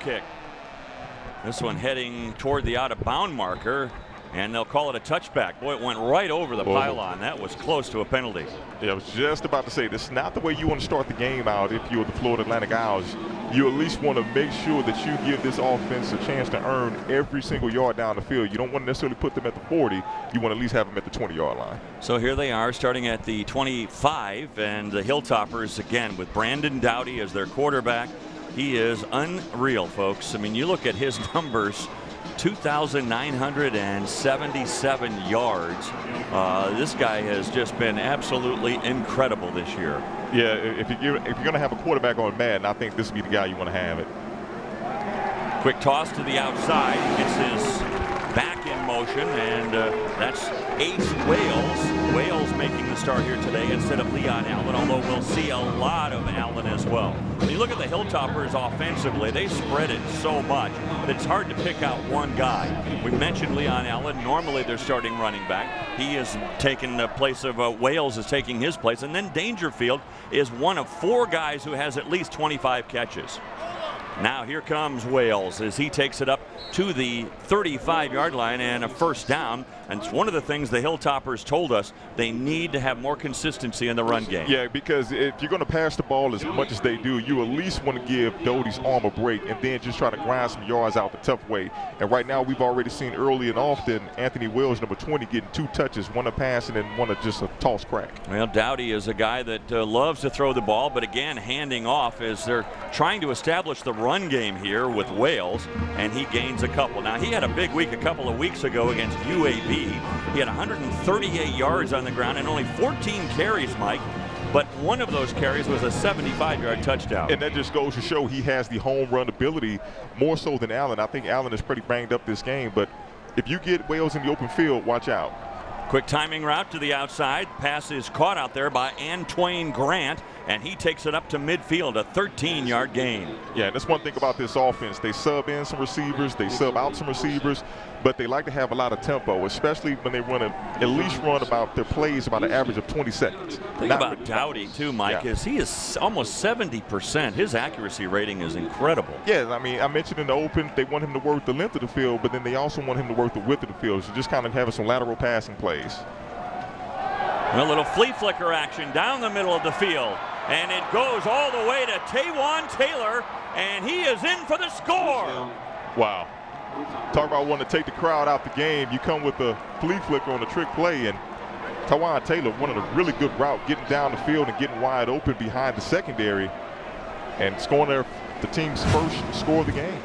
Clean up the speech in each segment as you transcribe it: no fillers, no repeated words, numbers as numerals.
kick. This one heading toward the out-of-bound marker, and they'll call it a touchback. Boy, it went right over the pylon. That was close to a penalty. Yeah, I was just about to say, this is not the way you want to start the game out if you're the Florida Atlantic Owls. You at least want to make sure that you give this offense a chance to earn every single yard down the field. You don't want to necessarily put them at the 40. You want to at least have them at the 20-yard line. So here they are starting at the 25, and the Hilltoppers again with Brandon Doughty as their quarterback. He is unreal, folks. I mean, you look at his numbers. 2,977 yards. This guy has just been absolutely incredible this year. Yeah, if you're going to have a quarterback on Madden, I think this would be the guy you want to have it. Quick toss to the outside. Gets his back in motion, and that's Ace Wales. Wales making the start here today instead of Leon Allen, although we'll see a lot of Allen as well. When you look at the Hilltoppers offensively, they spread it so much that it's hard to pick out one guy. We mentioned Leon Allen. Normally they're starting running back. He is taking the place of Wales is taking his place. And then Dangerfield is one of 4 guys who has at least 25 catches. Now here comes Wales as he takes it up to the 35-yard line and a first down. And it's one of the things the Hilltoppers told us they need to have more consistency in the run game. Yeah, because if you're going to pass the ball as much as they do, you at least want to give Doty's arm a break and then just try to grind some yards out the tough way. And right now we've already seen early and often Anthony Wells, number 20, getting 2 touches, one a passing and one a just a toss crack. Well, Doughty is a guy that loves to throw the ball, but again, handing off as they're trying to establish the run game here with Wales, and he gains a couple. Now, he had a big week a couple of weeks ago against UAB. He had 138 yards on the ground and only 14 carries, Mike. But one of those carries was a 75-yard touchdown. And that just goes to show he has the home run ability more so than Allen. I think Allen is pretty banged up this game, but if you get Wales in the open field, watch out. Quick timing route to the outside. Pass is caught out there by Antwain Grant, and he takes it up to midfield, a 13-yard gain. Yeah, and that's one thing about this offense. They sub in some receivers, they sub out some receivers, but they like to have a lot of tempo, especially when they want to at least run about their plays about an average of 20 seconds. Think about Doughty, too, Mike, is he is almost 70%. His accuracy rating is incredible. Yeah, I mean, I mentioned in the open, they want him to work the length of the field, but then they also want him to work the width of the field. So just kind of having some lateral passing plays. A little flea flicker action down the middle of the field. And it goes all the way to Taywan Taylor, and he is in for the score. Wow. Talk about wanting to take the crowd out the game. You come with the flea flicker on the trick play, and Taywan Taylor, one of the really good route, getting down the field and getting wide open behind the secondary and scoring the team's first score of the game.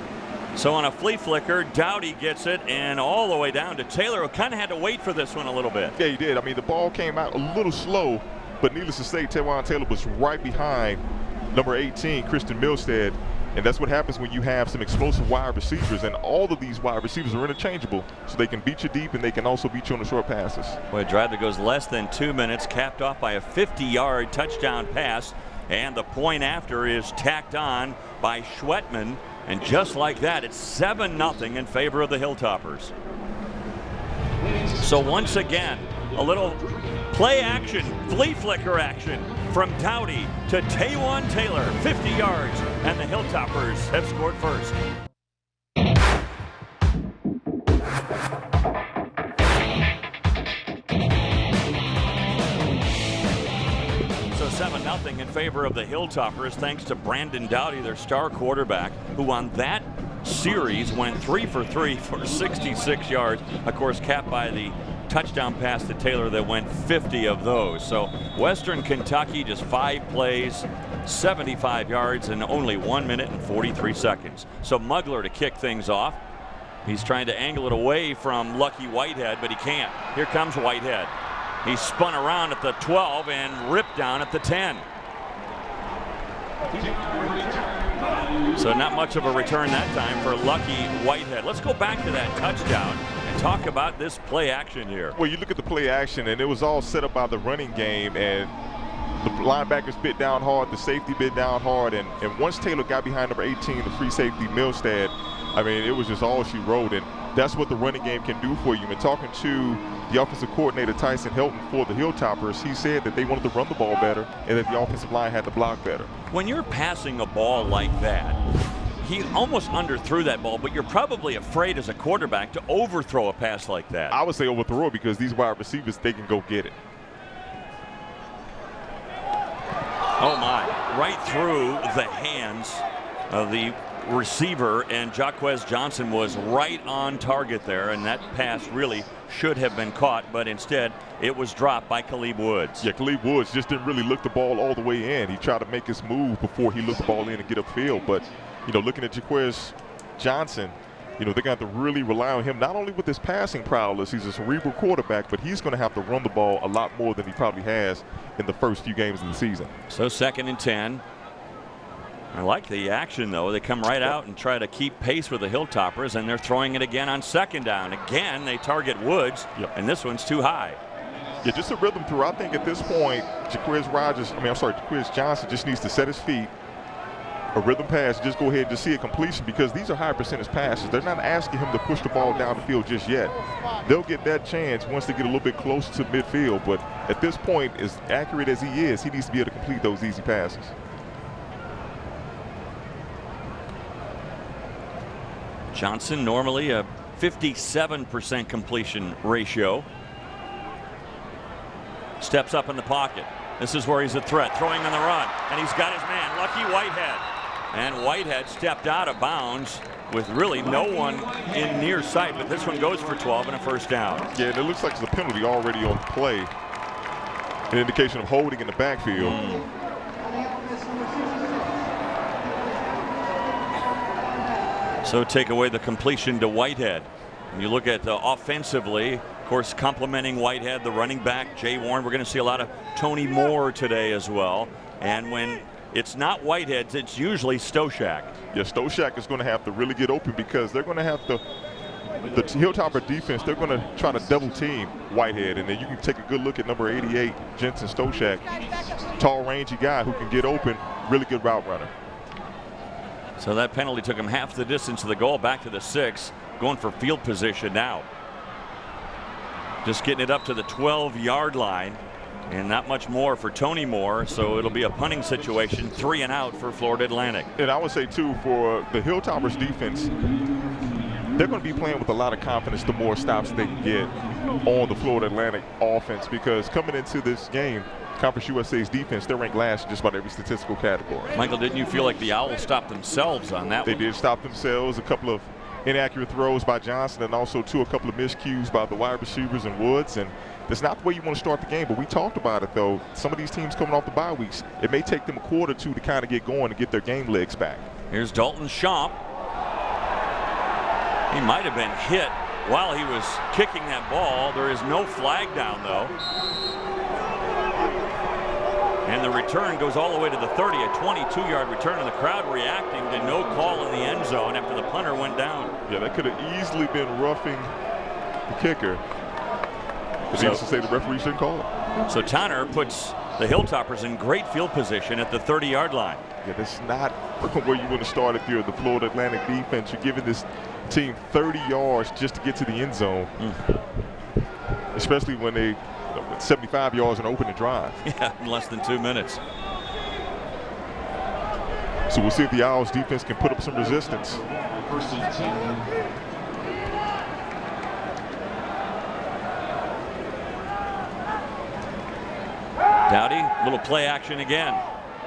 So on a flea flicker, Doughty gets it and all the way down to Taylor, who kind of had to wait for this one a little bit. Yeah, he did. I mean, the ball came out a little slow, but needless to say, Taywan Taylor was right behind number 18, Christian Milstead. And that's what happens when you have some explosive wide receivers, and all of these wide receivers are interchangeable, so they can beat you deep and they can also beat you on the short passes. Boy, a drive that goes less than 2 minutes, capped off by a 50-yard touchdown pass, and the point after is tacked on by Schwetman, and just like that, it's 7-0 in favor of the Hilltoppers. So once again, a little play action, flea flicker action from Doughty to Taywan Taylor, 50 yards, and the Hilltoppers have scored first. So 7-0 in favor of the Hilltoppers, thanks to Brandon Doughty, their star quarterback, who on that series went 3 for 3 for 66 yards, of course capped by the touchdown pass to Taylor that went 50 of those. So Western Kentucky, just 5 plays, 75 yards in only 1 minute and 43 seconds. So Mugler to kick things off. He's trying to angle it away from Lucky Whitehead, but he can't. Here comes Whitehead. He spun around at the 12 and ripped down at the 10. So not much of a return that time for Lucky Whitehead. Let's go back to that touchdown and talk about this play action here. Well, you look at the play action, and it was all set up by the running game, and the linebackers bit down hard, the safety bit down hard, and once Taylor got behind number 18, the free safety Milstead, I mean, it was just all she wrote, and that's what the running game can do for you. And talking to the offensive coordinator, Tyson Helton, for the Hilltoppers, he said that they wanted to run the ball better and that the offensive line had to block better. When you're passing a ball like that, he almost underthrew that ball, but you're probably afraid as a quarterback to overthrow a pass like that. I would say overthrow it because these wide receivers, they can go get it. Oh my, right through the hands of the receiver, and Jaquez Johnson was right on target there, and that pass really should have been caught, but instead it was dropped by Khalib Woods. Yeah, Khalib Woods just didn't really look the ball all the way in. He tried to make his move before he looked the ball in and get upfield, but you know, looking at Jaquez Johnson, you know, they're going to have to really rely on him, not only with his passing prowess, he's a cerebral quarterback, but he's going to have to run the ball a lot more than he probably has in the first few games of the season. So 2nd and 10. I like the action, though. They come right out and try to keep pace with the Hilltoppers, and they're throwing it again on 2nd down. Again, they target Woods, and this one's too high. Yeah, just a rhythm through. I think at this point, Jaquez Johnson just needs to set his feet, a rhythm pass, just go ahead and just see a completion, because these are high percentage passes. They're not asking him to push the ball down the field just yet. They'll get that chance once they get a little bit closer to midfield, but at this point, as accurate as he is, he needs to be able to complete those easy passes. Johnson normally a 57% completion ratio. Steps up in the pocket. This is where he's a threat, throwing on the run, and he's got his man, Lucky Whitehead. And Whitehead stepped out of bounds with really no one in near sight, but this one goes for 12 and a first down. Yeah, and it looks like there's a penalty already on the play, an indication of holding in the backfield. So take away the completion to Whitehead. When you look at offensively, of course, complimenting Whitehead, the running back, Jay Warren. We're going to see a lot of Tony Moore today as well. And when it's not Whitehead, it's usually Stoshak. Yeah, Stoshak is going to have to really get open, because they're going to have to, the Hilltopper defense, they're going to try to double team Whitehead. And then you can take a good look at number 88, Jensen Stoshak. Tall, rangy guy who can get open, really good route runner. So that penalty took him half the distance to the goal, back to the 6, going for field position now. Just getting it up to the 12-yard line, and not much more for Tony Moore, so it'll be a punting situation, 3 and out for Florida Atlantic. And I would say, too, for the Hilltoppers defense, they're going to be playing with a lot of confidence the more stops they can get on the Florida Atlantic offense, because coming into this game, Conference USA's defense, they're ranked last in just about every statistical category. Michael, didn't you feel like the Owls stopped themselves on that one? They did stop themselves. A couple of inaccurate throws by Johnson, and also, too, a couple of miscues by the wide receivers and Woods. And that's not the way you want to start the game, but we talked about it, though. Some of these teams coming off the bye weeks, it may take them a quarter or two to kind of get going and get their game legs back. Here's Dalton Schomp. He might have been hit while he was kicking that ball. There is no flag down, though. And the return goes all the way to the 30, a 22-yard return, and the crowd reacting to no call in the end zone after the punter went down. Yeah, that could have easily been roughing the kicker. But needless to say, the referee shouldn't call it. So Tanner puts the Hilltoppers in great field position at the 30-yard line. Yeah, that's not where you want to start if you're the Florida Atlantic defense. You're giving this team 30 yards just to get to the end zone, especially when they 75 yards and open the drive. Yeah, in less than 2 minutes. So we'll see if the Owls defense can put up some resistance. First and 10. Dowdy, little play action again.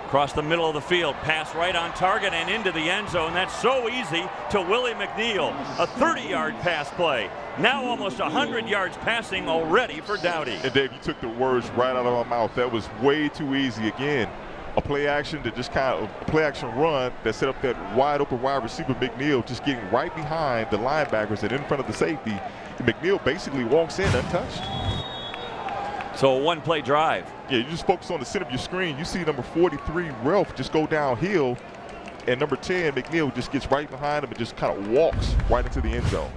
Across the middle of the field, pass right on target and into the end zone. That's so easy to Willie McNeil. A 30-yard pass play. Now almost 100 yards passing already for Dowdy. And Dave, you took the words right out of my mouth. That was way too easy. Again, a play action that just kind of a play action run that set up that wide open wide receiver McNeil, just getting right behind the linebackers and in front of the safety. And McNeil basically walks in untouched. So a one-play drive. Yeah, you just focus on the center of your screen. You see number 43, Ralph, just go downhill. And number 10, McNeil, just gets right behind him and just kind of walks right into the end zone.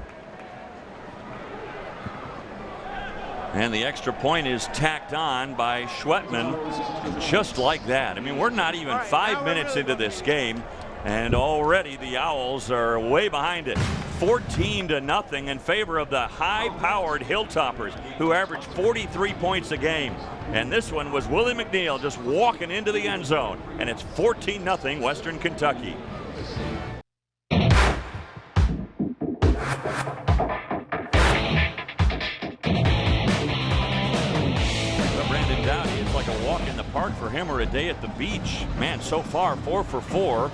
And the extra point is tacked on by Schwetman just like that. I mean, we're not even 5 minutes into this game, and already the Owls are way behind it. 14-0 in favor of the high-powered Hilltoppers, who average 43 points a game. And this one was Willie McNeil just walking into the end zone, and it's 14-0 Western Kentucky. in the park for him or a day at the beach. Man, so far 4 for 4,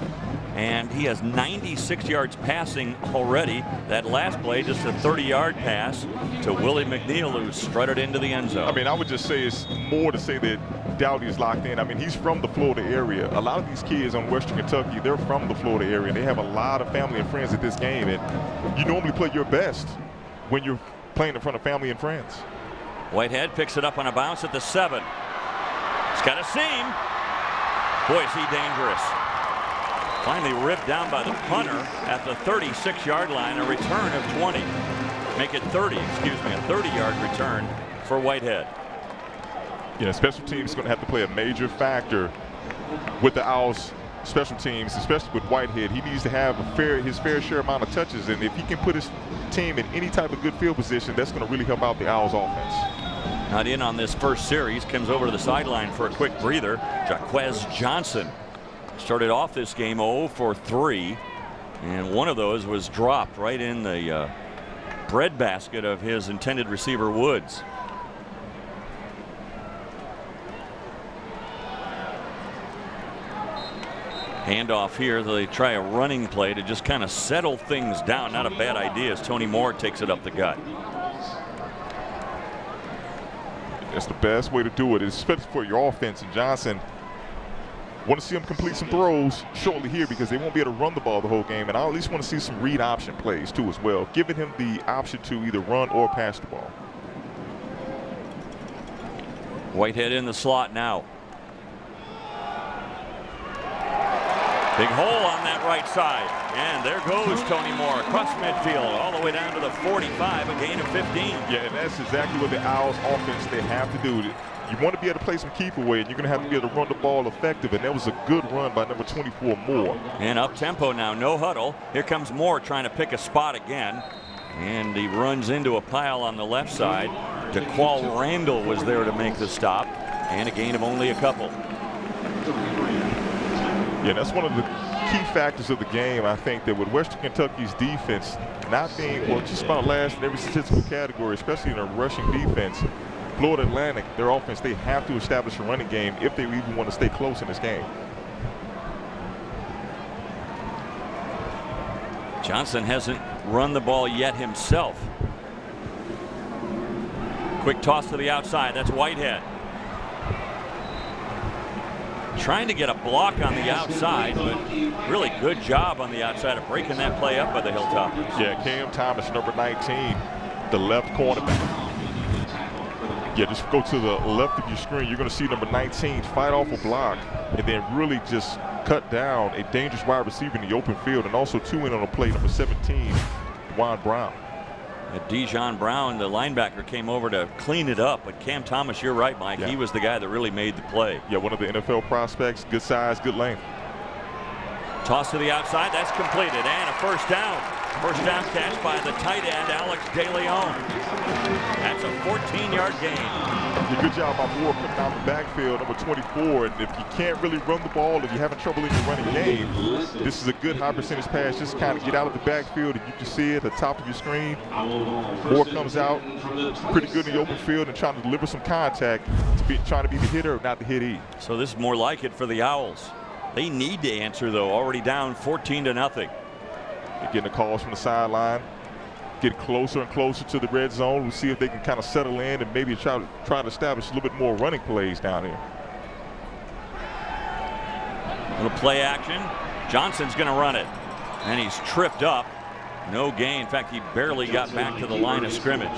and he has 96 yards passing already. That last play, just a 30-yard pass to Willie McNeil, who strutted into the end zone. I mean, I would just say it's more to say that Dowdy is locked in. I mean, he's from the Florida area. A lot of these kids on Western Kentucky, they're from the Florida area, and they have a lot of family and friends at this game. And you normally play your best when you're playing in front of family and friends. Whitehead picks it up on a bounce at the 7. He's got a seam. Boy, is he dangerous. Finally ripped down by the punter at the 36-yard line, a return of 20. Make it 30, excuse me, a 30-yard return for Whitehead. Yeah, special teams is going to have to play a major factor with the Owls special teams, especially with Whitehead. He needs to have his fair share amount of touches, and if he can put his team in any type of good field position, that's going to really help out the Owls offense. Not in on this first series, comes over to the sideline for a quick breather. Jaquez Johnson started off this game 0 for 3, and one of those was dropped right in the breadbasket of his intended receiver Woods. Handoff here. They try a running play to just kind of settle things down. Not a bad idea as Tony Moore takes it up the gut. That's the best way to do it, especially for your offense. And Johnson, want to see him complete some throws shortly here because they won't be able to run the ball the whole game. And I at least want to see some read option plays too as well, giving him the option to either run or pass the ball. Whitehead in the slot now. Big hole on that right side, and there goes Tony Moore across midfield all the way down to the 45, a gain of 15. Yeah, and that's exactly what the Owls offense they have to do. You want to be able to play some keep away, and you're going to have to be able to run the ball effective, and that was a good run by number 24 Moore. And up tempo now, no huddle. Here comes Moore trying to pick a spot again, and he runs into a pile on the left side. DeQual Randall was there to make the stop, and a gain of only a couple. Yeah, that's one of the key factors of the game. I think that with Western Kentucky's defense not being, well, just about last in every statistical category, especially in a rushing defense, Florida Atlantic, their offense, they have to establish a running game if they even want to stay close in this game. Johnson hasn't run the ball yet himself. Quick toss to the outside. That's Whitehead. Trying to get a block on the outside, but really good job on the outside of breaking that play up by the Hilltoppers. Yeah, Cam Thomas, number 19, the left cornerback. Yeah, just go to the left of your screen. You're going to see number 19 fight off a block and then really just cut down a dangerous wide receiver in the open field, and also two in on a play, number 17, Juan Brown. Dijon Brown, the linebacker, came over to clean it up, but Cam Thomas, you're right, Mike. Yeah. He was the guy that really made the play. Yeah, one of the NFL prospects, good size, good length. Toss to the outside, that's completed, and a first down. First down catch by the tight end, Alex DeLeon. That's a 14-yard gain. Yeah, good job by Moore coming out the backfield, number 24. And if you can't really run the ball, if you're having trouble in your running game, this is a good high percentage pass. Just kind of get out of the backfield, and you can see it at the top of your screen. Moore comes out pretty good in the open field and trying to deliver some contact, trying to be the hitter, not the hittee. So this is more like it for the Owls. They need to answer, though, already down 14-0. They're getting the calls from the sideline. Get closer and closer to the red zone. We'll see if they can kind of settle in and maybe try to establish a little bit more running plays down here. Little play action. Johnson's going to run it, and he's tripped up. No gain. In fact, he barely got back to the line of scrimmage.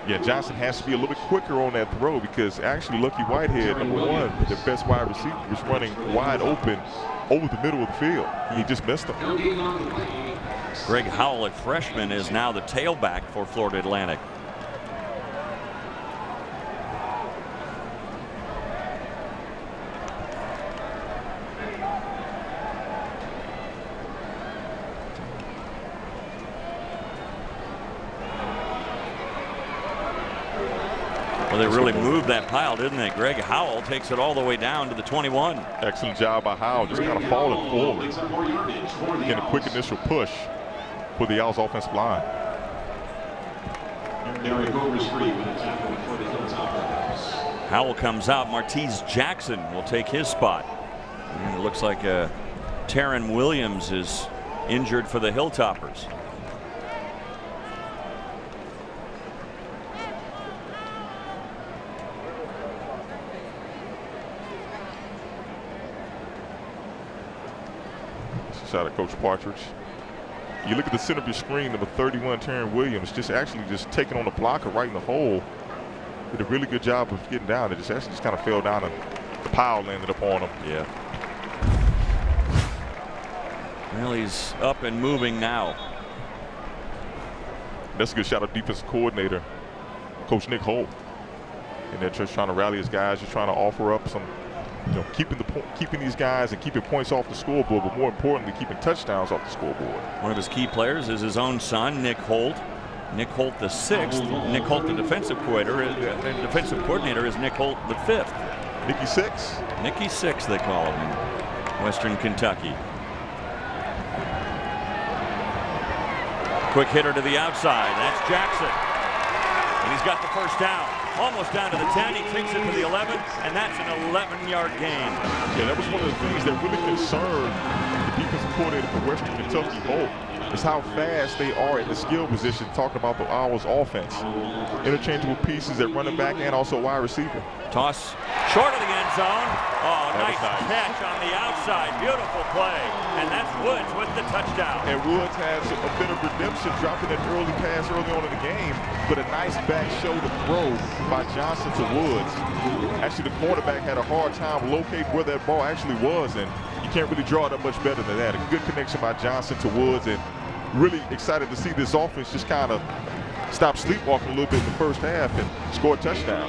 Yeah, Johnson has to be a little bit quicker on that throw because actually Lucky Whitehead, number 1, the best wide receiver, was running wide open over the middle of the field. He just missed him. Greg Howell, a freshman, is now the tailback for Florida Atlantic. Well, they really moved that pile, didn't they? Greg Howell takes it all the way down to the 21. Excellent job by Howell, just kind of falling forward. Getting a quick initial push for the Owls offensive line. Howell comes out. Martese Jackson will take his spot. And it looks like Taryn Williams is injured for the Hilltoppers. Shot at Coach Partridge. You look at the center of your screen, number 31, Taryn Williams, just taking on the blocker right in the hole. Did a really good job of getting down. It just kind of fell down and the pile landed upon him. Yeah. Well, he's up and moving now. That's a good shot of defensive coordinator, Coach Nick Holt. And they're just trying to rally his guys, just trying to offer up some, keeping these guys and keeping points off the scoreboard, but more importantly, keeping touchdowns off the scoreboard. One of his key players is his own son, Nick Holt. Nick Holt the 6th. Nick Holt, the defensive coordinator, is Nick Holt the 5th. Nicky 6? Nicky 6, they call him in Western Kentucky. Quick hitter to the outside. That's Jackson. And he's got the first down. Almost down to the 10. He takes it to the 11, and that's an 11-yard gain. Yeah, that was one of the things that really concerned the defensive coordinator for Western Kentucky, Holt, is how fast they are at the skill position, talking about the Owls offense. Interchangeable pieces at running back and also wide receiver. Toss short of the end zone. Oh, nice catch on the outside. Beautiful play. And that's Woods with the touchdown. And Woods has a bit of redemption, dropping an early pass early on in the game, but a nice back shoulder throw by Johnson to Woods. Actually, the quarterback had a hard time locating where that ball actually was, and you can't really draw it up much better than that. A good connection by Johnson to Woods, and really excited to see this offense just kind of stop sleepwalking a little bit in the first half and score a touchdown.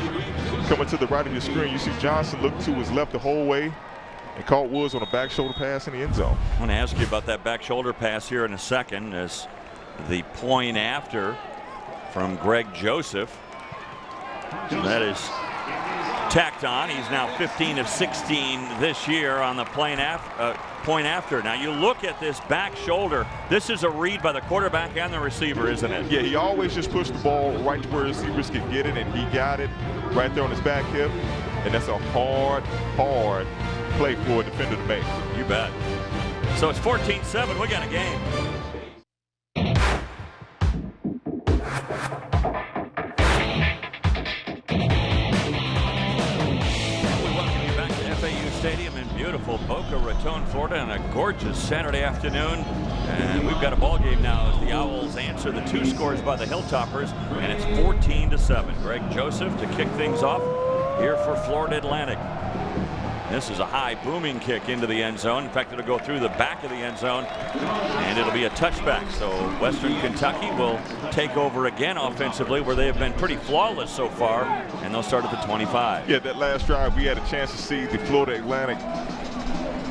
Coming to the right of your screen, you see Johnson look to his left the whole way and caught Woods on a back shoulder pass in the end zone. I want to ask you about that back shoulder pass here in a second, as the point after from Greg Joseph. That is tacked on. He's now 15 of 16 this year on the point after. Now you look at this back shoulder. This is a read by the quarterback and the receiver, isn't it? Yeah, he always just pushed the ball right to where receivers could get it, and he got it right there on his back hip. And that's a hard play for a defender to make. You bet. So it's 14-7. We got a game. Stadium in beautiful Boca Raton, Florida, on a gorgeous Saturday afternoon. And we've got a ball game now as the Owls answer the 2 scores by the Hilltoppers, and it's 14-7. Greg Joseph to kick things off here for Florida Atlantic. This is a high booming kick into the end zone. In fact, it'll go through the back of the end zone, and it'll be a touchback. So Western Kentucky will take over again offensively, where they have been pretty flawless so far, and they'll start at the 25. Yeah, that last drive we had a chance to see the Florida Atlantic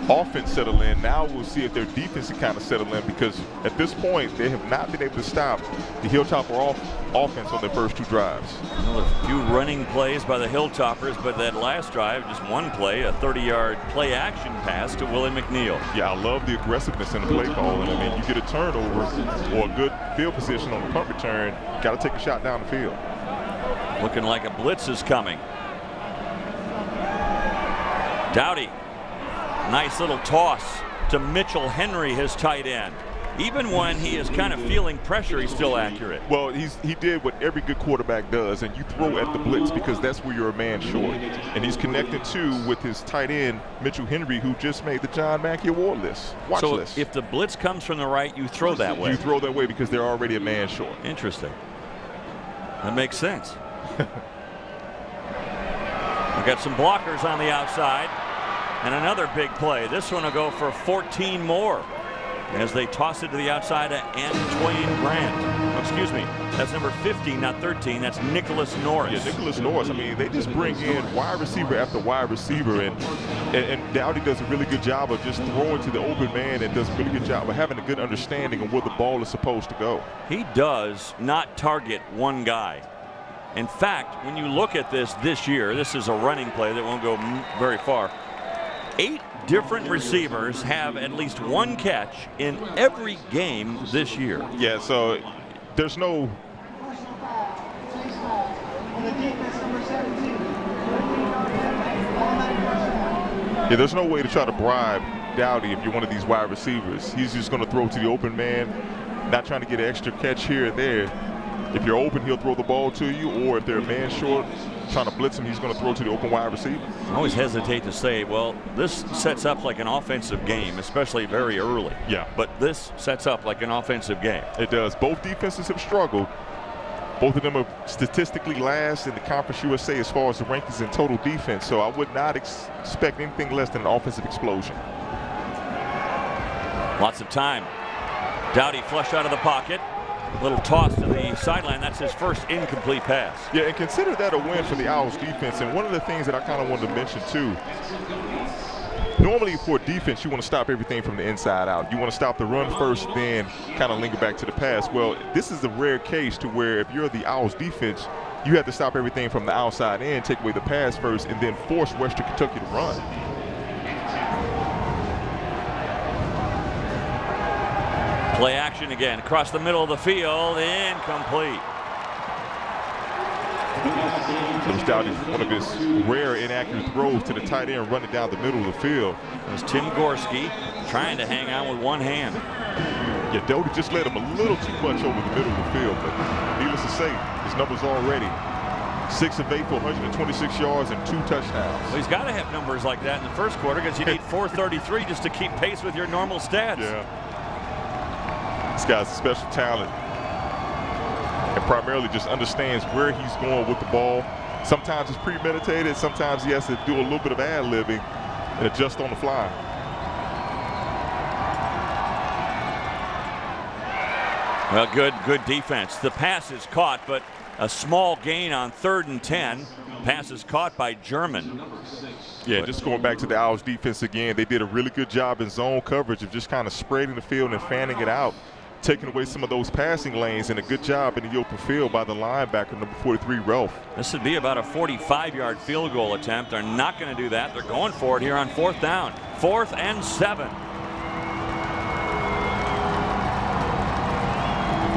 offense settle in. Now we'll see if their defense can kind of settle in, because at this point they have not been able to stop the Hilltopper offense on their first 2 drives. Well, a few running plays by the Hilltoppers, but that last drive, just one play, a 30-yard play action pass to Willie McNeil. Yeah, I love the aggressiveness in the play call. And I mean, you get a turnover or a good field position on the punt return, got to take a shot down the field. Looking like a blitz is coming. Dowdy. Nice little toss to Mitchell Henry, his tight end. Even when he is kind of feeling pressure, he's still accurate. Well, he did what every good quarterback does, and you throw at the blitz because that's where you're a man short. And he's connected too with his tight end, Mitchell Henry, who just made the John Mackey Award list. Watch list. So if the blitz comes from the right, you throw that way. You throw that way because they're already a man short. Interesting. That makes sense. We've got some blockers on the outside. And another big play. This one will go for 14 more as they toss it to the outside to Antwain Grant. Oh, excuse me, that's number 15, not 13. That's Nicholas Norris. Yeah, Nicholas Norris. I mean, they just bring in wide receiver after wide receiver, and Dowdy does a really good job of just throwing to the open man, and does a really good job of having a good understanding of where the ball is supposed to go. He does not target one guy. In fact, when you look at this year, this is a running play that won't go very far. 8 different receivers have at least 1 catch in every game this year. Yeah, so there's no Yeah, there's no way to try to bribe Dowdy if you're one of these wide receivers. He's just going to throw to the open man, not trying to get an extra catch here or there. If you're open, he'll throw the ball to you, or if they're a man short, trying to blitz him, he's going to throw to the open wide receiver. I always hesitate to say, well, this sets up like an offensive game, especially very early. Yeah. But this sets up like an offensive game. It does. Both defenses have struggled. Both of them are statistically last in the Conference USA as far as the rankings in total defense, so I would not expect anything less than an offensive explosion. Lots of time. Dowdy flush out of the pocket. Little toss to the sideline. That's his first incomplete pass. Yeah, and consider that a win for the Owls defense. And one of the things that I kind of wanted to mention too, normally for defense, you want to stop everything from the inside out. You want to stop the run first, then kind of linger back to the pass. Well, this is a rare case to where if you're the Owls defense, you have to stop everything from the outside in, take away the pass first, and then force Western Kentucky to run. Play action again across the middle of the field, incomplete. It was Dowdy, one of his rare inaccurate throws to the tight end running down the middle of the field. It was Tim Gorski trying to hang on with one hand. Yeah, Dowdy just led him a little too much over the middle of the field, but needless to say, his numbers already 6 of 8 for 126 yards and 2 touchdowns. Well, he's got to have numbers like that in the first quarter because you need 433 just to keep pace with your normal stats. Yeah. This guy's a special talent and primarily just understands where he's going with the ball. Sometimes it's premeditated, sometimes he has to do a little bit of ad-libbing and adjust on the fly. Well, good defense. The pass is caught, but a small gain on 3rd and 10. Pass is caught by German. Yeah, just going back to the Owls defense again, they did a really good job in zone coverage of just kind of spreading the field and fanning it out, taking away some of those passing lanes, and a good job in the open field by the linebacker, number 43, Ralph. This would be about a 45-yard field goal attempt. They're not going to do that. They're going for it here on 4th down. 4th and 7.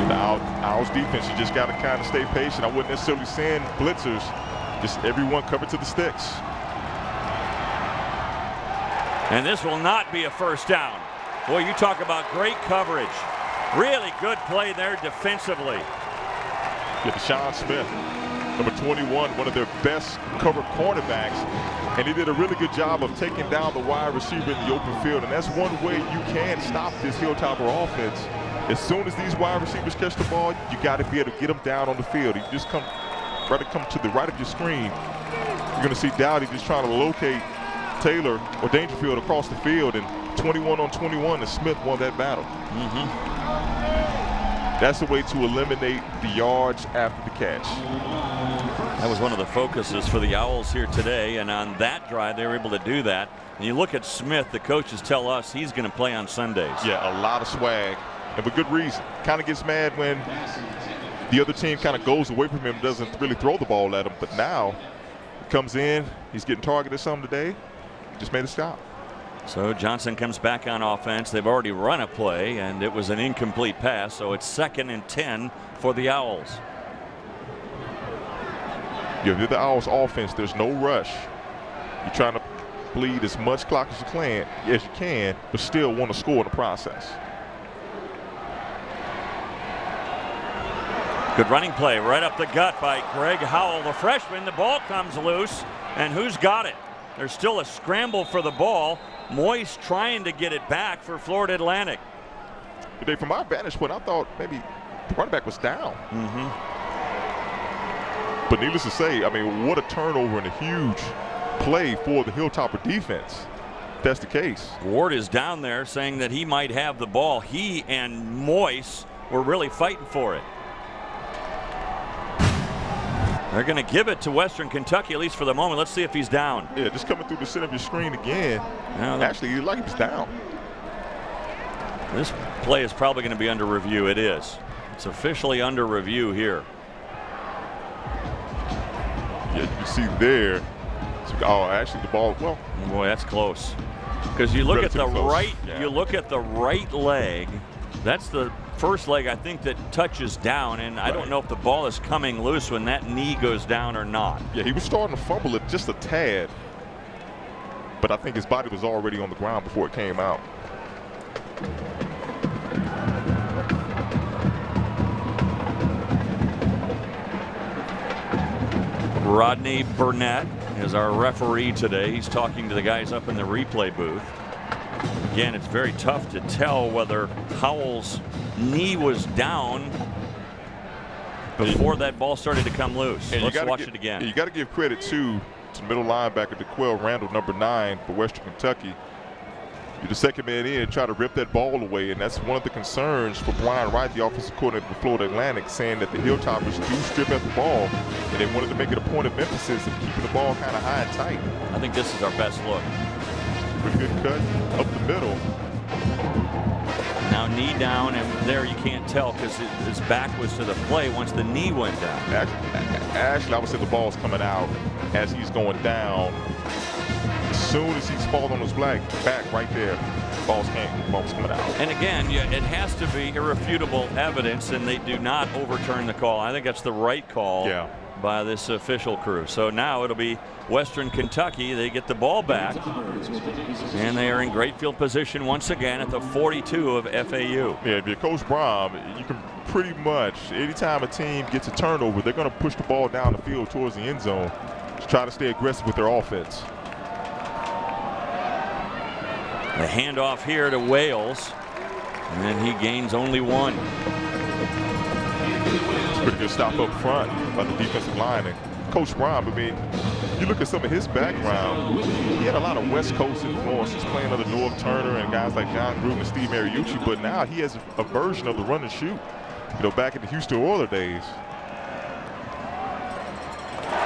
The Owls defense, you just got to kind of stay patient. I wouldn't necessarily send blitzers, just everyone covered to the sticks. And this will not be a first down. Boy, you talk about great coverage. Really good play there defensively. Yeah, Deshaun Smith, number 21, one of their best covered cornerbacks, and he did a really good job of taking down the wide receiver in the open field, and that's one way you can stop this Hilltopper offense. As soon as these wide receivers catch the ball, you got to be able to get them down on the field. You just come to the right of your screen, you're going to see Dowdy just trying to locate Taylor or Dangerfield across the field, and 21 on 21, and Smith won that battle. That's the way to eliminate the yards after the catch. That was one of the focuses for the Owls here today, and on that drive they were able to do that. And you look at Smith, the coaches tell us he's going to play on Sundays. Yeah, a lot of swag, and for good reason. Kind of gets mad when the other team kind of goes away from him, doesn't really throw the ball at him, but now he comes in, he's getting targeted some today, just made a stop. So Johnson comes back on offense. They've already run a play, and it was an incomplete pass, so it's 2nd and 10 for the Owls. Yeah, if you're the Owls offense, there's no rush. You're trying to bleed as much clock as you can, but still want to score in the process. Good running play right up the gut by Greg Howell, the freshman. The ball comes loose, and who's got it? There's still a scramble for the ball. Moyes trying to get it back for Florida Atlantic. Today, from my vantage point, I thought maybe the running back was down. But needless to say, I mean, what a turnover and a huge play for the Hilltopper defense. If that's the case. Ward is down there saying that he might have the ball. He and Moyes were really fighting for it. They're going to give it to Western Kentucky, at least for the moment. Let's see if he's down. Yeah, just coming through the center of your screen again. Now, actually, he like he was down. This play is probably going to be under review. It is. It's officially under review here. Yeah, you can see there. Oh, actually, the ball. Well, boy, that's close. Because you look at the right, you look at the right leg. That's the first leg, I think, that touches down, and I don't know if the ball is coming loose when that knee goes down or not. Yeah, he was starting to fumble it just a tad. but I think his body was already on the ground before it came out. Rodney Burnett is our referee today. He's talking to the guys up in the replay booth. Again, it's very tough to tell whether Howell's knee was down before that ball started to come loose. Let's watch it again. You got to give credit to middle linebacker DeQuell Randall, number 9 for Western Kentucky. You're the second man in, try to rip that ball away, and that's one of the concerns for Brian Wright, the offensive coordinator for Florida Atlantic, saying that the Hilltoppers do strip at the ball, and they wanted to make it a point of emphasis of keeping the ball kind of high and tight. I think this is our best look. Pretty good cut up the middle. Now knee down, and there you can't tell because his back was to the play once the knee went down. Actually, I would say the ball's coming out as he's going down. As soon as he's falling on his back right there, ball's coming out. And again, it has to be irrefutable evidence, and they do not overturn the call. I think that's the right call by this official crew. So now it'll be Western Kentucky. They get the ball back, and they are in great field position once again at the 42 of FAU. Yeah, if you're Coach Brom, you can pretty much, anytime a team gets a turnover, they're going to push the ball down the field towards the end zone to try to stay aggressive with their offense. The handoff here to Wales, and then he gains only 1. Pretty good stop up front by the defensive line. And Coach Brom, I mean, you look at some of his background, he had a lot of West Coast influences playing under Norv Turner and guys like John Gruden and Steve Mariucci, but now he has a version of the run and shoot, back in the Houston Oilers days.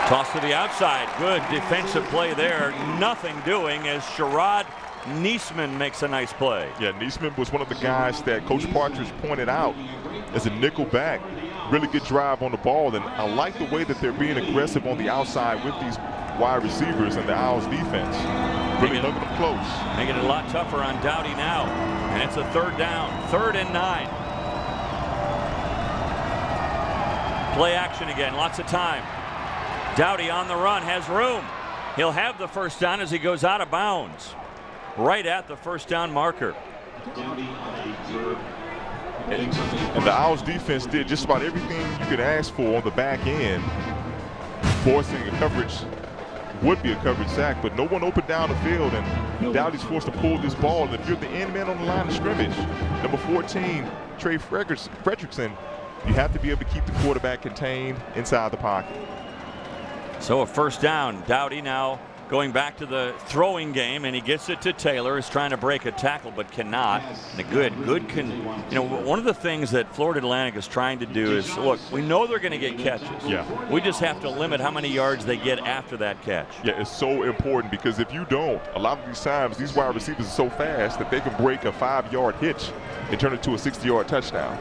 Toss to the outside. Good defensive play there. Nothing doing as Sherrod Niesman makes a nice play. Yeah, Niesman was one of the guys that Coach Partridge pointed out as a nickel back. Really good drive on the ball, and I like the way that they're being aggressive on the outside with these wide receivers and the Owls defense. Really hugging them close. Making it a lot tougher on Dowdy now, and it's a 3rd down, 3rd and 9. Play action again, lots of time. Dowdy on the run, has room. He'll have the first down as he goes out of bounds. Right at the first down marker. And the Owls defense did just about everything you could ask for on the back end. Forcing a coverage, would be a coverage sack, but no one opened down the field, and Dowdy's forced to pull this ball. And if you're the end man on the line of scrimmage, number 14, Trey Fredrickson, you have to be able to keep the quarterback contained inside the pocket. So a first down. Dowdy now going back to the throwing game, and he gets it to Taylor. He's trying to break a tackle but cannot. And one of the things that Florida Atlantic is trying to do is, look, we know they're going to get catches. Yeah. We just have to limit how many yards they get after that catch. Yeah, it's so important, because if you don't, a lot of these times these wide receivers are so fast that they can break a 5-yard hitch and turn it to a 60-yard touchdown.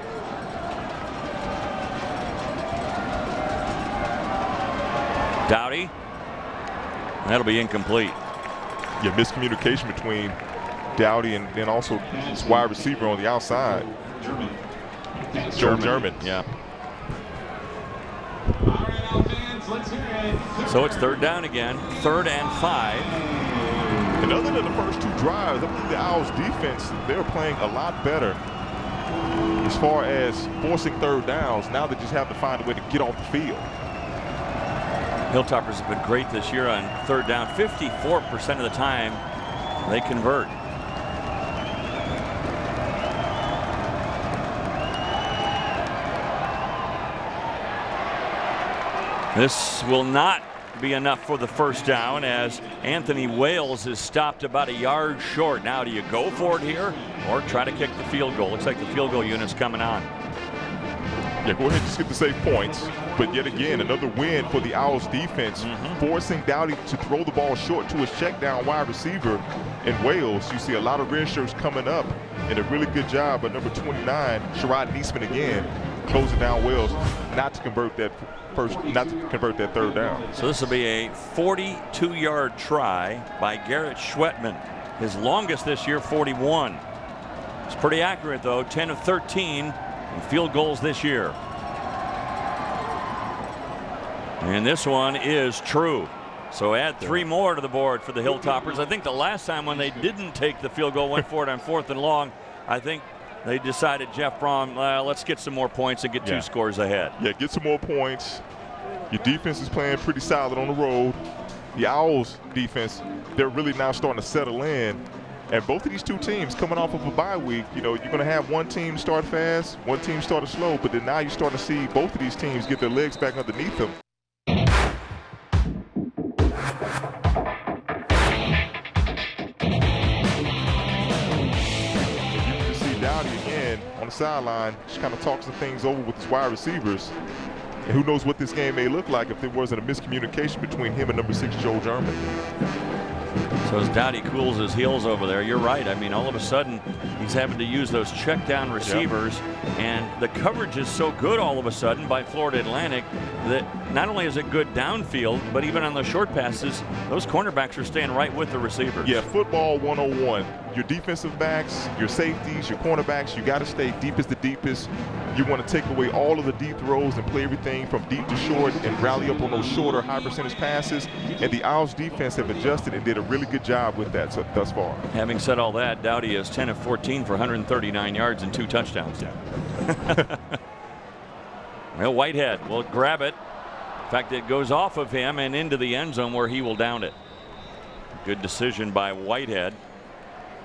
Dowdy. That'll be incomplete. Yeah, miscommunication between Dowdy and then also his wide receiver on the outside. Joe German. Yeah. So it's 3rd down again, 3rd and 5. And other than the first 2 drives, I think the Owls defense, they're playing a lot better as far as forcing 3rd downs. Now they just have to find a way to get off the field. Hilltoppers have been great this year on 3rd down. 54% of the time they convert. This will not be enough for the first down, as Anthony Wales is stopped about a yard short. Now, do you go for it here or try to kick the field goal? Looks like the field goal unit's coming on. Yeah, go ahead and just get the safe points. But yet again, another win for the Owls defense, forcing Dowdy to throw the ball short to his check down wide receiver in Wales. You see a lot of red shirts coming up, and a really good job by number 29, Sherrod Niesman again, closing down Wales, not to convert that 3rd down. So this will be a 42-yard try by Garrett Schwetman. His longest this year, 41. It's pretty accurate though, 10 of 13 in field goals this year. And this one is true. So add 3 more to the board for the Hilltoppers. I think the last time when they didn't take the field goal, went for it on 4th and long, I think they decided, Jeff Braun, let's get some more points and get 2 scores ahead. Yeah, get some more points. Your defense is playing pretty solid on the road. The Owls defense, they're really now starting to settle in. And both of these 2 teams coming off of a bye week, you know, you're going to have one team start fast, one team start slow, but then now you're starting to see both of these teams get their legs back underneath them. On the sideline, just kind of talks some things over with his wide receivers. And who knows what this game may look like if there wasn't a miscommunication between him and number 6, Joe German. So as Dowdy cools his heels over there, you're right. I mean, all of a sudden, he's having to use those check down receivers, and the coverage is so good all of a sudden by Florida Atlantic that not only is it good downfield, but even on the short passes, those cornerbacks are staying right with the receivers. Yeah, football 101. Your defensive backs, your safeties, your cornerbacks, you got to stay deep as the deepest. You want to take away all of the deep throws and play everything from deep to short and rally up on those shorter, high percentage passes. And the Owls defense have adjusted and did a really good job with that thus far. Having said all that, Dowdy is 10 of 14 for 139 yards and 2 touchdowns. Well, Whitehead will grab it. In fact, it goes off of him and into the end zone where he will down it. Good decision by Whitehead.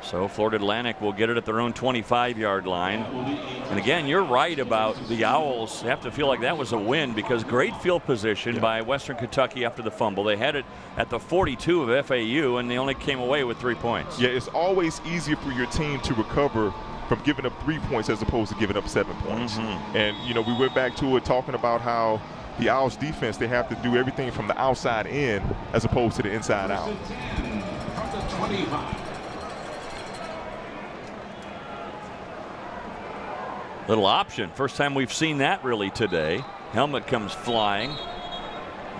So Florida Atlantic will get it at their own 25-yard line. And again, you're right about the Owls have to feel like that was a win because great field position by Western Kentucky after the fumble. They had it at the 42 of FAU, and they only came away with 3 points. Yeah, it's always easier for your team to recover from giving up 3 points as opposed to giving up 7 points. And, you know, we went back to it talking about how the Owls defense, they have to do everything from the outside in as opposed to the inside out. Little option. First time we've seen that really today. Helmet comes flying.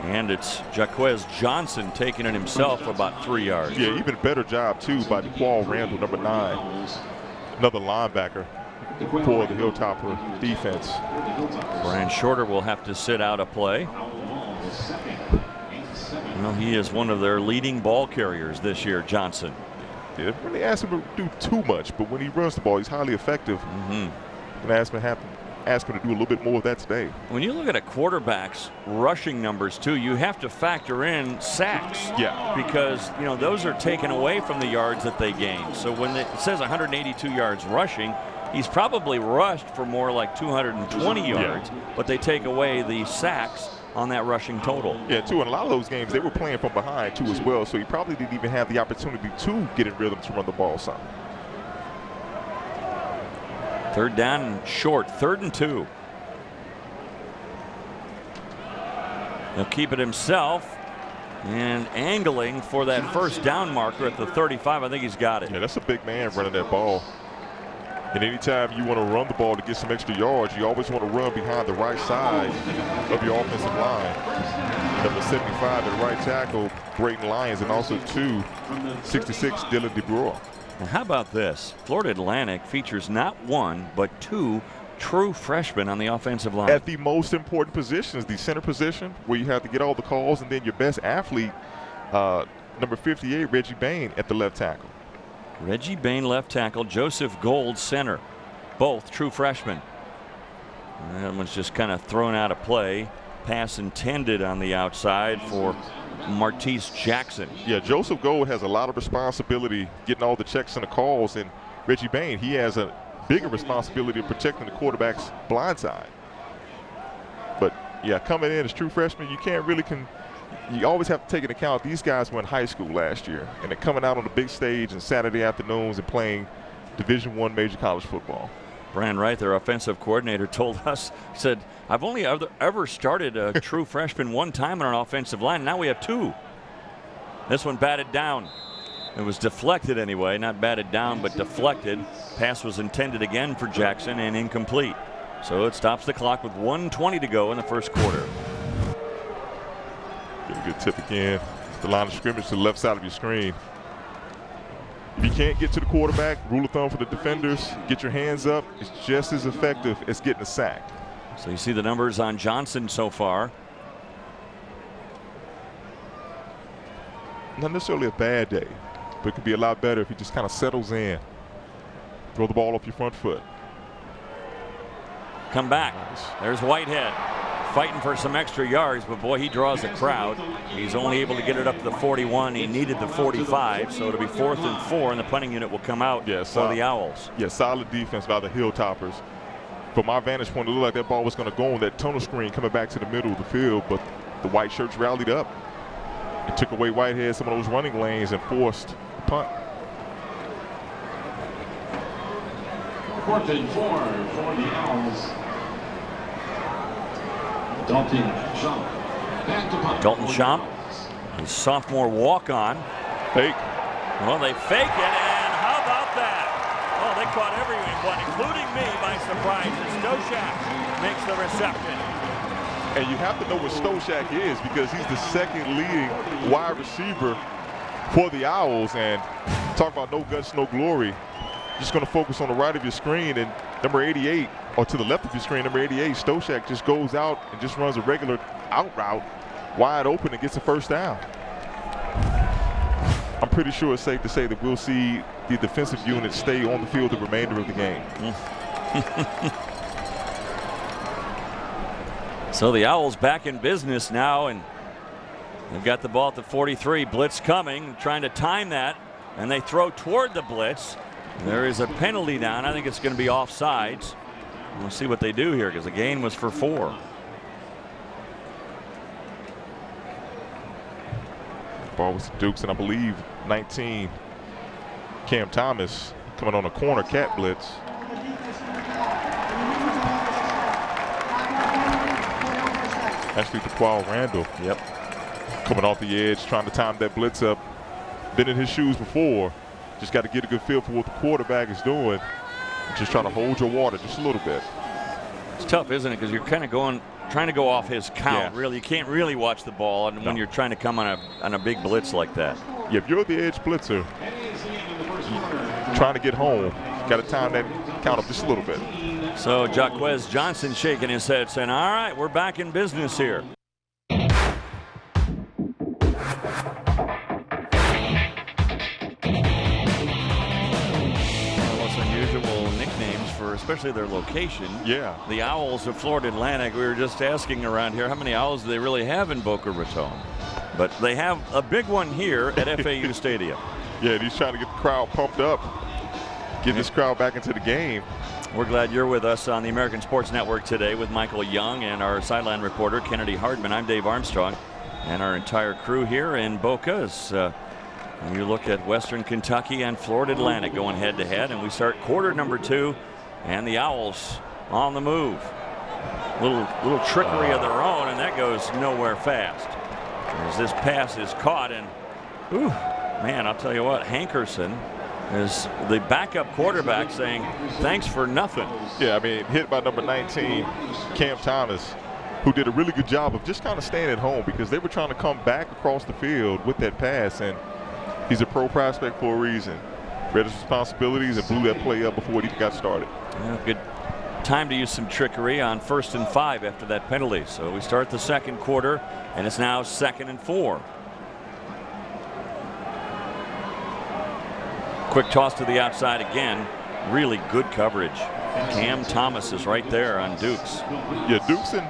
And it's Jaquez Johnson taking it himself for about 3 yards. Yeah, even better job, too, by DeQual Randall, number 9. Another linebacker for the Hilltopper defense. Brian Shorter will have to sit out a play. Well, he is one of their leading ball carriers this year, Johnson. Yeah, when they ask him to do too much, but when he runs the ball, he's highly effective. And ask him to do a little bit more of that today. When you look at a quarterback's rushing numbers too, you have to factor in sacks. Yeah. Because, you know, those are taken away from the yards that they gain. So when it says 182 yards rushing, he's probably rushed for more like 220 yards, but they take away the sacks on that rushing total. Yeah, too. In a lot of those games, they were playing from behind too as well. So he probably didn't even have the opportunity to get in rhythm to run the ball some. 3rd down and short, 3rd and 2. He'll keep it himself and angling for that 1st down marker at the 35. I think he's got it. Yeah, that's a big man running that ball. And anytime you want to run the ball to get some extra yards, you always want to run behind the right side of your offensive line. Number 75 at right tackle, Brayton Lyons, and also 266 Dylan DeBroy. Now how about this? Florida Atlantic features not 1 but 2 true freshmen on the offensive line. At the most important positions, the center position, where you have to get all the calls, and then your best athlete, number 58, Reggie Bain at the left tackle. Reggie Bain left tackle, Joseph Gold center. Both true freshmen. And that one's just kind of thrown out of play. Pass intended on the outside for Martese Jackson. Yeah, Joseph Gold has a lot of responsibility getting all the checks and the calls, and Reggie Bain, he has a bigger responsibility of protecting the quarterback's blind side. But yeah, coming in as true freshmen, you can't really you always have to take into account these guys were in high school last year, and they're coming out on the big stage on Saturday afternoons and playing Division I major college football. Brian Wright, their offensive coordinator, told us, said, I've only ever started a true freshman 1 time on an offensive line. Now we have 2. This one batted down. It was deflected anyway, not batted down, but deflected. Pass was intended again for Jackson and incomplete. So it stops the clock with 1:20 to go in the 1st quarter. Get a good tip again. The line of scrimmage to the left side of your screen. If you can't get to the quarterback, rule of thumb for the defenders, get your hands up. It's just as effective as getting a sack. So you see the numbers on Johnson so far. not necessarily a bad day, but it could be a lot better if he just kind of settles in. Throw the ball off your front foot. Come back. There's Whitehead fighting for some extra yards, but boy, he draws a crowd. He's only able to get it up to the 41. He needed the 45, so it'll be 4th and 4, and the punting unit will come out for the Owls. Yeah, solid defense by the Hilltoppers. From my vantage point, it looked like that ball was going to go on that tunnel screen coming back to the middle of the field, but the white shirts rallied up and took away Whitehead some of those running lanes and forced the punt. 4th and 4 for the Owls. Dalton Schomp. Back to punt. Dalton Schomp, his sophomore walk-on. Fake. Well, they fake it, and how about that? Oh, they caught everyone, including me, by surprise, as Stoshak makes the reception. And you have to know what Stoshak is because he's the second leading wide receiver for the Owls. And talk about no guts, no glory. Just going to focus on the right of your screen, and number 88, or to the left of your screen, number 88, Stoshak just goes out and just runs a regular out route, wide open, and gets a first down. I'm pretty sure it's safe to say that we'll see the defensive unit stay on the field the remainder of the game. So the Owls back in business now, and they've got the ball at the 43. Blitz coming, trying to time that, and they throw toward the blitz. There is a penalty down. I think it's going to be offsides. We'll see what they do here because the gain was for 4. Ball was to Dukes, and I believe 19, Cam Thomas, coming on a corner cat blitz. Actually, DeQual Randall. Yep. Coming off the edge, trying to time that blitz up. Been in his shoes before. Just got to get a good feel for what the quarterback is doing. Just trying to hold your water just a little bit. It's tough, isn't it? Because you're kind of trying to go off his count. Yeah. Really, you can't really watch the ball when you're trying to come on a big blitz like that. Yeah, if you're the edge blitzer, trying to get home, got to time that count up just a little bit. So Jaquez Johnson shaking his head, saying, "All right, we're back in business here." Especially their location. Yeah. The Owls of Florida Atlantic. We were just asking around here how many Owls do they really have in Boca Raton? But they have a big one here at FAU Stadium. Yeah, he's trying to get the crowd pumped up, get this crowd back into the game. We're glad you're with us on the American Sports Network today with Michael Young and our sideline reporter Kennedy Hardman. I'm Dave Armstrong, and our entire crew here in Boca as you look at Western Kentucky and Florida Atlantic going head-to-head, and we start quarter number 2. And the Owls on the move. Little trickery of their own, and that goes nowhere fast. As this pass is caught, and man, I'll tell you what, Hankerson is the backup quarterback saying thanks for nothing. Yeah, I mean, hit by number 19, Cam Thomas, who did a really good job of just kind of staying at home because they were trying to come back across the field with that pass, and he's a pro prospect for a reason. Read his responsibilities and blew that play up before it even got started. Yeah, good time to use some trickery on 1st and 5 after that penalty. So we start the second quarter, and it's now 2nd and 4. Quick toss to the outside again. Really good coverage. Cam Thomas is right there on Dukes. Yeah, Dukes and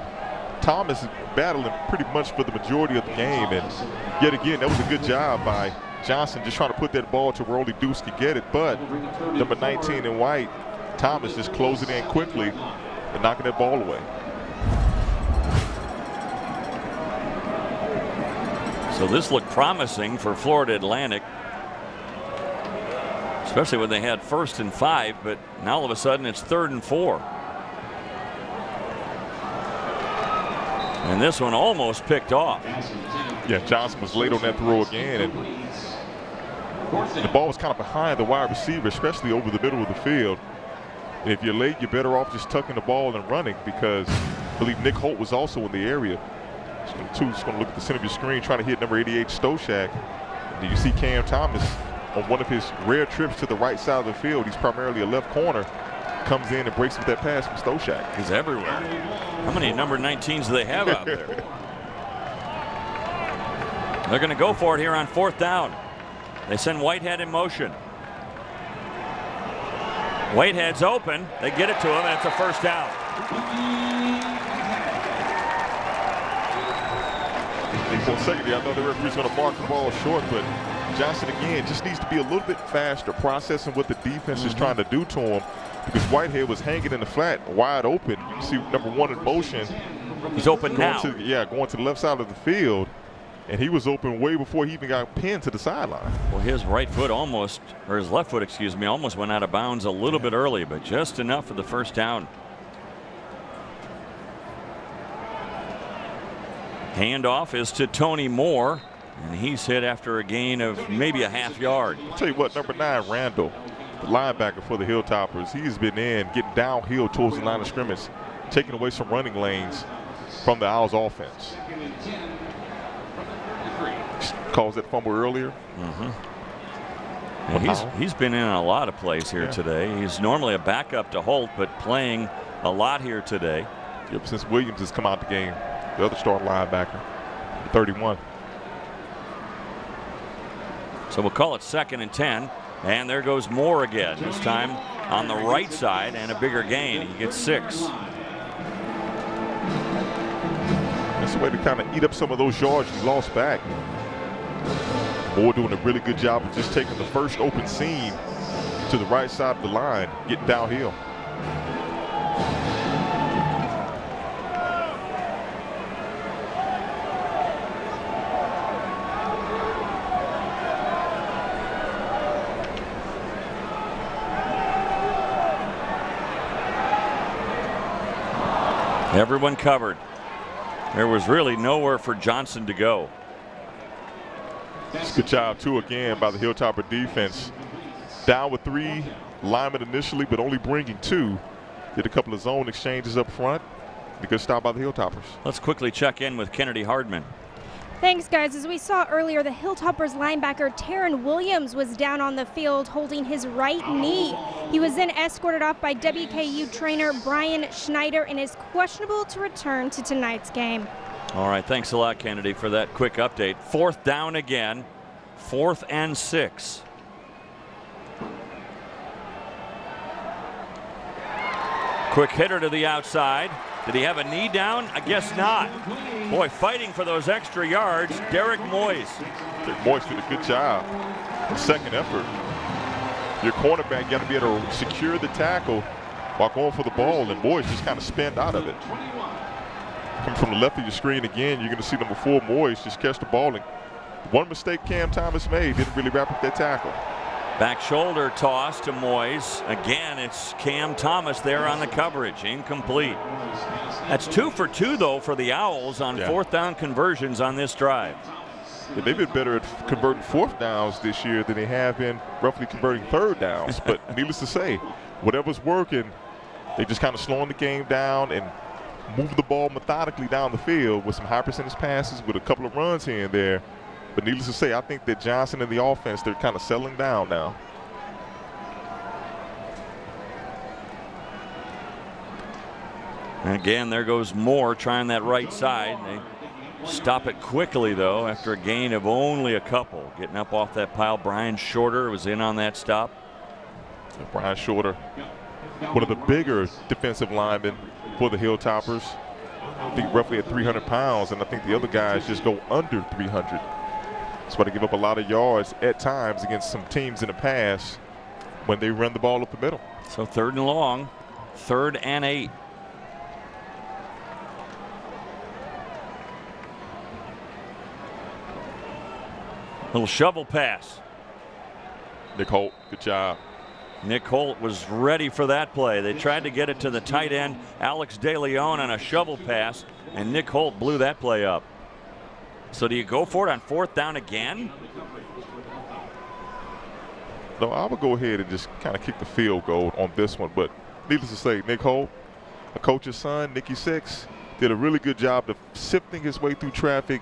Thomas battling pretty much for the majority of the game, and yet again, that was a good job by Johnson just trying to put that ball to where only Dukes could get it, but number 19 in white, Thomas, just closing in quickly and knocking that ball away. So this looked promising for Florida Atlantic, especially when they had 1st and 5, but now all of a sudden it's 3rd and 4. And this one almost picked off. Yeah, Johnson was late on that throw again, and the ball was kind of behind the wide receiver, especially over the middle of the field. And if you're late, you're better off just tucking the ball and running because I believe Nick Holt was also in the area. Just going to look at the center of your screen, trying to hit number 88, Stoshak. And you see Cam Thomas on one of his rare trips to the right side of the field. He's primarily a left corner. Comes in and breaks with that pass from Stoshak. He's everywhere. How many number 19s do they have out there? They're going to go for it here on 4th down. They send Whitehead in motion. Whitehead's open. They get it to him, and it's a 1st down. For a second, I know the referee's going to mark the ball short, but Johnson again just needs to be a little bit faster processing what the defense is trying to do to him, because Whitehead was hanging in the flat wide open. You can see number 1 in motion. He's open now. Going to the left side of the field, and he was open way before he even got pinned to the sideline. Well, his right foot almost, or his left foot, excuse me, almost went out of bounds a little bit early, but just enough for the 1st down. Handoff is to Tony Moore, and he's hit after a gain of maybe a half yard. I'll tell you what, number 9, Randall, the linebacker for the Hilltoppers, he's been in, getting downhill towards the line of scrimmage, taking away some running lanes from the Owls offense. Caused that fumble earlier. He's been in a lot of plays here today. He's normally a backup to Holt, but playing a lot here today. Yep, since Williams has come out the game, the other starting linebacker, 31. So we'll call it 2nd and 10, and there goes Moore again, this time on the right side, and a bigger gain. He gets 6. That's the way to kind of eat up some of those yards you lost back. Moore doing a really good job of just taking the first open seam to the right side of the line, getting downhill. Everyone covered. There was really nowhere for Johnson to go. Good job, too, again, by the Hilltopper defense. Down with 3 linemen initially, but only bringing 2. Did a couple of zone exchanges up front. A good stop by the Hilltoppers. Let's quickly check in with Kennedy Hardman. Thanks, guys. As we saw earlier, the Hilltoppers linebacker Taryn Williams was down on the field holding his right knee. He was then escorted off by WKU trainer Brian Schneider and is questionable to return to tonight's game. All right, thanks a lot, Kennedy, for that quick update. 4th down again, 4th and 6. Quick hitter to the outside. Did he have a knee down? I guess not. Boy, fighting for those extra yards, Derek Moyes. Derek Moyes did a good job. The second effort. Your cornerback got to be able to secure the tackle while going for the ball, and Moyes just kind of spinned out of it. Coming from the left of your screen again, you're going to see number 4, Moyes, just catch the ball. And one mistake Cam Thomas made, didn't really wrap up that tackle. Back shoulder toss to Moyes. Again, it's Cam Thomas there on the coverage. Incomplete. That's 2 for 2, though, for the Owls on 4th down conversions on this drive. Yeah, they've been better at converting 4th downs this year than they have been roughly converting 3rd downs. But needless to say, whatever's working, they just kind of slowing the game down and moving the ball methodically down the field with some high percentage passes with a couple of runs here and there. But needless to say, I think that Johnson and the offense, they're kind of settling down now. And again, there goes Moore trying that right side. They stop it quickly, though, after a gain of only a couple. Getting up off that pile, Brian Shorter was in on that stop. Brian Shorter, one of the bigger defensive linemen for the Hilltoppers. I think roughly at 300 pounds, and I think the other guys just go under 300. That's why they give up a lot of yards at times against some teams in the past when they run the ball up the middle. So 3rd and long, 3rd and 8. Little shovel pass. Nick Holt, good job. Nick Holt was ready for that play. They tried to get it to the tight end, Alex DeLeon, on a shovel pass, and Nick Holt blew that play up. So do you go for it on 4th down again? No, I would go ahead and just kind of kick the field goal on this one. But needless to say, Nick Holt, a coach's son, Nicky Six, did a really good job of sifting his way through traffic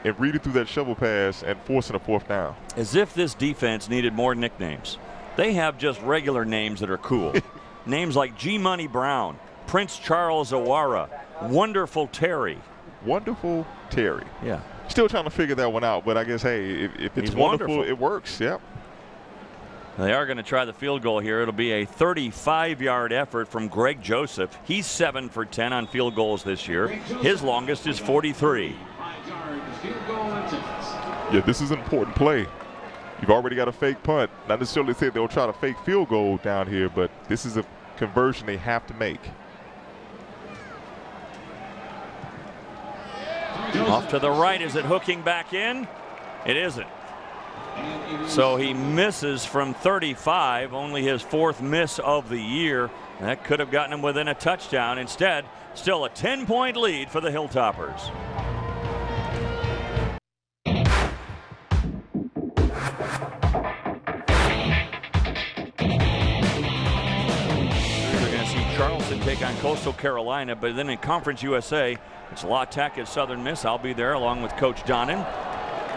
and reading through that shovel pass and forcing a 4th down. As if this defense needed more nicknames. They have just regular names that are cool. Names like G-Money Brown, Prince Charles Awara, Wonderful Terry. Wonderful Terry. Yeah. Still trying to figure that one out, but I guess, hey, if it's wonderful, it works. Yep. They are going to try the field goal here. It'll be a 35-yard effort from Greg Joseph. He's 7 for 10 on field goals this year. His longest is 43. Yeah, this is an important play. You've already got a fake punt. Not necessarily say they'll try to fake field goal down here, but this is a conversion they have to make. Off to the right. Is it hooking back in? It isn't. So he misses from 35, only his 4th miss of the year. That could have gotten him within a touchdown. Instead, still a 10-point lead for the Hilltoppers. We're going to see Charleston take on Coastal Carolina, but then in Conference USA, it's La Tech at Southern Miss. I'll be there along with Coach Donnan.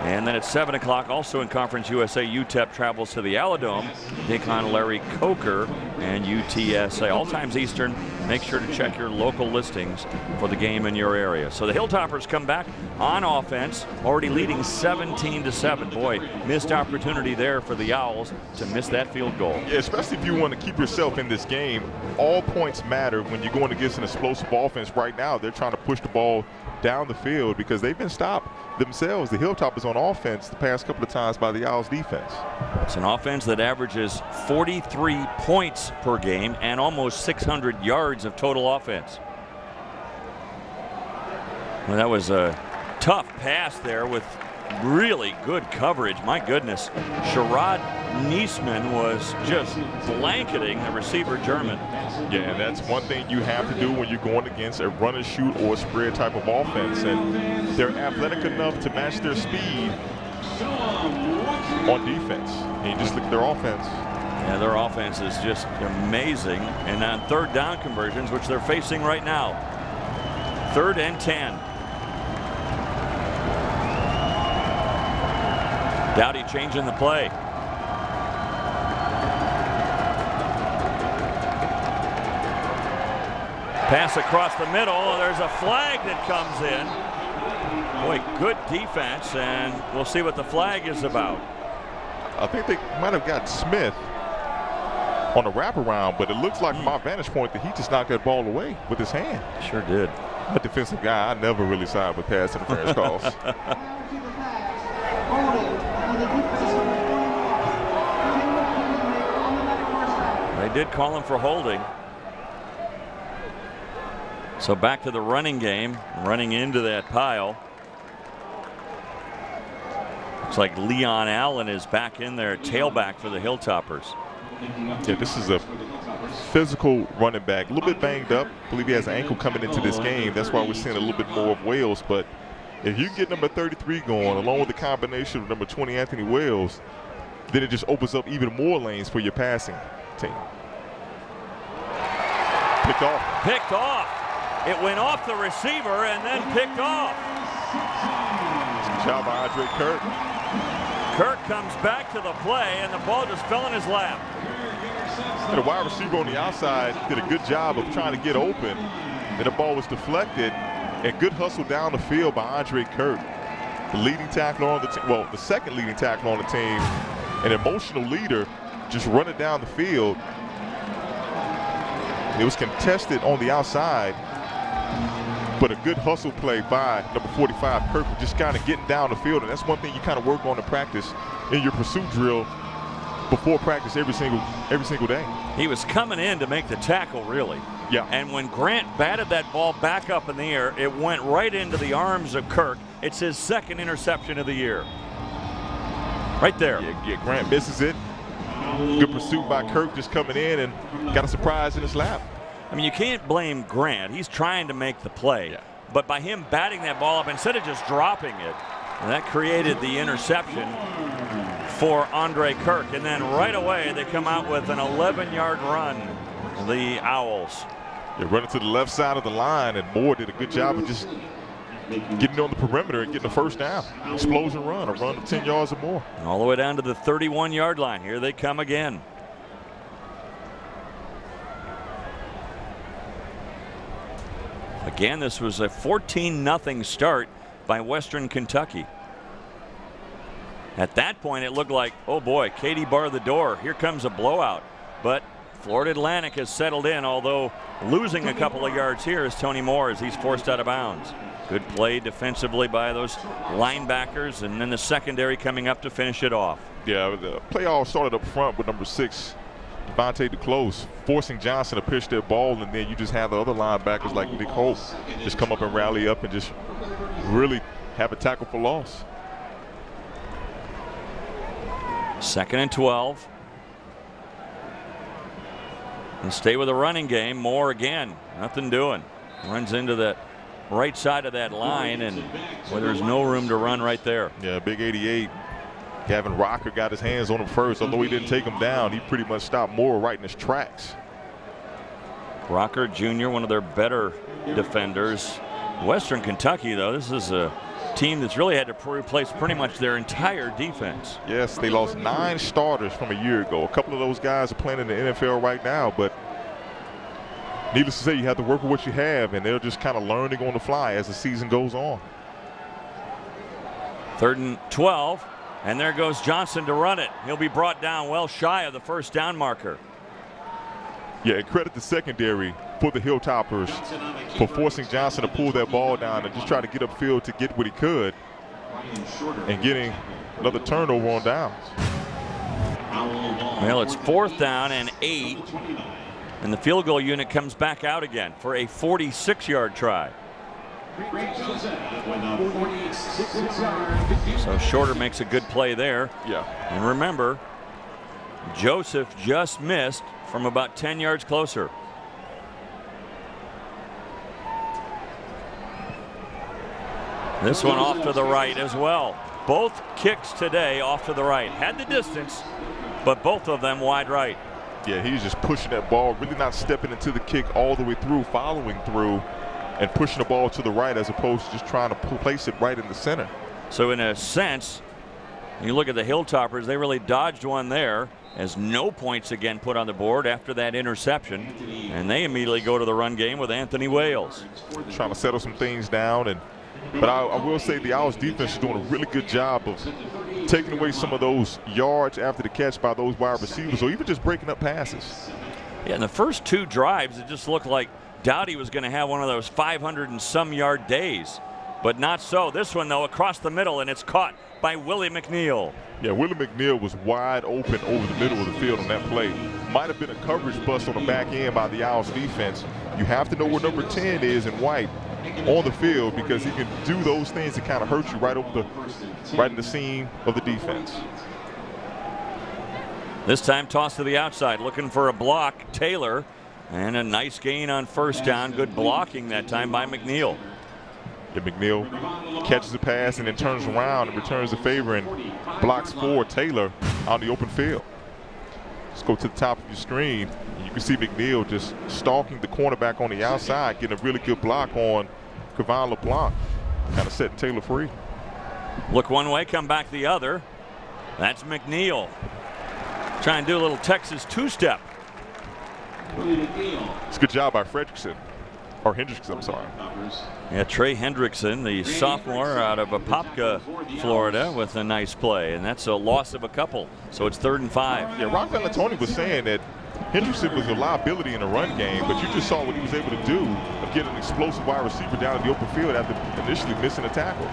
And then at 7 o'clock, also in Conference USA, UTEP travels to the Aladome, take on Larry Coker and UTSA. All times Eastern. Make sure to check your local listings for the game in your area. So the Hilltoppers come back on offense, already leading 17-7. Boy, missed opportunity there for the Owls to miss that field goal. Yeah, especially if you want to keep yourself in this game. All points matter when you're going against an explosive offense. Right now, they're trying to push the ball down the field because they've been stopped themselves, the Hilltoppers, on offense the past couple of times by the Owls defense. It's an offense that averages 43 points per game and almost 600 yards of total offense. Well, that was a tough pass there with really good coverage. My goodness, Sherrod Niesman was just blanketing the receiver German. Yeah, and that's one thing you have to do when you're going against a run and shoot or spread type of offense. And they're athletic enough to match their speed on defense. And you just look at their offense. Yeah, their offense is just amazing. And on 3rd down conversions, which they're facing right now, 3rd and 10. Dowdy changing the play. Pass across the middle. There's a flag that comes in. Boy, good defense, and we'll see what the flag is about. I think they might have got Smith on a wraparound, but it looks like from my vantage point that he just knocked that ball away with his hand. Sure did. I'm a defensive guy. I never really side with pass interference calls. They did call him for holding. So back to the running game, running into that pile. Looks like Leon Allen is back in there, tailback for the Hilltoppers. Yeah, this is a physical running back, a little bit banged up. I believe he has an ankle coming into this game. That's why we're seeing a little bit more of Wales. But if you get number 33 going, along with the combination of number 20, Anthony Wales, then it just opens up even more lanes for your passing team. Picked off. Picked off. It went off the receiver and then picked off. Good job by Andre Kirk. Kirk comes back to the play, and the ball just fell in his lap. And the wide receiver on the outside did a good job of trying to get open, and the ball was deflected. And good hustle down the field by Andre Kirk, the leading tackler on the team. Well, the second leading tackler on the team, an emotional leader, just running down the field. It was contested on the outside, but a good hustle play by number 45, Kirk, just kind of getting down the field. And that's one thing you kind of work on in practice in your pursuit drill before practice every single day. He was coming in to make the tackle, really. Yeah. And when Grant batted that ball back up in the air, it went right into the arms of Kirk. It's his 2nd interception of the year. Right there. Yeah, Grant misses it. Good pursuit by Kirk, just coming in and got a surprise in his lap. I mean, you can't blame Grant. He's trying to make the play. Yeah. But by him batting that ball up, instead of just dropping it, that created the interception for Andre Kirk. And then right away, they come out with an 11-yard run, the Owls. They're running to the left side of the line, and Moore did a good job of just getting on the perimeter and getting the first down. Explosion run, a run of 10 yards or more. All the way down to the 31-yard line. Here they come again. Again, this was a 14-0 start by Western Kentucky. At that point, it looked like, oh boy, Katie barred the door. Here comes a blowout. But Florida Atlantic has settled in, although losing a couple of yards here is Tony Moore as he's forced out of bounds. Good play defensively by those linebackers, and then the secondary coming up to finish it off. Yeah, the play all started up front with number 6, Devontae DeClose, forcing Johnson to pitch that ball, and then you just have the other linebackers like Nick Holt just come up and rally up and just really have a tackle for loss. 2nd and 12. And stay with the running game. Moore again, nothing doing. Runs into that right side of that line, and well, there's no room to run right there. Yeah, big 88. Gavin Rocker got his hands on him first. Although he didn't take him down, he pretty much stopped Moore right in his tracks. Rocker Jr., one of their better defenders. Western Kentucky, though, this is a team that's really had to replace pretty much their entire defense. Yes, they lost 9 starters from a year ago. A couple of those guys are playing in the NFL right now, but needless to say, you have to work with what you have, and they're just kind of learning on the fly as the season goes on. 3rd and 12, and there goes Johnson to run it. He'll be brought down well shy of the first down marker. Yeah, and credit the secondary for the Hilltoppers for forcing Johnson to pull that ball down and just try to get upfield to get what he could and getting another turnover on downs. Well, it's 4th down and 8, and the field goal unit comes back out again for a 46-yard try. So Shorter makes a good play there. Yeah. And remember, Joseph just missed from about 10 yards closer. This one off to the right as well. Both kicks today off to the right. Had the distance, but both of them wide right. Yeah, he's just pushing that ball, really not stepping into the kick all the way through, following through, and pushing the ball to the right as opposed to just trying to place it right in the center. So in a sense, you look at the Hilltoppers, they really dodged one there, as no points again put on the board after that interception, and they immediately go to the run game with Anthony Wales. Trying to settle some things down, but I will say the Owls defense is doing a really good job of taking away some of those yards after the catch by those wide receivers, or even just breaking up passes. Yeah, in the first 2 drives, it just looked like Dowdy was going to have one of those 500 and some yard days, but not so. This one, though, across the middle, and it's caught by Willie McNeil. Yeah, Willie McNeil was wide open over the middle of the field on that play. Might have been a coverage bust on the back end by the Owls defense. You have to know where number 10 is in white on the field, because he can do those things that kind of hurt you right in the seam of the defense. This time toss to the outside, looking for a block. Taylor, and a nice gain on 1st down. Good blocking that time by McNeil. Yeah, McNeil catches the pass and then turns around and returns the favor and blocks for Taylor on the open field. Let's go to the top of your screen. You can see McNeil just stalking the cornerback on the outside, getting a really good block on Kevon LeBlanc, kind of setting Taylor free. Look one way, come back the other. That's McNeil. Trying to do a little Texas 2-step. It's a good job by Hendrickson, I'm sorry. Yeah, Trey Hendrickson, the sophomore out of Apopka, Florida, with a nice play, and that's a loss of a couple. So it's 3rd and 5. Yeah, Ron Valentoni was saying that Hendrickson was a liability in the run game, but you just saw what he was able to do of getting an explosive wide receiver down in the open field after initially missing a tackle.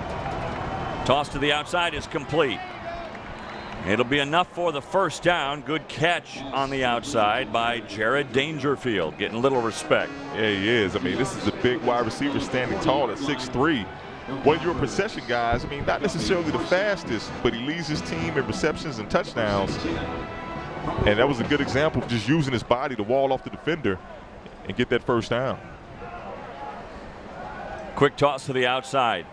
Toss to the outside is complete. It'll be enough for the 1st down. Good catch on the outside by Jared Dangerfield, getting a little respect. Yeah, he is. I mean, this is a big wide receiver standing tall at 6'3". One of your possession guys, I mean, not necessarily the fastest, but he leads his team in receptions and touchdowns. And that was a good example of just using his body to wall off the defender and get that 1st down. Quick toss to the outside.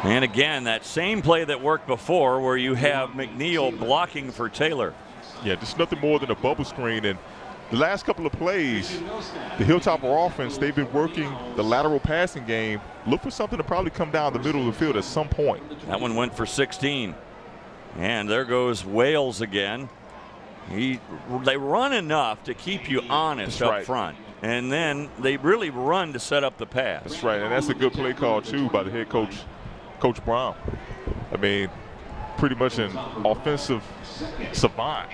And again, that same play that worked before, where you have McNeil blocking for Taylor. Yeah, just nothing more than a bubble screen. And the last couple of plays, the Hilltopper offense, they've been working the lateral passing game. Look for something to probably come down the middle of the field at some point. That one went for 16. And there goes Wales again. They run enough to keep you honest up front. and then they really run to set up the pass. That's right, and that's a good play call too by the head coach, Coach Brown. I mean, pretty much an offensive savant.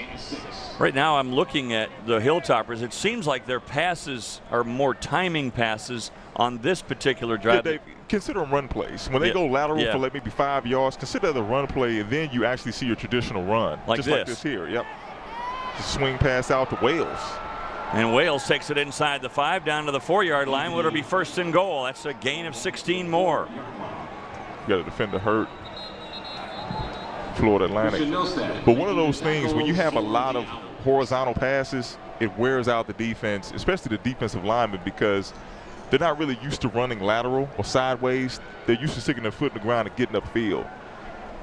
Right now I'm looking at the Hilltoppers. It seems like their passes are more timing passes on this particular drive. They consider them run plays. When they go lateral for like maybe 5 yards, consider the run play, and then you actually see your traditional run. Like just this. like this here, yep. Just swing pass out to Wales. And Wales takes it inside the 5 down to the 4-yard line. Would it be first and goal? That's a gain of 16 more. You got a defender hurt. Florida Atlantic. But one of those things, when you have a lot of horizontal passes, it wears out the defense, especially the defensive linemen, because they're not really used to running lateral or sideways. They're used to sticking their foot in the ground and getting upfield.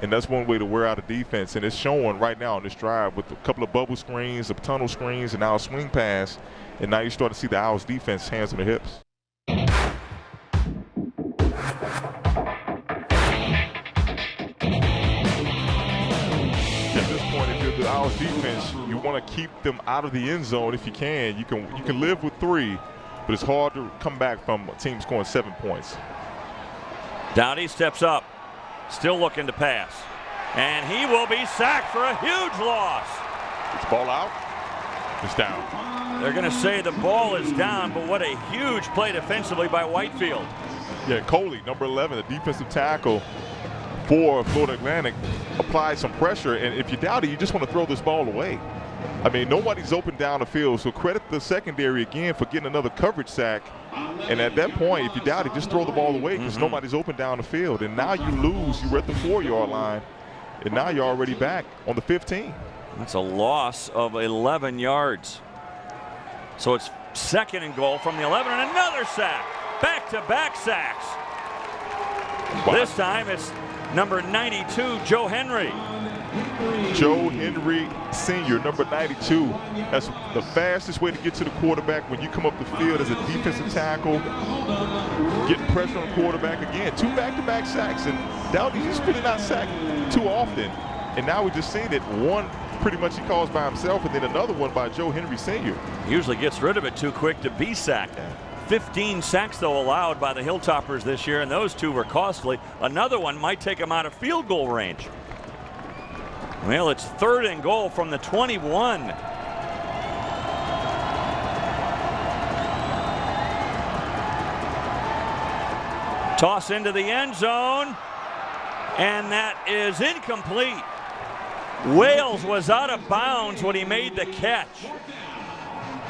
And that's one way to wear out a defense. And it's showing right now on this drive with a couple of bubble screens, some tunnel screens, and now a swing pass. And now you start to see the Owls defense hands on their hips. At this point, if you're the Owls defense, you want to keep them out of the end zone if you can. You can live with 3, but it's hard to come back from a team scoring 7 points. Dowdy steps up, still looking to pass. And he will be sacked for a huge loss. It's ball out. It's down. They're going to say the ball is down, but what a huge play defensively by Whitefield. Yeah, Coley, number 11, the defensive tackle for Florida Atlantic, applied some pressure. And if you doubt it, you just want to throw this ball away. I mean, nobody's open down the field, so credit the secondary again for getting another coverage sack. And at that point, if you doubt it, just throw the ball away because nobody's open down the field. And now you lose. You were at the 4-yard line, and now you're already back on the 15. That's a loss of 11 yards. So it's second and goal from the 11, and another sack. Back-to-back sacks. Wow. This time it's number 92, Joe Henry. Joe Henry Sr., number 92. That's the fastest way to get to the quarterback when you come up the field as a defensive tackle. Getting pressure on the quarterback again. 2 back-to-back sacks, and Dowdy's just really not sacked too often. And now we just seen it. One pretty much he calls by himself, and then another one by Joe Henry Sr. Usually gets rid of it too quick to be sacked. 15 sacks, though, allowed by the Hilltoppers this year, and those 2 were costly. Another one might take them out of field goal range. Well, it's third and goal from the 21. Toss into the end zone, and that is incomplete. Wales was out of bounds when he made the catch.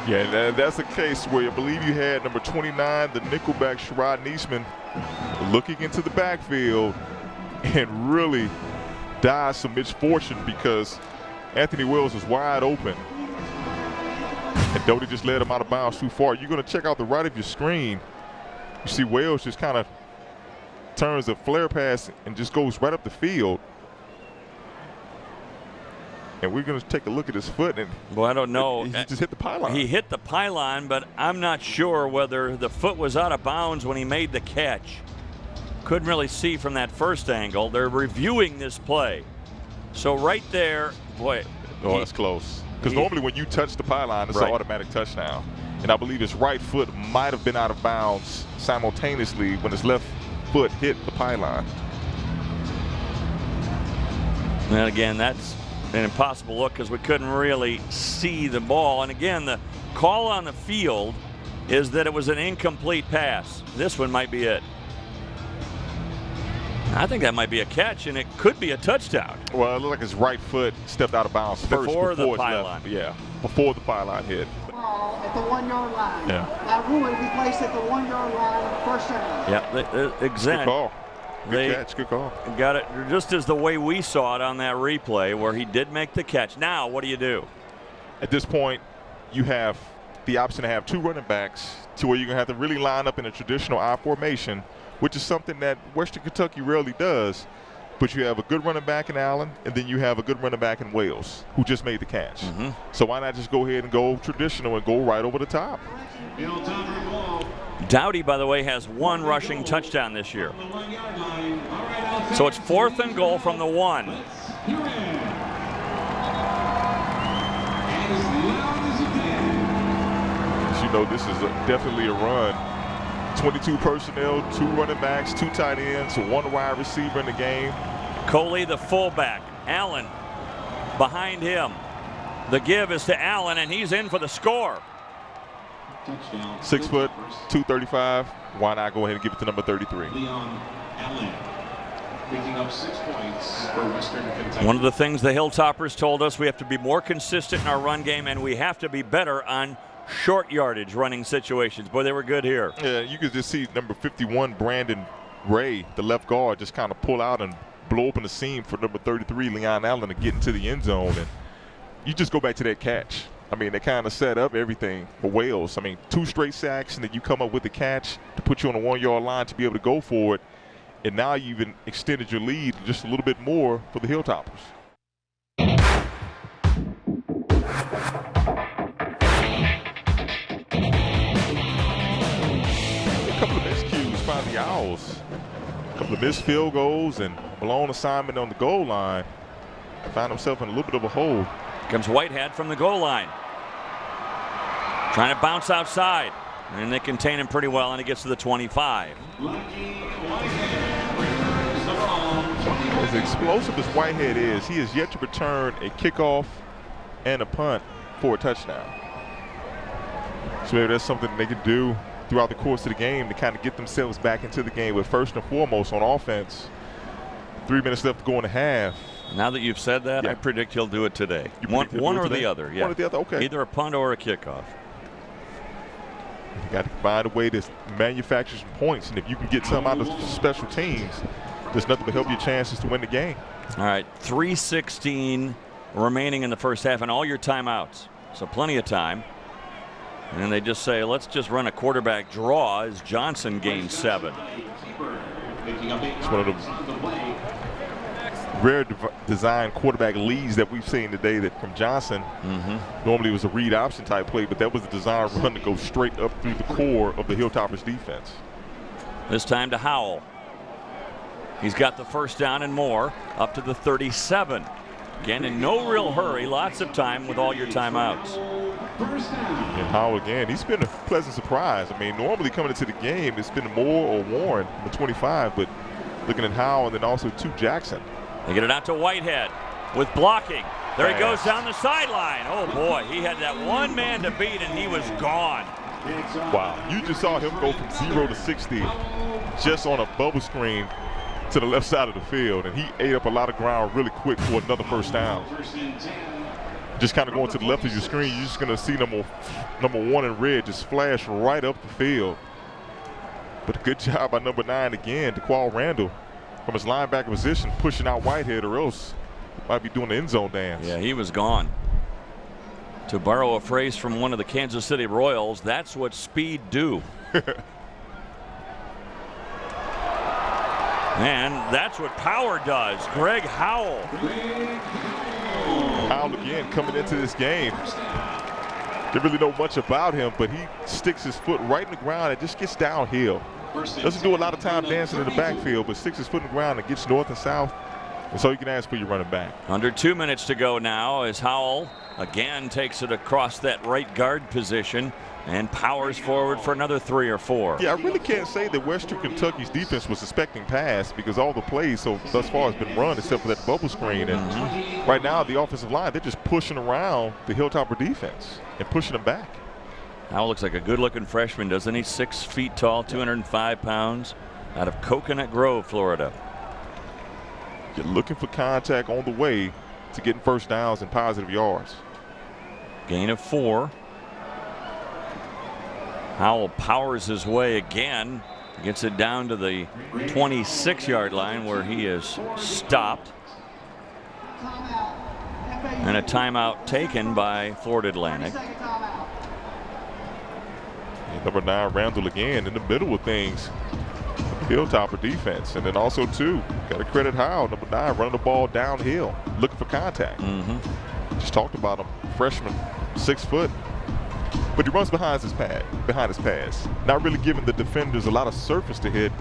Yeah, that's a case where I believe you had number 29, the nickelback Sherrod Niesman, looking into the backfield and really died some misfortune because Anthony Wells was wide open. And Doty just led him out of bounds too far. You're going to check out the right of your screen. You see Wells just kind of turns a flare pass and just goes right up the field. And we're going to take a look at his foot, and well, I don't know. He just hit the pylon. He hit the pylon, but I'm not sure whether the foot was out of bounds when he made the catch. Couldn't really see from that first angle. They're reviewing this play. So right there, boy. Oh, that's close. Because normally when you touch the pylon, it's an automatic touchdown. And I believe his right foot might have been out of bounds simultaneously when his left foot hit the pylon. And again, that's an impossible look because we couldn't really see the ball. And again, the call on the field is that it was an incomplete pass. This one might be it. I think that might be a catch, and it could be a touchdown. Well, it looked like his right foot stepped out of bounds first before the pylon. Yeah, before the pylon hit. Ball at the 1-yard line. Yeah. That rule will be placed at the 1-yard line, first down. Yeah, exactly. Good call. Good catch, good call. Got it just as the way we saw it on that replay where he did make the catch. Now, what do you do? At this point, you have the option to have 2 running backs to where you're going to have to really line up in a traditional I formation, which is something that Western Kentucky rarely does. But you have a good running back in Allen, and then you have a good running back in Wales, who just made the catch. So why not just go ahead and go traditional and go right over the top? Dowdy, by the way, has 1 rushing touchdown this year. So it's 4th and goal from the 1. As you know this is definitely a run. 22 personnel, 2 running backs, 2 tight ends, 1 wide receiver in the game. Coley, the fullback. Allen behind him. The give is to Allen, and he's in for the score. 6 foot, 235. Why not go ahead and give it to number 33? Leon Allen, picking up 6 points for Western Kentucky. One of the things the Hilltoppers told us, we have to be more consistent in our run game, and we have to be better on short yardage running situations. Boy, they were good here. Yeah, you could just see number 51, Brandon Ray, the left guard, just kind of pull out and blow open the seam for number 33, Leon Allen, to get into the end zone. And you just go back to that catch. I mean, they kind of set up everything for Wales. I mean, 2 straight sacks, and then you come up with the catch to put you on the 1-yard line to be able to go for it. And now you even extended your lead just a little bit more for the Hilltoppers. A couple of miscues by the Owls. A couple of missed field goals and blown assignment on the goal line. Found himself in a little bit of a hole. Comes Whitehead from the goal line. Trying to bounce outside. And they contain him pretty well, and he gets to the 25. As explosive as Whitehead is, he has yet to return a kickoff and a punt for a touchdown. So maybe that's something they can do throughout the course of the game to kind of get themselves back into the game. With first and foremost on offense, 3 minutes left to go in the half. Now that you've said that, Yeah. I predict he'll do it today. You One predict he'll do it or today? the other. Yeah. One or the other, okay. Either a punt or a kickoff. You got to find a way to manufacture some points, and if you can get some out of special teams, there's nothing but help your chances to win the game. All right, 3:16 remaining in the first half, and all your timeouts. So plenty of time. And they just say, let's just run a quarterback draw as Johnson gains 7. It's one of the rare design quarterback leads that we've seen today that from Johnson. Normally it was a read option type play, but that was a design run to go straight up through the core of the Hilltoppers defense. This time to Howell. He's got the first down and more, up to the 37. Again, in no real hurry, lots of time with all your timeouts. And Howell again, he's been a pleasant surprise. I mean, normally coming into the game, it's been Moore or Warren, the 25, but looking at Howell and then also to Jackson. They get it out to Whitehead with blocking. There he goes down the sideline. Oh boy, he had that one man to beat and he was gone. Wow, you just saw him go from 0 to 60 just on a bubble screen to the left side of the field, and he ate up a lot of ground really quick for another first down. Just kind of going to the left of your screen, you're just going to see number 1 in red just flash right up the field. But a good job by number 9 again, DeQual Randall, from his linebacker position, pushing out Whitehead, or else he might be doing the end zone dance. Yeah, he was gone. To borrow a phrase from one of the Kansas City Royals, that's what speed do. And that's what power does. Greg Howell. Howell again coming into this game. Didn't really know much about him, but he sticks his foot right in the ground and just gets downhill. Doesn't do a lot of time dancing in the backfield, but sticks his foot in the ground and gets north and south. And so you can ask for your running back. Under 2 minutes to go now as Howell again takes it across that right guard position and powers forward for another 3 or 4. Yeah, I really can't say that Western Kentucky's defense was expecting pass because all the plays so thus far has been run except for that bubble screen. And right now the offensive line, they're just pushing around the Hilltopper defense and pushing them back. Howell looks like a good-looking freshman, doesn't he? 6 feet tall, 205 pounds, out of Coconut Grove, Florida. You're looking for contact on the way to getting first downs and positive yards. Gain of 4. Howell powers his way again, gets it down to the 26-yard line where he is stopped. And a timeout taken by Florida Atlantic. And number 9, Randall again in the middle of things. Hilltopper defense. And then also, too, got to credit Howell, number 9, running the ball downhill, looking for contact. Just talked about him, freshman, 6 foot. But he runs behind his pass. Not really giving the defenders a lot of surface to hit.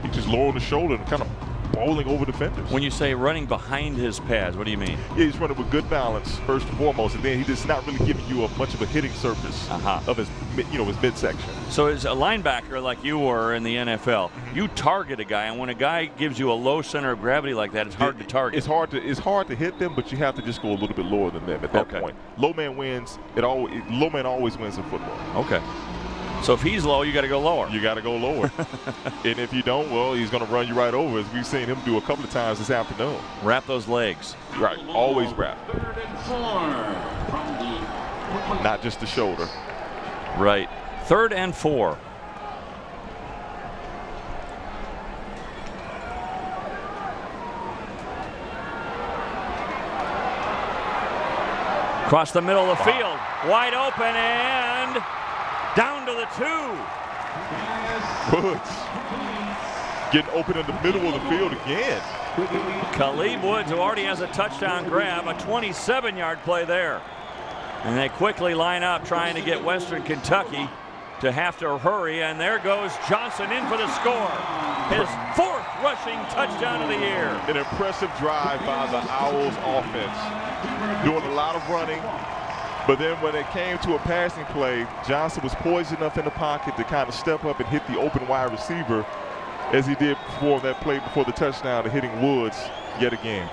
He just lowering the shoulder and kind of bowling over defenders. When you say running behind his pads, what do you mean? Yeah, he's running with good balance first and foremost, and then he just not really giving you much of a hitting surface of his, his midsection. So as a linebacker like you were in the NFL, you target a guy, and when a guy gives you a low center of gravity like that, it's hard to target. It's hard to hit them, but you have to just go a little bit lower than them at that point. Low man wins. Low man always wins in football. Okay. So if he's low, you got to go lower. You got to go lower. And if you don't, well, he's going to run you right over, as we've seen him do a couple of times this afternoon. Wrap those legs. Right. Always wrap. 3rd and 4 from the Not just the shoulder. Right. 3rd and 4. Across the middle of the field. Wide open and down to the 2. Woods getting open in the middle of the field again. Khalid Woods, who already has a touchdown grab, a 27-yard play there. And they quickly line up trying to get Western Kentucky to have to hurry, and there goes Johnson in for the score. His 4th rushing touchdown of the year. An impressive drive by the Owls offense. Doing a lot of running, but then when it came to a passing play, Johnson was poised enough in the pocket to kind of step up and hit the open wide receiver, as he did before that play before the touchdown, to hitting Woods yet again.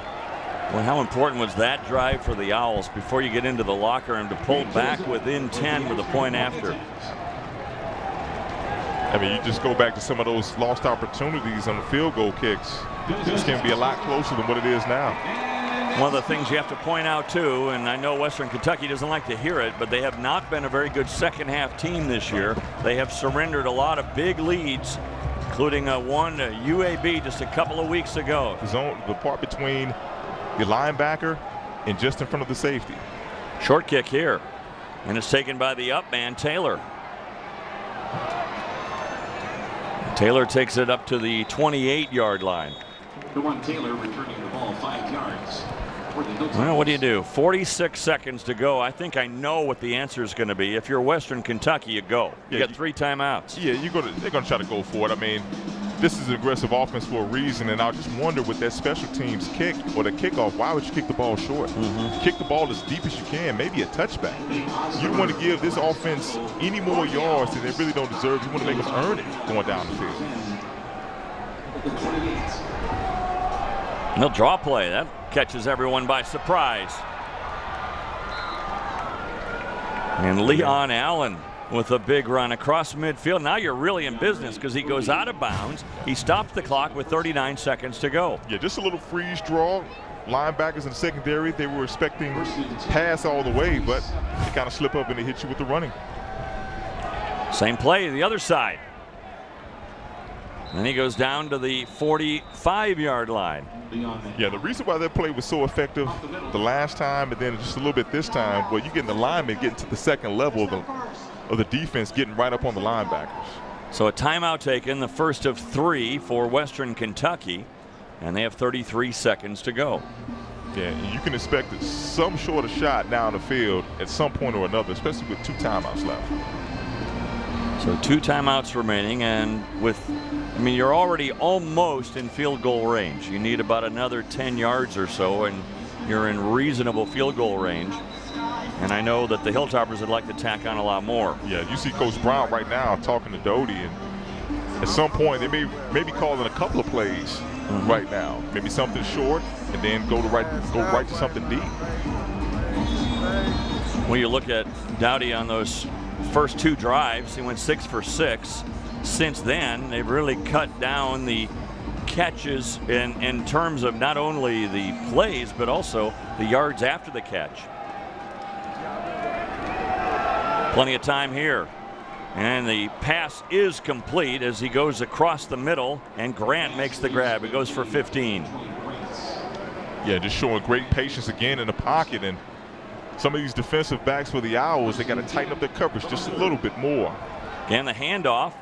Well, how important was that drive for the Owls before you get into the locker room to pull back within 10 with a point after? I mean, you just go back to some of those lost opportunities on the field goal kicks. This can be a lot closer than what it is now. One of the things you have to point out, too, and I know Western Kentucky doesn't like to hear it, but they have not been a very good second-half team this year. They have surrendered a lot of big leads, including one UAB just a couple of weeks ago. The part between the linebacker and just in front of the safety. Short kick here, and it's taken by the up man, Taylor. Taylor takes it up to the 28-yard line. DeJuan Taylor returning the ball 5 yards. Well, what do you do? 46 seconds to go. I think I know what the answer is going to be. If you're Western Kentucky, you go. You got 3 timeouts. Yeah, they're going to try to go for it. I mean, this is an aggressive offense for a reason, and I just wonder with that special teams kick or the kickoff, why would you kick the ball short? Kick the ball as deep as you can, maybe a touchback. You don't want to give this offense any more yards than they really don't deserve. You want to make them earn it going down the field. They'll draw play. That catches everyone by surprise. And Leon Allen with a big run across midfield. Now you're really in business because he goes out of bounds. He stops the clock with 39 seconds to go. Yeah, just a little freeze draw. Linebackers in the secondary, they were expecting pass all the way, but they kind of slip up and they hit you with the running. Same play the other side. And he goes down to the 45-yard line. Yeah, the reason why that play was so effective the last time and then just a little bit this time, well, you get the linemen getting to the second level of the defense, getting right up on the linebackers. So a timeout taken, the first of 3 for Western Kentucky, and they have 33 seconds to go. Yeah, you can expect some sort of shot down the field at some point or another, especially with 2 timeouts left. So 2 timeouts remaining, and you're already almost in field goal range. You need about another 10 yards or so, and you're in reasonable field goal range. And I know that the Hilltoppers would like to tack on a lot more. Yeah, you see Coach Brown right now talking to Doty, and at some point they may be calling a couple of plays right now. Maybe something short, and then go right to something deep. When you look at Dowdy on those first 2 drives, he went 6 for 6. Since then, they've really cut down the catches in terms of not only the plays, but also the yards after the catch. Plenty of time here. And the pass is complete as he goes across the middle, and Grant makes the grab. It goes for 15. Yeah, just showing great patience again in the pocket. And some of these defensive backs for the Owls, they got to tighten up their coverage just a little bit more. And the handoff.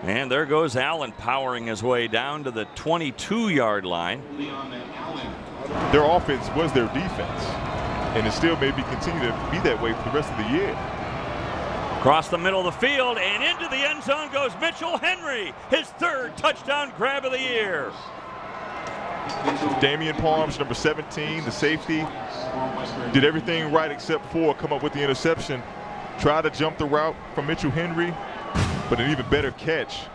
And there goes Allen powering his way down to the 22-yard line. Their offense was their defense, and it still may be continue to be that way for the rest of the year. Across the middle of the field and into the end zone goes Mitchell Henry, his 3rd touchdown grab of the year. Damian Palms, number 17, the safety, did everything right except for come up with the interception. Tried to jump the route from Mitchell Henry, but an even better catch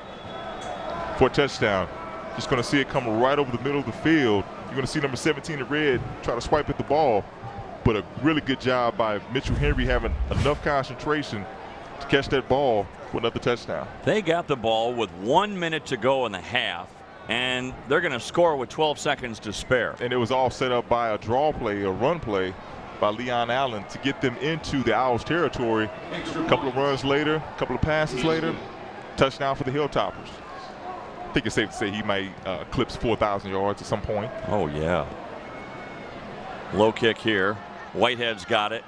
for a touchdown. Just going to see it come right over the middle of the field. You're going to see number 17 in red try to swipe at the ball, but a really good job by Mitchell Henry having enough concentration to catch that ball for another touchdown. They got the ball with 1 minute to go in the half, and they're going to score with 12 seconds to spare. And it was all set up by a draw play, a run play by Leon Allen to get them into the Owls territory. A couple of runs later, a couple of passes later, touchdown for the Hilltoppers. I think it's safe to say he might eclipse 4,000 yards at some point. Oh, yeah. Low kick here. Whitehead's got it.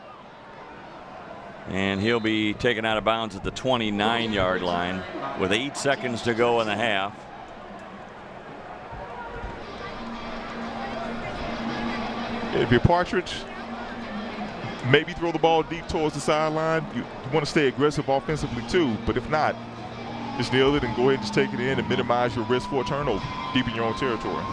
And he'll be taken out of bounds at the 29-yard line with 8 seconds to go in the half. If you're Partridge, maybe throw the ball deep towards the sideline. You want to stay aggressive offensively too, but if not, just nail it and go ahead and just take it in and minimize your risk for a turnover deep in your own territory.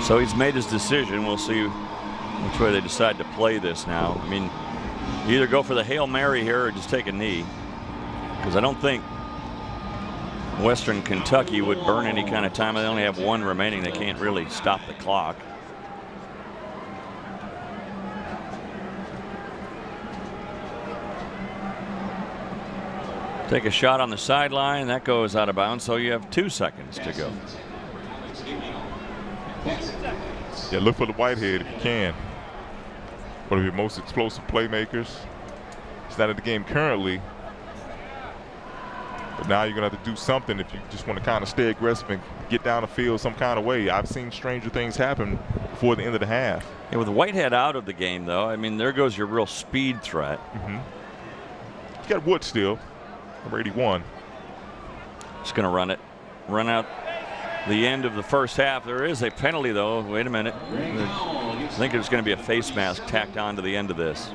So he's made his decision. We'll see which way they decide to play this now. I mean, you either go for the Hail Mary here or just take a knee, because I don't think Western Kentucky would burn any kind of time. They only have 1 remaining. They can't really stop the clock. Take a shot on the sideline. That goes out of bounds, so you have 2 seconds to go. Yeah, look for the Whitehead if you can. One of your most explosive playmakers. He's not in the game currently, but now you're going to have to do something if you just want to kind of stay aggressive and get down the field some kind of way. I've seen stranger things happen before the end of the half. Yeah, with Whitehead out of the game, though, I mean, there goes your real speed threat. He's got Wood still, number 81. Just going to run it. Run out the end of the first half. There is a penalty, though. Wait a minute. I think there's going to be a face mask tacked on to the end of this.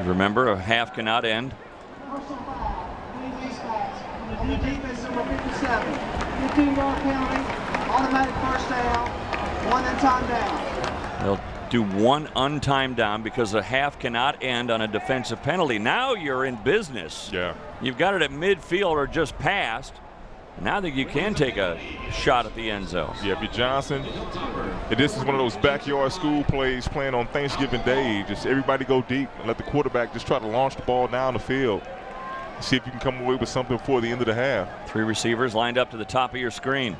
Remember, a half cannot end. On the defense, number 57. 15-yard penalty, automatic first down, 1 time down. They'll do 1 untimed down because a half cannot end on a defensive penalty. Now you're in business. Yeah. You've got it at midfield or just past. Now that you can take a shot at the end zone. Yeah, if you're Johnson, and this is one of those backyard school plays playing on Thanksgiving Day. Just everybody go deep and let the quarterback just try to launch the ball down the field. See if you can come away with something before the end of the half. 3 receivers lined up to the top of your screen.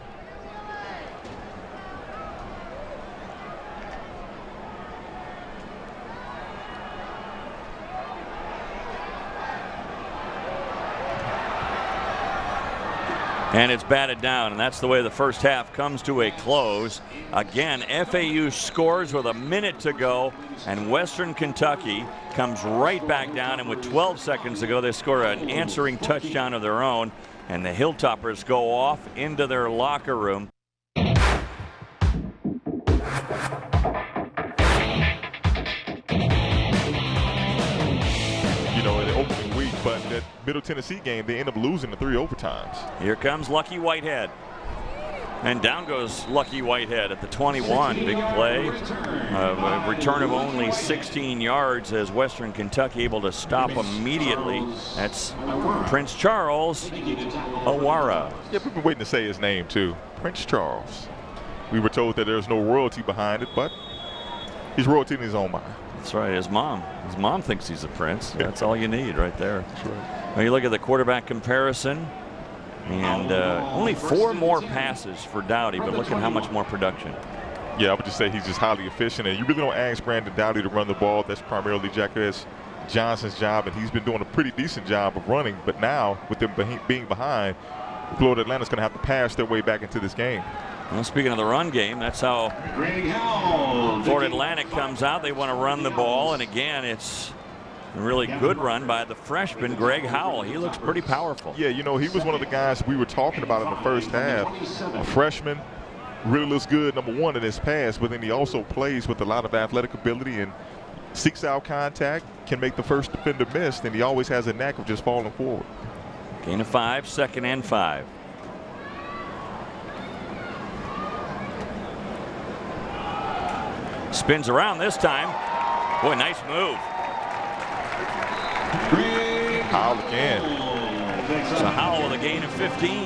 And it's batted down, and that's the way the first half comes to a close. Again, FAU scores with 1 minute to go, and Western Kentucky comes right back down, and with 12 seconds to go, they score an answering touchdown of their own, and the Hilltoppers go off into their locker room. But that Middle Tennessee game, they end up losing the 3 overtimes. Here comes Lucky Whitehead. And down goes Lucky Whitehead at the 21. Big play. A return of only 16 yards as Western Kentucky able to stop immediately. That's Prince Charles Awara. Yeah, we've been waiting to say his name too. Prince Charles. We were told that there's no royalty behind it, but he's royalty in his own mind. That's right. His mom thinks he's a prince. That's all you need right there. That's right. Now you look at the quarterback comparison, and only 4 more passes for Dowdy, but look at how much more production. Yeah, I would just say he's just highly efficient, and you really don't ask Brandon Dowdy to run the ball. That's primarily Jacquez Johnson's job, and he's been doing a pretty decent job of running. But now, with them being behind, Florida Atlanta's going to have to pass their way back into this game. Well, speaking of the run game, that's how Florida Atlantic comes out. They want to run the ball, and again, it's a really good run by the freshman, Greg Howell. He looks pretty powerful. Yeah, you know, he was one of the guys we were talking about in the first half. A freshman, really looks good, number one, in his pass, but then he also plays with a lot of athletic ability and seeks out contact, can make the first defender miss, and he always has a knack of just falling forward. Gain of 5, 2nd and 5. Spins around this time. Boy, nice move. Howell again. So Howell with a gain of 15.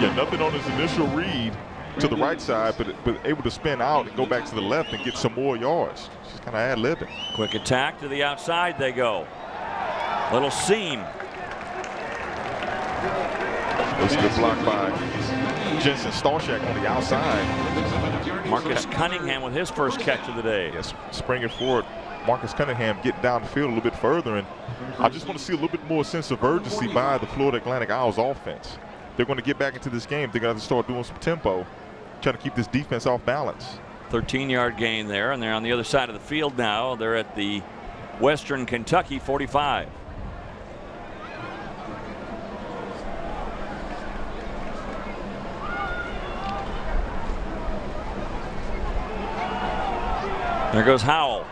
Yeah, nothing on his initial read to the right side, but able to spin out and go back to the left and get some more yards. Just kind of ad-libbing. Quick attack to the outside they go. Little seam. It's a good block by Jensen Stolchak on the outside. Marcus Cunningham with his first catch of the day. Yes, springing forward. Marcus Cunningham getting down the field a little bit further, and I just want to see a little bit more sense of urgency by the Florida Atlantic Owls offense. They're going to get back into this game. They're going to have to start doing some tempo, trying to keep this defense off balance. 13-yard gain there, and they're on the other side of the field now. They're at the Western Kentucky 45. There goes Howell.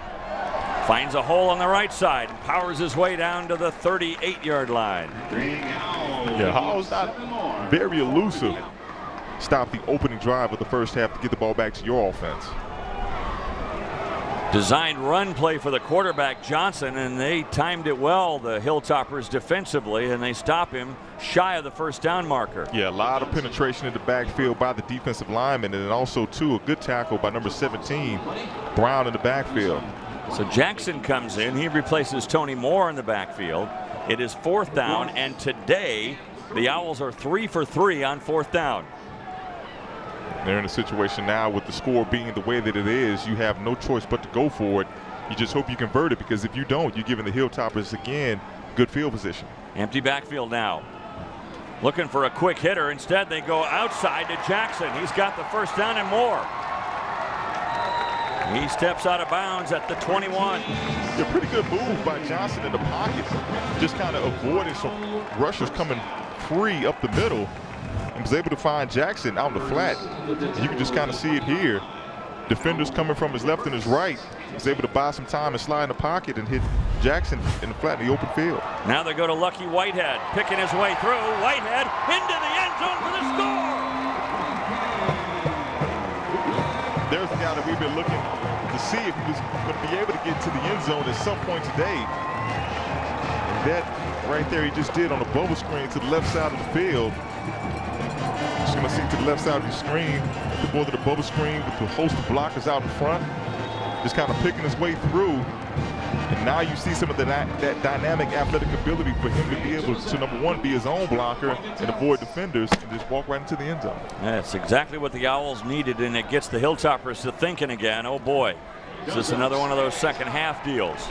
Finds a hole on the right side and powers his way down to the 38-yard line. Yeah, Howell's not very elusive. Stop the opening drive of the first half to get the ball back to your offense. Designed run play for the quarterback Johnson, and they timed it well, the Hilltoppers defensively, and they stop him shy of the first down marker. Yeah, a lot of penetration in the backfield by the defensive lineman, and then also, too, a good tackle by number 17, Brown in the backfield. So Jackson comes in. He replaces Tony Moore in the backfield. It is 4th down, and today the Owls are 3 for 3 on 4th down. They're in a situation now with the score being the way that it is. You have no choice but to go for it. You just hope you convert it, because if you don't, you're giving the Hilltoppers, again, good field position. Empty backfield now. Looking for a quick hitter. Instead, they go outside to Jackson. He's got the first down and more. He steps out of bounds at the 21. A pretty good move by Johnson in the pocket. Just kind of avoided some rushers coming free up the middle, and was able to find Jackson out in the flat. You can just kind of see it here. Defenders coming from his left and his right. He's able to buy some time and slide in the pocket and hit Jackson in the flat in the open field. Now they go to Lucky Whitehead, picking his way through. Whitehead into the end zone for the score. There's the guy that we've been looking to see if he was going to be able to get to the end zone at some point today. And that right there he just did on a bubble screen to the left side of the field. Just going to see to the left side of the screen, the ball to the bubble screen with the host of blockers out in front. Just kind of picking his way through. And now you see some of that dynamic athletic ability for him to be able to, number one, be his own blocker and avoid defenders and just walk right into the end zone. That's exactly what the Owls needed, and it gets the Hilltoppers to thinking again. Oh boy, is this another one of those second half deals?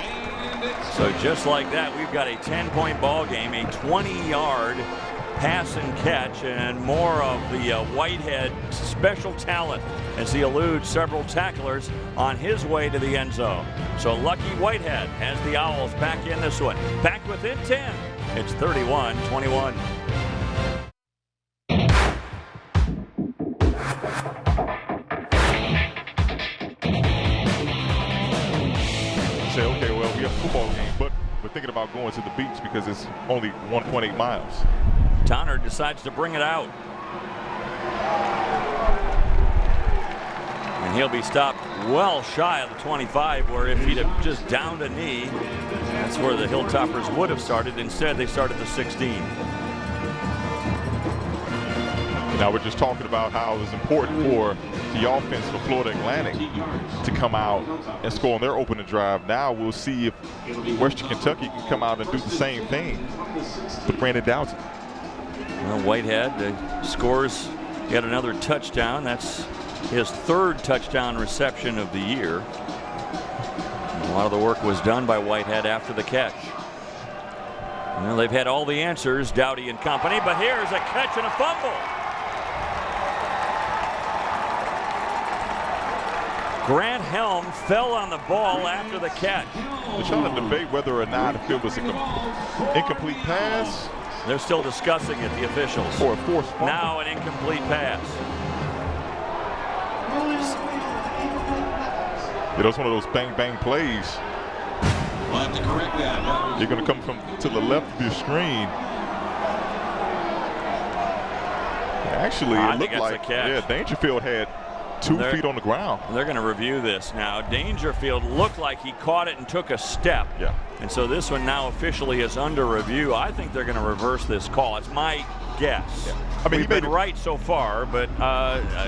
So just like that, we've got a 10-point ball game, a 20-yard pass and catch, and more of the Whitehead special talent as he eludes several tacklers on his way to the end zone. So Lucky Whitehead has the Owls back in this one. Back within 10. It's 31-21. Say, okay, well, we have a football game, but we're thinking about going to the beach because it's only 1.8 miles. Towner decides to bring it out. And he'll be stopped well shy of the 25, where if he'd have just downed a knee, that's where the Hilltoppers would have started. Instead, they started the 16. Now we're just talking about how it was important for the offense for Florida Atlantic to come out and score on their opening drive. Now we'll see if Western Kentucky can come out and do the same thing with Brandon Doughty. Well, Whitehead scores yet another touchdown. That's his 3rd touchdown reception of the year. And a lot of the work was done by Whitehead after the catch. Well, they've had all the answers, Doughty and company, but here's a catch and a fumble. Grant Helm fell on the ball after the catch. They're trying to debate whether or not if it was an incomplete pass. They're still discussing it, the officials. Or a forced fumble. Now an incomplete pass. Yeah, that's one of those bang plays. We'll have to correct that. You're going to come from to the left of your screen. Actually, it looked like Dangerfield had 2 feet on the ground. They're going to review this now. Dangerfield looked like he caught it and took a step. Yeah. And so this one now officially is under review. I think they're going to reverse this call. It's my guess. Yeah. I mean, we've been right so far, but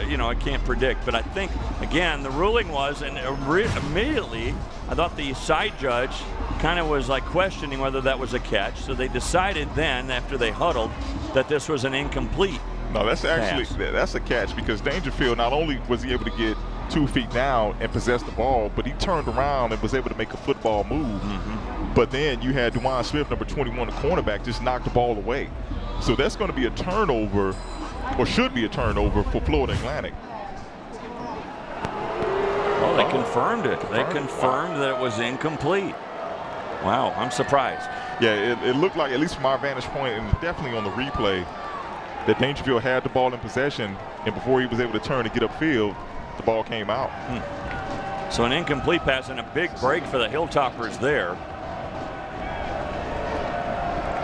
you know, I can't predict. But I think again, the ruling was, and immediately, I thought the side judge kind of was like questioning whether that was a catch. So they decided then, after they huddled, that this was an incomplete. No, that's actually that's a catch, because Dangerfield not only was he able to get 2 feet down and possess the ball, but he turned around and was able to make a football move. But then you had DeJuan Smith, number 21, the cornerback, just knock the ball away. So that's going to be a turnover, or should be a turnover, for Florida Atlantic. Well, they confirmed it. They confirmed that it was incomplete. Wow, I'm surprised. Yeah, it looked like, at least from our vantage point, and definitely on the replay, that Dangerfield had the ball in possession, and before he was able to turn and get upfield, the ball came out. So an incomplete pass and a big break for the Hilltoppers there.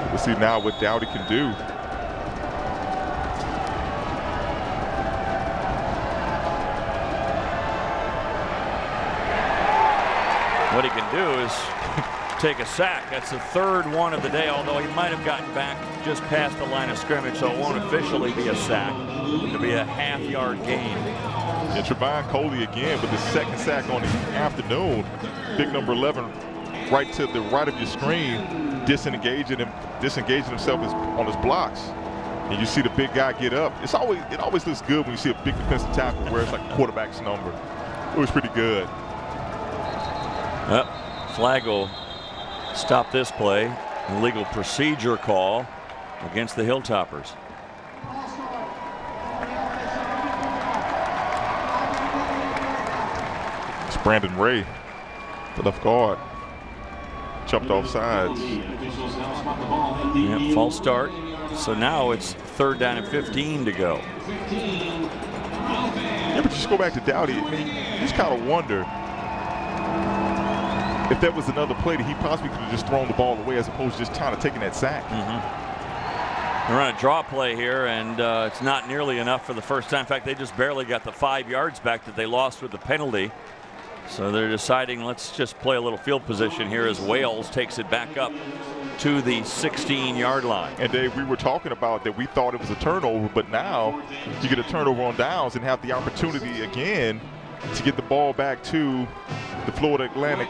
We'll see now what Dowdy can do. What he can do is take a sack. That's the 3rd one of the day, although he might have gotten back just past the line of scrimmage, so it won't officially be a sack. It'll be a half-yard gain. And Trevon Coley again with the 2nd sack on the afternoon. Big number 11 right to the right of your screen, disengaging himself on his blocks. And you see the big guy get up. It always looks good when you see a big defensive tackle where it's like a quarterback's number. It was pretty good. Flag will stop this play. Illegal procedure call against the Hilltoppers. It's Brandon Ray, the left guard. Jumped off sides. Yeah, false start. So now it's 3rd down and 15 to go. Yeah, but just go back to Dowdy. I mean, you just kind of wonder if that was another play that he possibly could have just thrown the ball away as opposed to just kind of taking that sack. They're on a draw play here, and it's not nearly enough for the first time. In fact, they just barely got the 5 yards back that they lost with the penalty. So they're deciding, let's just play a little field position here as Wales takes it back up to the 16-yard line. And Dave, we were talking about that we thought it was a turnover, but now you get a turnover on downs and have the opportunity again to get the ball back to the Florida Atlantic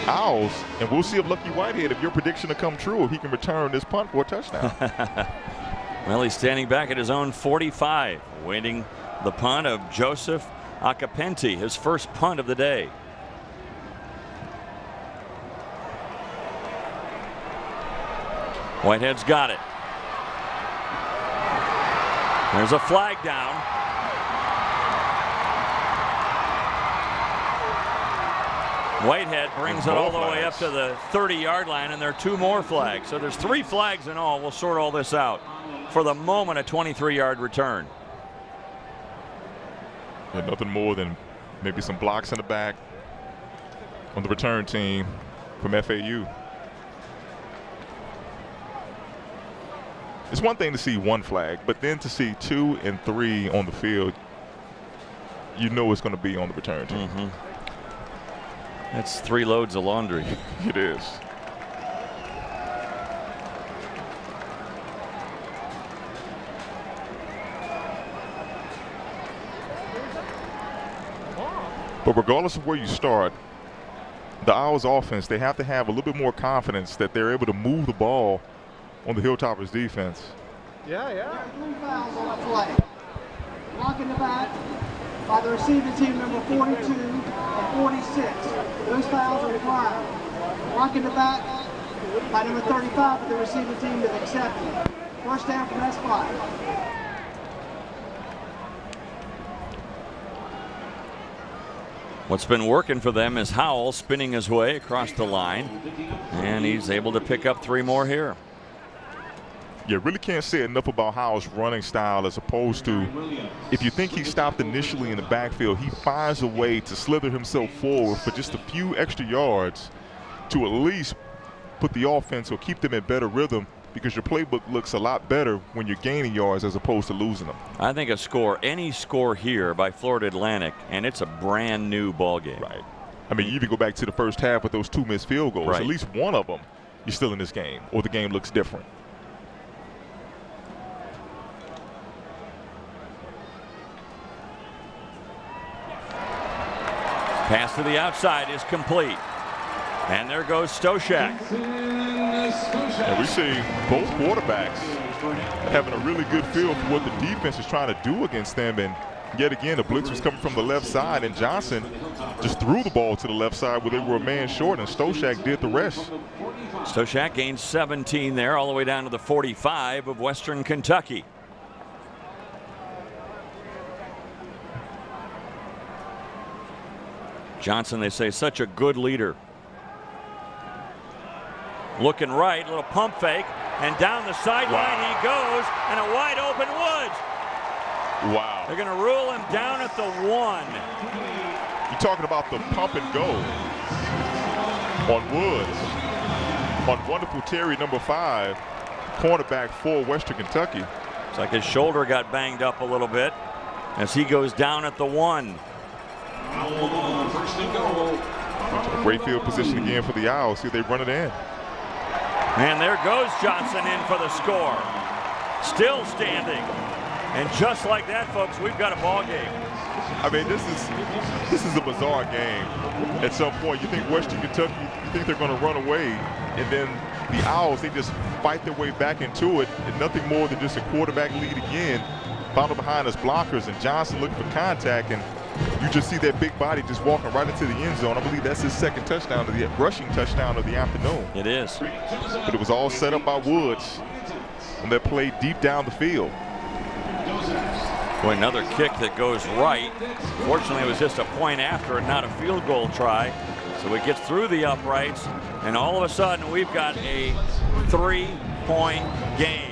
Owls. And we'll see if Lucky Whitehead, if your prediction will come true, if he can return this punt for a touchdown. Well, he's standing back at his own 45, waiting the punt of Joseph Acapenti, his first punt of the day. Whitehead's got it. There's a flag down. Whitehead brings it all the way up to the 30-yard line, and there are 2 more flags. So there's 3 flags in all. We'll sort all this out. For the moment, a 23-yard return. Yeah, nothing more than maybe some blocks in the back on the return team from FAU. It's one thing to see 1 flag, but then to see 2 and 3 on the field, you know it's going to be on the return team. That's 3 loads of laundry. It is. But regardless of where you start, the Owls offense, they have to have a little bit more confidence that they're able to move the ball on the Hilltoppers defense. There are 3 fouls on the play. Block in the back by the receiving team number 42 and 46. Those fouls are required. Block in the back by number 35 for the receiving team that accepted. First down from that spot. What's been working for them is Howell spinning his way across the line, and he's able to pick up 3 more here. You really can't say enough about Howell's running style, as opposed to, if you think he stopped initially in the backfield, he finds a way to slither himself forward for just a few extra yards to at least put the offense or keep them in better rhythm, because your playbook looks a lot better when you're gaining yards as opposed to losing them. I think any score here by Florida Atlantic, and it's a brand new ball game. Right. I mean, you even go back to the first half with those 2 missed field goals. Right. At least one of them, you're still in this game, or the game looks different. Pass to the outside is complete. And there goes Stoshak. And we see both quarterbacks having a really good feel for what the defense is trying to do against them. And yet again, the blitz was coming from the left side, and Johnson just threw the ball to the left side where they were a man short, and Stoshak did the rest. Stoshak gained 17 there, all the way down to the 45 of Western Kentucky. Johnson, they say, such a good leader. Looking right, little pump fake, and down the sideline he goes, and a wide open Woods. Wow. They're going to rule him down at the 1. You're talking about the pump and go on Woods. On wonderful Terry, number 5, cornerback for Western Kentucky. It's like his shoulder got banged up a little bit as he goes down at the 1. First and goal. A great field position again for the Owls. See if they run it in. And there goes Johnson in for the score. Still standing. And just like that, folks, we've got a ball game. I mean, this is a bizarre game. At some point, you think Western Kentucky, you think they're going to run away, and then the Owls, they just fight their way back into it, and nothing more than just a quarterback lead again. Fouled behind us blockers, and Johnson looking for contact, and you just see that big body just walking right into the end zone. I believe that's his second touchdown, the rushing touchdown of the afternoon. It is. But it was all set up by Woods on that play deep down the field. Boy, another kick that goes right. Fortunately, it was just a point after and not a field goal try. So it gets through the uprights, and all of a sudden we've got a 3-point game.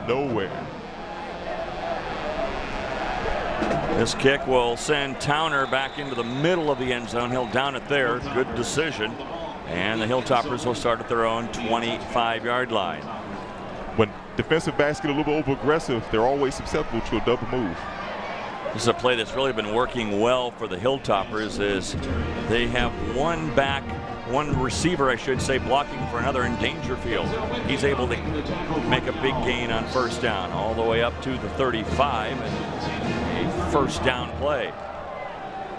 Nowhere. This kick will send Towner back into the middle of the end zone. He'll down it there. Good decision. And the Hilltoppers will start at their own 25-yard line. When defensive backs get a little bit over aggressive, they're always susceptible to a double move. This is a play that's really been working well for the Hilltoppers, as they have one receiver, I should say, blocking for another in Dangerfield. He's able to make a big gain on first down, all the way up to the 35, and a first down play.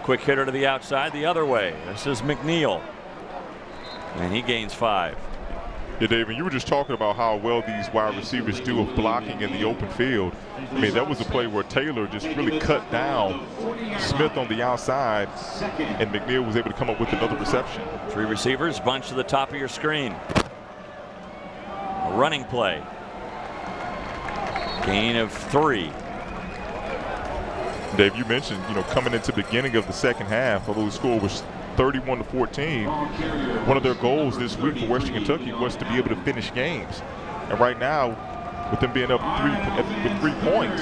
Quick hitter to the outside the other way. This is McNeil, and he gains 5. Yeah, Dave, and you were just talking about how well these wide receivers do of blocking in the open field. I mean, that was a play where Taylor just really cut down Smith on the outside, and McNeil was able to come up with another reception. 3 receivers bunched to the top of your screen. A running play. Gain of 3. Dave, you mentioned, coming into the beginning of the second half, although the score was 31-14, one of their goals this week for Western Kentucky was to be able to finish games. And right now, with them being up with 3 points,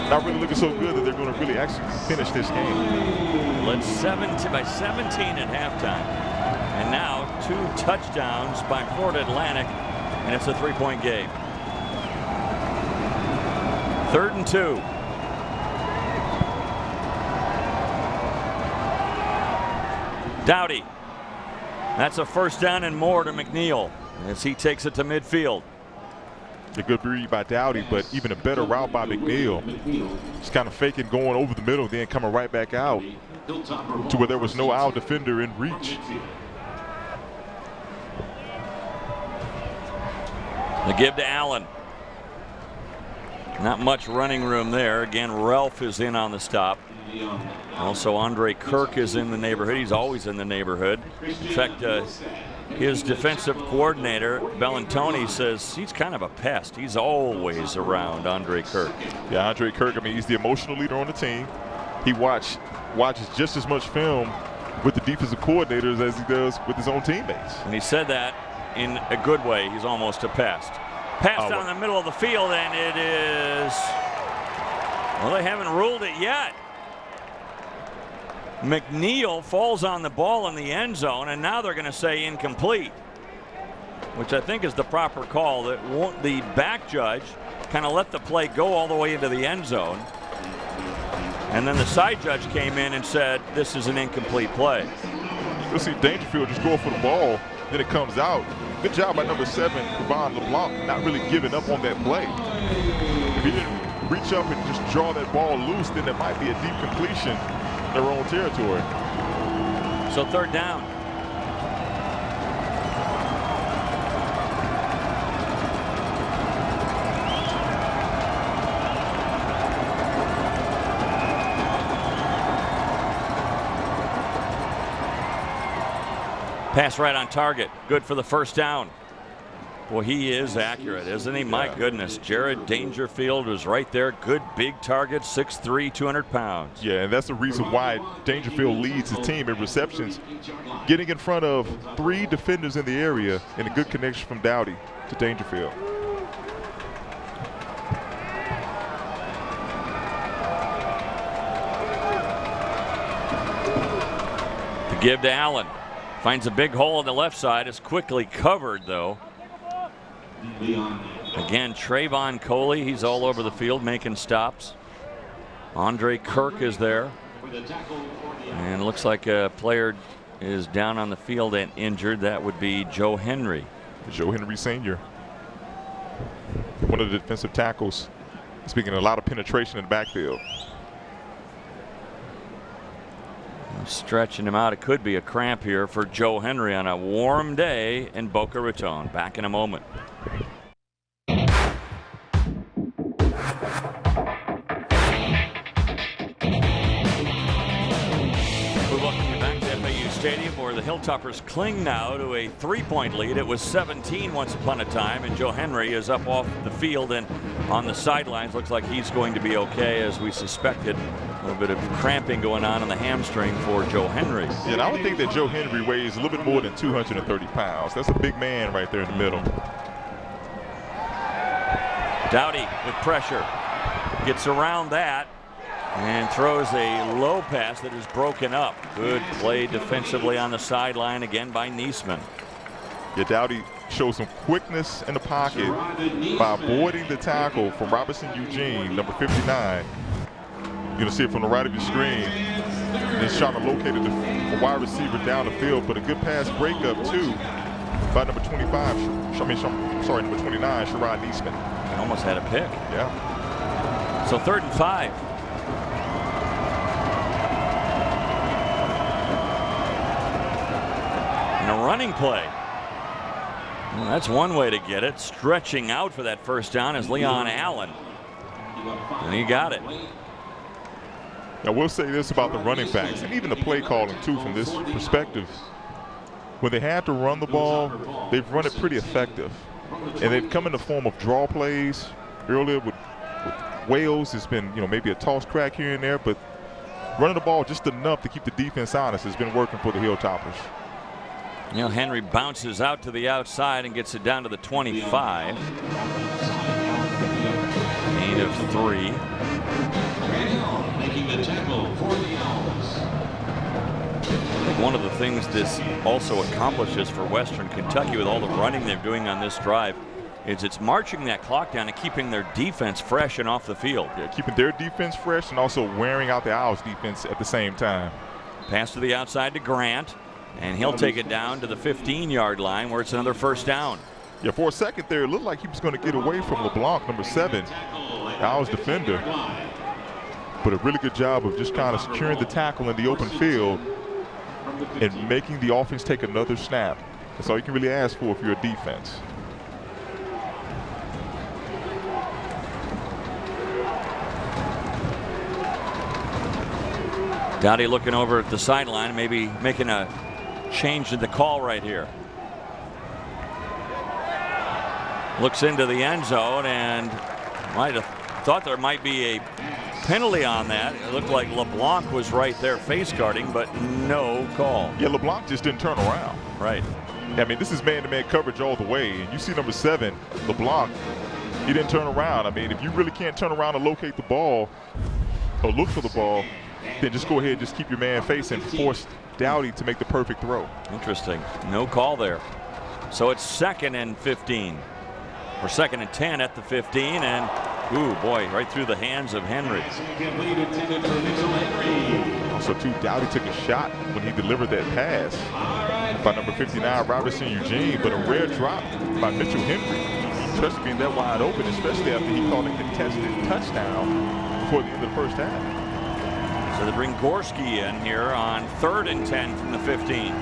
not really looking so good that they're going to really actually finish this game. Led by 17 at halftime. And now 2 touchdowns by Florida Atlantic, and it's a 3-point game. 3rd and 2. Dowdy. That's a first down and more to McNeil as he takes it to midfield. A good read by Dowdy, but even a better route by McNeil. Just kind of faking going over the middle, then coming right back out to where there was no Owl defender in reach. The give to Allen. Not much running room there. Again, Ralph is in on the stop. Also, Andre Kirk is in the neighborhood. He's always in the neighborhood. In fact, his defensive coordinator, Bellantoni, says he's kind of a pest. He's always around Andre Kirk. Yeah, Andre Kirk, I mean, he's the emotional leader on the team. he watches just as much film with the defensive coordinators as he does with his own teammates. And he said that in a good way. He's almost a pest. Pass down the middle of the field, and it is, well, they haven't ruled it yet. McNeil falls on the ball in the end zone, and now they're going to say incomplete, which I think is the proper call. That the back judge kind of let the play go all the way into the end zone, and then the side judge came in and said this is an incomplete play. You'll see Dangerfield just go for the ball, then it comes out. Good job by number 7, Kevon LeBlanc, not really giving up on that play. If he didn't reach up and just draw that ball loose, then it might be a deep completion in their own territory. So third down. Pass right on target. Good for the first down. Boy, he is accurate, isn't he? My goodness. Jared Dangerfield was right there. Good big target, 6'3", 200 pounds. Yeah, and that's the reason why Dangerfield leads his team in receptions. Getting in front of 3 defenders in the area, and a good connection from Dowdy to Dangerfield. To give to Allen. Finds a big hole on the left side. It's quickly covered, though. Again, Trayvon Coley, he's all over the field making stops. Andre Kirk is there. And it looks like a player is down on the field and injured. That would be Joe Henry. Joe Henry Sr., one of the defensive tackles. Speaking of a lot of penetration in the backfield. Stretching him out. It could be a cramp here for Joe Henry on a warm day in Boca Raton. Back in a moment. Stadium, where the Hilltoppers cling now to a 3-point lead. It was 17 once upon a time, and Joe Henry is up off the field and on the sidelines. Looks like he's going to be okay, as we suspected. A little bit of cramping going on in the hamstring for Joe Henry. Yeah, and I would think that Joe Henry weighs a little bit more than 230 pounds. That's a big man right there in the middle. Dowdy with pressure. Gets around that. And throws a low pass that is broken up. Good play defensively on the sideline again by Niesman. Yeah, Dowdy shows some quickness in the pocket by avoiding the tackle from Robinson Eugene, number 59. You're going to see it from the right of your screen. Just trying to locate a wide receiver down the field, but a good pass breakup too by number 25. Number 29, Sherrod Niesman. He almost had a pick. Yeah. So 3rd and 5. And a running play. Well, that's one way to get it. Stretching out for that first down is Leon Allen. And he got it. Now, we'll say this about the running backs and even the play calling, too, from this perspective. When they had to run the ball, they've run it pretty effective. And they've come in the form of draw plays. Earlier with Wales, it's been, maybe a toss crack here and there, but running the ball just enough to keep the defense honest has been working for the Hilltoppers. Henry bounces out to the outside and gets it down to the 25. Gain of 3. Making the tackle for the Owls. One of the things this also accomplishes for Western Kentucky with all the running they're doing on this drive is it's marching that clock down and keeping their defense fresh and off the field. Yeah, keeping their defense fresh and also wearing out the Owls defense at the same time. Pass to the outside to Grant. And he'll take it down to the 15-yard line where it's another first down. Yeah, for a second there, it looked like he was going to get away from LeBlanc, number 7, Owls defender. But a really good job of just kind of securing the tackle in the open field and making the offense take another snap. That's all you can really ask for if you're a defense. Dowdy looking over at the sideline, maybe making a change in the call right here. Looks into the end zone and might have thought there might be a penalty on that. It looked like LeBlanc was right there face guarding, but no call. Yeah, LeBlanc just didn't turn around. Right. I mean, this is man-to-man coverage all the way. And you see number 7, LeBlanc, he didn't turn around. I mean, if you really can't turn around and locate the ball or look for the ball, then just go ahead and just keep your man face and force Dowdy to make the perfect throw. Interesting. No call there. So it's 2nd and 15. Or 2nd and 10 at the 15. And, ooh, boy, right through the hands of Henry. Also, too, Dowdy took a shot when he delivered that pass by number 59, Robertson Eugene, but a rare drop by Mitchell Henry, especially being that wide open, especially after he called a contested touchdown before the end of the first half. So they bring Gorski in here on 3rd and 10 from the 15.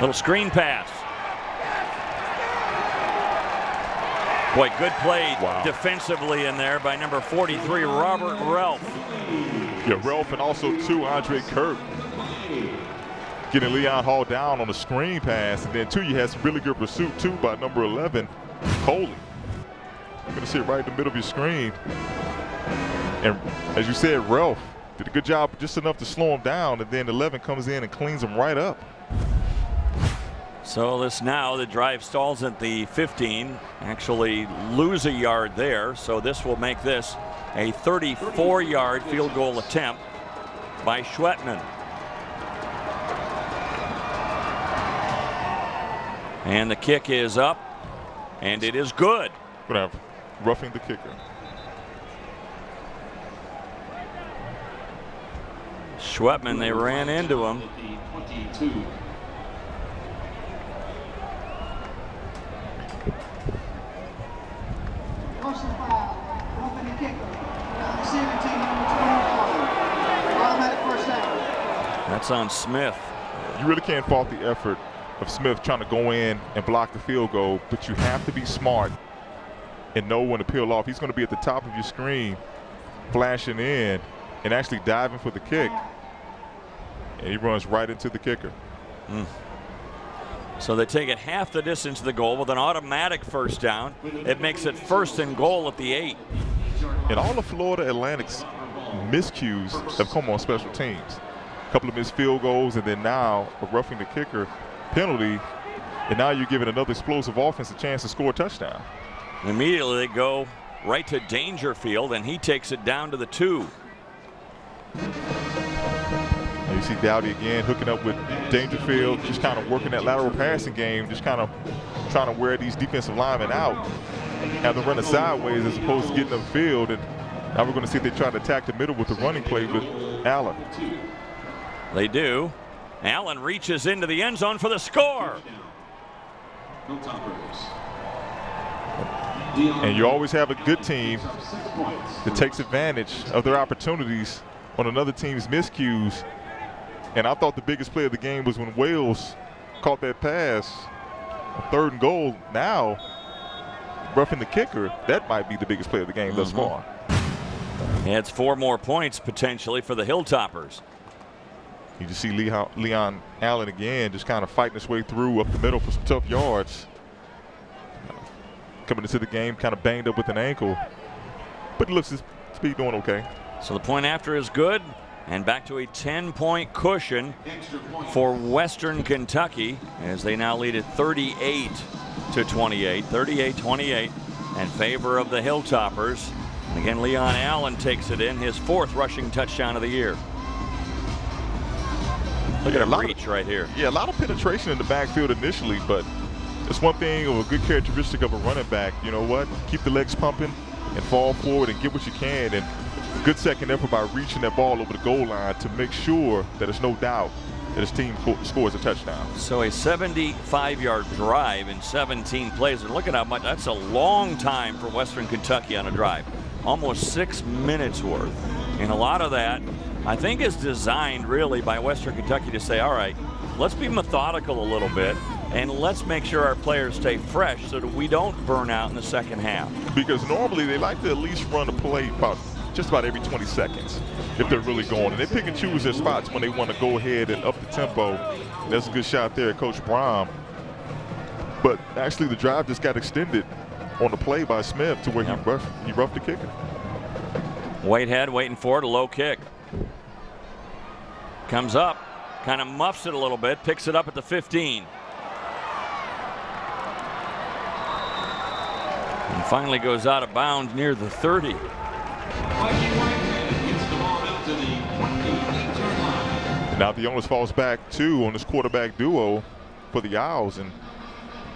Little screen pass. Boy, good play defensively in there by number 43, Robert Ralph. Yeah, Ralph, and also too, Andre Kirk getting Leon Hall down on a screen pass. And then too, you had some really good pursuit too by number 11, Coley. You're gonna see it right in the middle of your screen. And as you said, Ralph did a good job, just enough to slow him down, and then 11 comes in and cleans him right up. So this now, the drive stalls at the 15, actually lose a yard there. So this will make this a 34-yard field goal attempt by Schwetman. And the kick is up, and it is good. We're gonna have roughing the kicker. Schwetman, they ran into him. Personal foul, roughing the kicker. Receiving team number 21. Automatic first down. That's on Smith. You really can't fault the effort of Smith trying to go in and block the field goal, but you have to be smart and know when to peel off. He's going to be at the top of your screen, flashing in and actually diving for the kick. And he runs right into the kicker. So they take it half the distance to the goal with an automatic first down. It makes it 1st and goal at the 8. And all of Florida Atlantic's miscues have come on special teams. A couple of missed field goals, and then now a roughing the kicker penalty. And now you're giving another explosive offense a chance to score a touchdown. Immediately they go right to Dangerfield, and he takes it down to the 2. And you see Dowdy again hooking up with Dangerfield, just kind of working that lateral passing game, just kind of trying to wear these defensive linemen out, have them running sideways as opposed to getting upfield. And now we're going to see if they try to attack the middle with the running play with Allen. They do. Allen reaches into the end zone for the score. And you always have a good team that takes advantage of their opportunities on another team's miscues. And I thought the biggest play of the game was when Wales caught that pass, 3rd and goal. Now, roughing the kicker, that might be the biggest play of the game thus far. Adds 4 more points potentially for the Hilltoppers. You just see Leon Allen again just kind of fighting his way through up the middle for some tough yards. Coming into the game kind of banged up with an ankle, but it looks to be doing okay. So the point after is good, and back to a 10-point cushion for Western Kentucky as they now lead at 38-28, 38-28 in favor of the Hilltoppers. And again, Leon Allen takes it in, his 4th rushing touchdown of the year. Look at him reach right here. Yeah, a lot of penetration in the backfield initially, but it's one thing of a good characteristic of a running back. You know what? Keep the legs pumping and fall forward and get what you can. And good second effort by reaching that ball over the goal line to make sure that there's no doubt that his team scores a touchdown. So a 75-yard drive in 17 plays. And look at how much, that's a long time for Western Kentucky on a drive. Almost 6 minutes worth. And a lot of that, I think, is designed really by Western Kentucky to say, all right, let's be methodical a little bit and let's make sure our players stay fresh so that we don't burn out in the second half. Because normally they like to at least run a play about just about every 20 seconds if they're really going. And they pick and choose their spots when they want to go ahead and up the tempo. And that's a good shot there, Coach Brown. But actually, the drive just got extended on the play by Smith to where he roughed the kicker. Whitehead waiting for it, a low kick. Comes up, kind of muffs it a little bit, picks it up at the 15. And finally goes out of bounds near the 30. And now the onus falls back too on this quarterback duo for the Owls, and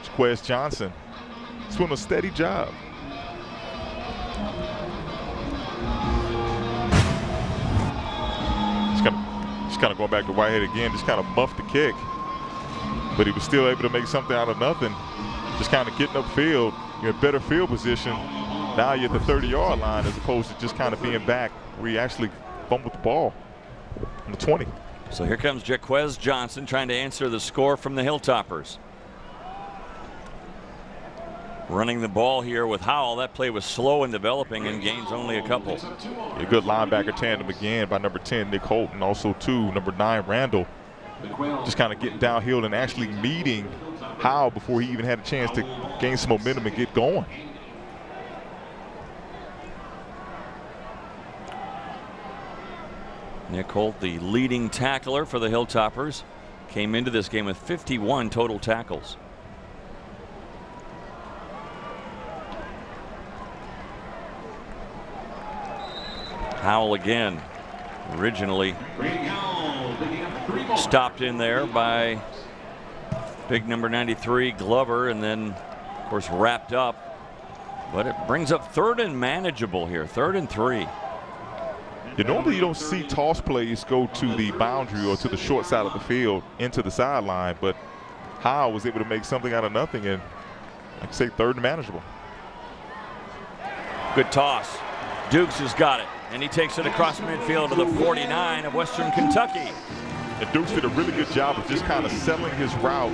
Jaquez Johnson. He's doing a steady job. Just kind of going back to Whitehead again, just kind of muffed the kick. But he was still able to make something out of nothing. Just kind of getting upfield. You're in better field position. Now you're at the 30-yard line as opposed to just kind of being back where you actually fumbled the ball on the 20. So here comes Jaquez Johnson trying to answer the score from the Hilltoppers. Running the ball here with Howell. That play was slow in developing and gains only a couple. A good linebacker tandem again by number 10, Nick Holt, and also number 9, Randall. Just kind of getting downhill and actually meeting Howell before he even had a chance to gain some momentum and get going. Nick Holt, the leading tackler for the Hilltoppers, came into this game with 51 total tackles. Howell again, originally stopped in there by big number 93 Glover, and then of course wrapped up, but it brings up 3rd and manageable here, 3rd and 3. Normally you don't see toss plays go to the boundary or to the short side of the field into the sideline, but Howell was able to make something out of nothing, and like I say, 3rd and manageable. Good toss. Dukes has got it, and he takes it across midfield to the 49 of Western Kentucky. And Dukes did a really good job of just kind of settling his route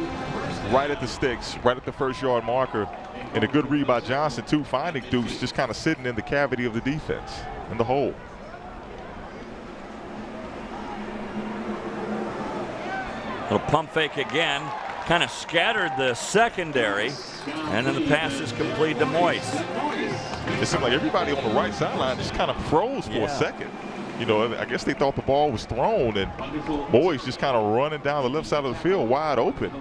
right at the sticks, right at the 1st-yard marker. And a good read by Johnson, too, finding Dukes just kind of sitting in the cavity of the defense, in the hole. Little pump fake again, kind of scattered the secondary, and then the pass is complete to Moise. It seemed like everybody on the right sideline just kind of froze for a second. I guess they thought the ball was thrown, and Moise just kind of running down the left side of the field wide open.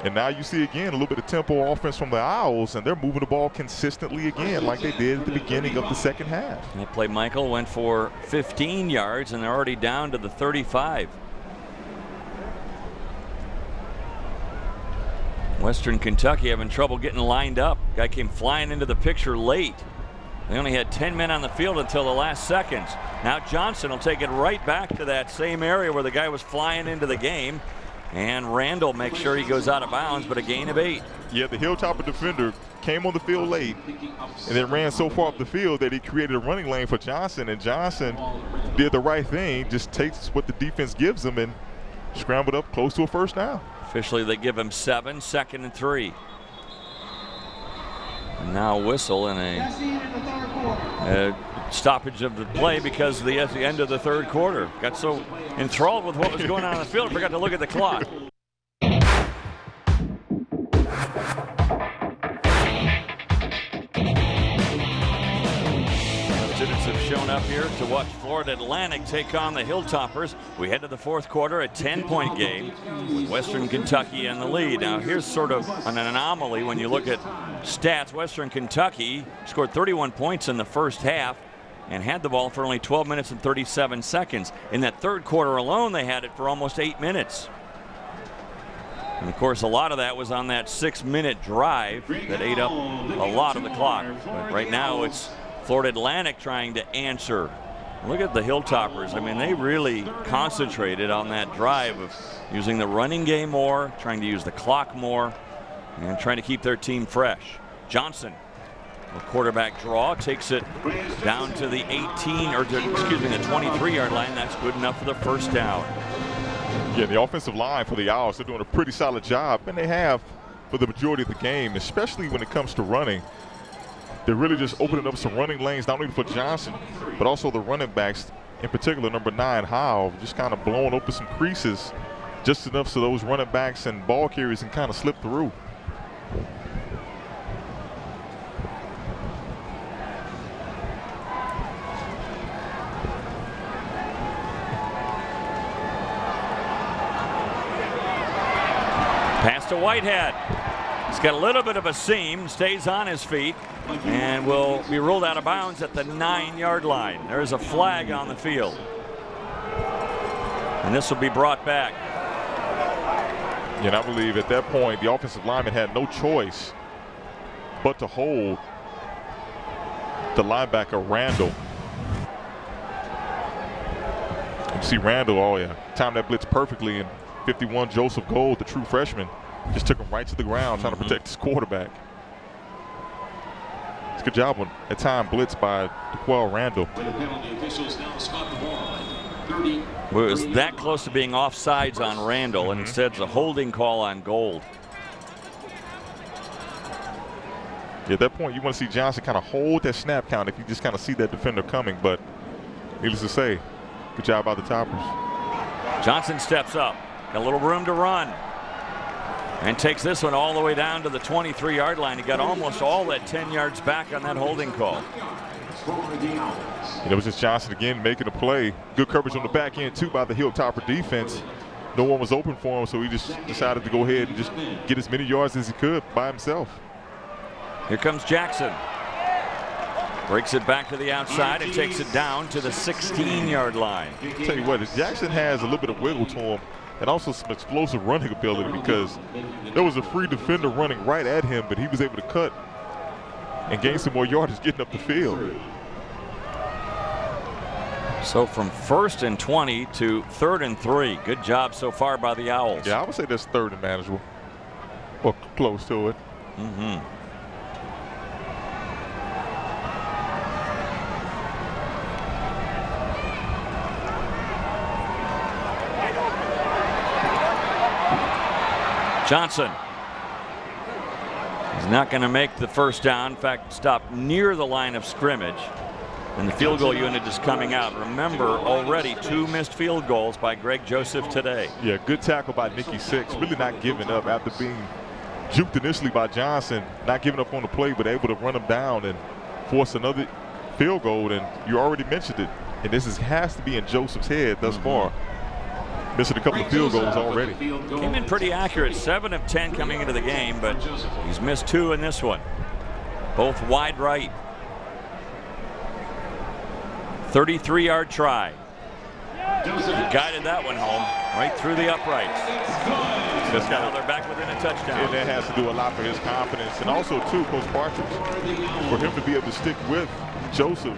And now you see again a little bit of tempo offense from the Owls, and they're moving the ball consistently again like they did at the beginning of the second half. That play, Michael, went for 15 yards, and they're already down to the 35. Western Kentucky having trouble getting lined up. Guy came flying into the picture late. They only had 10 men on the field until the last seconds. Now Johnson will take it right back to that same area where the guy was flying into the game. And Randall makes sure he goes out of bounds, but a gain of 8. Yeah, the Hilltopper defender came on the field late and then ran so far up the field that he created a running lane for Johnson. And Johnson did the right thing, just takes what the defense gives him and scrambled up close to a 1st down. Officially, they give him 7, 2nd and 3. And now whistle in a stoppage of the play because at the end of the 3rd quarter. Got so enthralled with what was going on the field, forgot to look at the clock. Students have shown up here to watch Florida Atlantic take on the Hilltoppers. We head to the 4th quarter, a 10-point game with Western Kentucky in the lead. Now here's sort of an anomaly when you look at stats. Western Kentucky scored 31 points in the 1st half and had the ball for only 12 minutes and 37 seconds. In that 3rd quarter alone, they had it for almost 8 minutes. And of course, a lot of that was on that 6-minute drive that ate up a lot of the clock. But right now, it's Florida Atlantic trying to answer. Look at the Hilltoppers. I mean, they really concentrated on that drive of using the running game more, trying to use the clock more, and trying to keep their team fresh. Johnson, a quarterback draw, takes it down to the the 23-yard line. That's good enough for the 1st down. Yeah, the offensive line for the Owls, they're doing a pretty solid job, and they have for the majority of the game, especially when it comes to running. they're really just opening up some running lanes, not only for Johnson, but also the running backs, in particular number 9, Howe, just kind of blowing open some creases just enough so those running backs and ball carriers can kind of slip through. Pass to Whitehead. He's got a little bit of a seam, stays on his feet, and will be ruled out of bounds at the 9-yard line. There's a flag on the field. And this will be brought back. Yeah, and I believe at that point the offensive lineman had no choice but to hold the linebacker Randall. You see Randall, oh yeah, timed that blitz perfectly, and 51 Joseph Gold, the true freshman, just took him right to the ground trying to protect his quarterback. It's a good job on that time blitz by DeQuell Randall. It was that close to being offsides on Randall, and instead it's a holding call on Gold. Yeah, at that point you want to see Johnson kind of hold that snap count if you just kind of see that defender coming, but needless to say, good job by the Toppers. Johnson steps up, got a little room to run, and takes this one all the way down to the 23-yard line. He got almost all that 10 yards back on that holding call. And it was just Johnson again making a play. Good coverage on the back end too by the Hilltopper defense. No one was open for him, so he just decided to go ahead and just get as many yards as he could by himself. Here comes Jackson. Breaks it back to the outside and takes it down to the 16-yard line. I'll tell you what, Jackson has a little bit of wiggle to him and also some explosive running ability, because there was a free defender running right at him, but he was able to cut and gain some more yardage getting up the field. So from 1st and 20 to 3rd and 3. Good job so far by the Owls. Yeah, I would say that's 3rd and manageable, or close to it. Johnson. He's not going to make the first down. In fact, stop near the line of scrimmage. And the field goal unit is coming out. Remember, already 2 missed field goals by Greg Joseph today. Yeah, good tackle by Nicky Six. Really not giving up after being juked initially by Johnson. Not giving up on the play, but able to run him down and force another field goal. And you already mentioned it. And this has to be in Joseph's head thus far. Missing a couple of field goals already. Came in pretty accurate, 7 of 10 coming into the game, but he's missed 2 in this one. Both wide right. 33-yard try. He guided that one home right through the uprights. Now they're back within a touchdown. And that has to do a lot for his confidence, and also too, Coach Partridge, for him to be able to stick with Joseph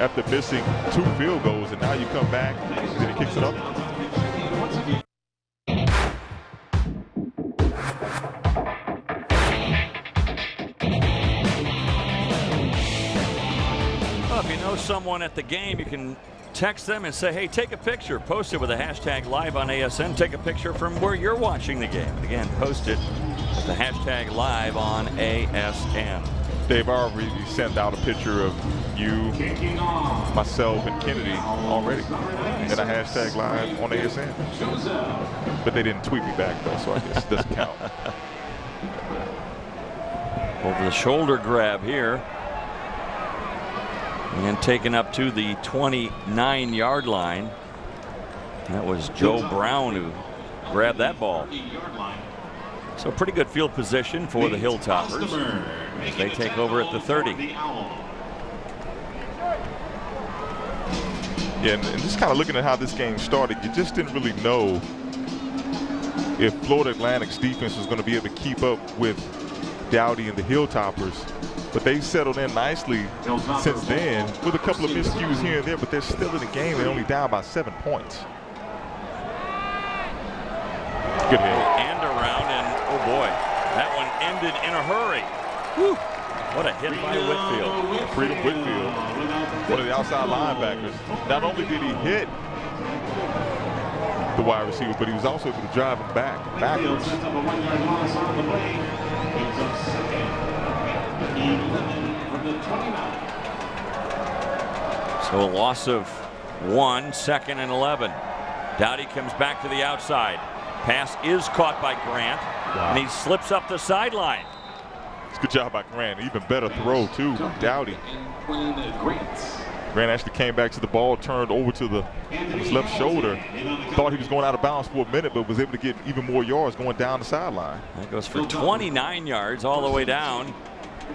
after missing 2 field goals, and now you come back and then he kicks it up. Well, if you know someone at the game, you can text them and say, hey, take a picture. Post it with a hashtag live on ASN. Take a picture from where you're watching the game. And again, post it with the hashtag live on ASN. Dave, I already sent out a picture of you, myself, and Kennedy already. And a hashtag live on ASN. But they didn't tweet me back, though, so I guess it doesn't count. Over the shoulder grab here. And taken up to the 29-yard line. That was Joe Brown who grabbed that ball. So pretty good field position for the Hilltoppers as they take over at the 30. Yeah, and just kind of looking at how this game started, you just didn't really know if Florida Atlantic's defense was going to be able to keep up with Dowdy and the Hilltoppers. But they've settled in nicely since then with a couple of miscues here and there, but they're still in the game. They're only down by 7 points. Good hit. And around, and oh boy, that one ended in a hurry. Whew. What a hit by Whitfield. Freedom Whitfield, one of the outside linebackers. Not only did he hit the wide receiver, but he was also able to drive him backwards. and 29. So a loss of 1, 2nd and 11. Dowdy comes back to the outside. Pass is caught by Grant, and he slips up the sideline. It's a good job by Grant. Even better throw, too, Dowdy. Grant actually came back to the ball, turned over to his left shoulder. Thought he was going out of bounds for a minute, but was able to get even more yards going down the sideline. That goes for 29 yards all the way down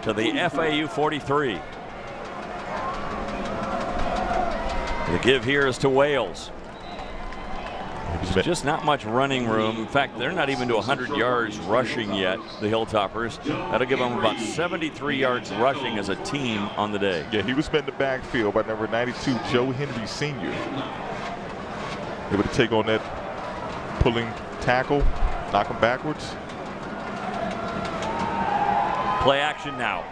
to the FAU 43. The give here is to Wales. There's just not much running room. In fact, they're not even to 100 yards rushing yet, the Hilltoppers. That'll give them about 73 yards rushing as a team on the day. Yeah, he was met in the backfield by number 92, Joe Henry Sr. Able to take on that pulling tackle, knock him backwards. Play action now.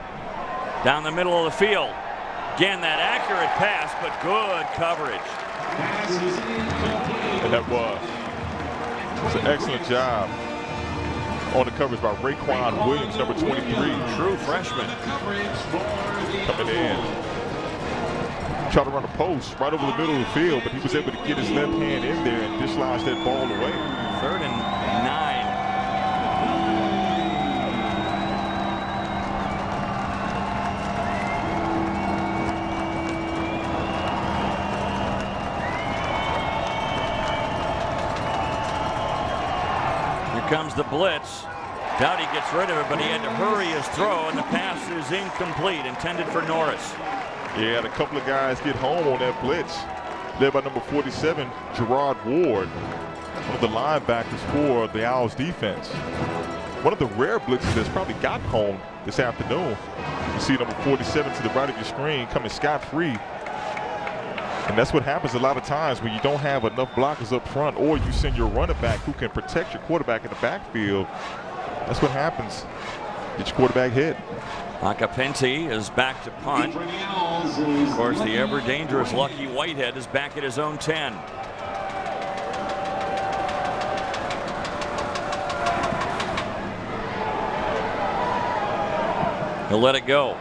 Down the middle of the field. Again, that accurate pass, but good coverage. And that was an excellent job on the coverage by Raekwon Williams, number 23. True freshman. Coming in. Tried to run a post right over the middle of the field, but he was able to get his left hand in there and dislodge that ball away. 3rd and 9. Comes the blitz. Dowdy gets rid of it, but he had to hurry his throw, and the pass is incomplete, intended for Norris. Yeah, and a couple of guys get home on that blitz, led by number 47, Gerard Ward, one of the linebackers for the Owls defense. One of the rare blitzes that's probably gotten home this afternoon. You see number 47 to the right of your screen coming scot-free. And that's what happens a lot of times when you don't have enough blockers up front, or you send your running back who can protect your quarterback in the backfield. That's what happens. Get your quarterback hit. Acapente is back to punt. Of course, the ever dangerous Lucky Whitehead is back at his own 10. He'll let it go.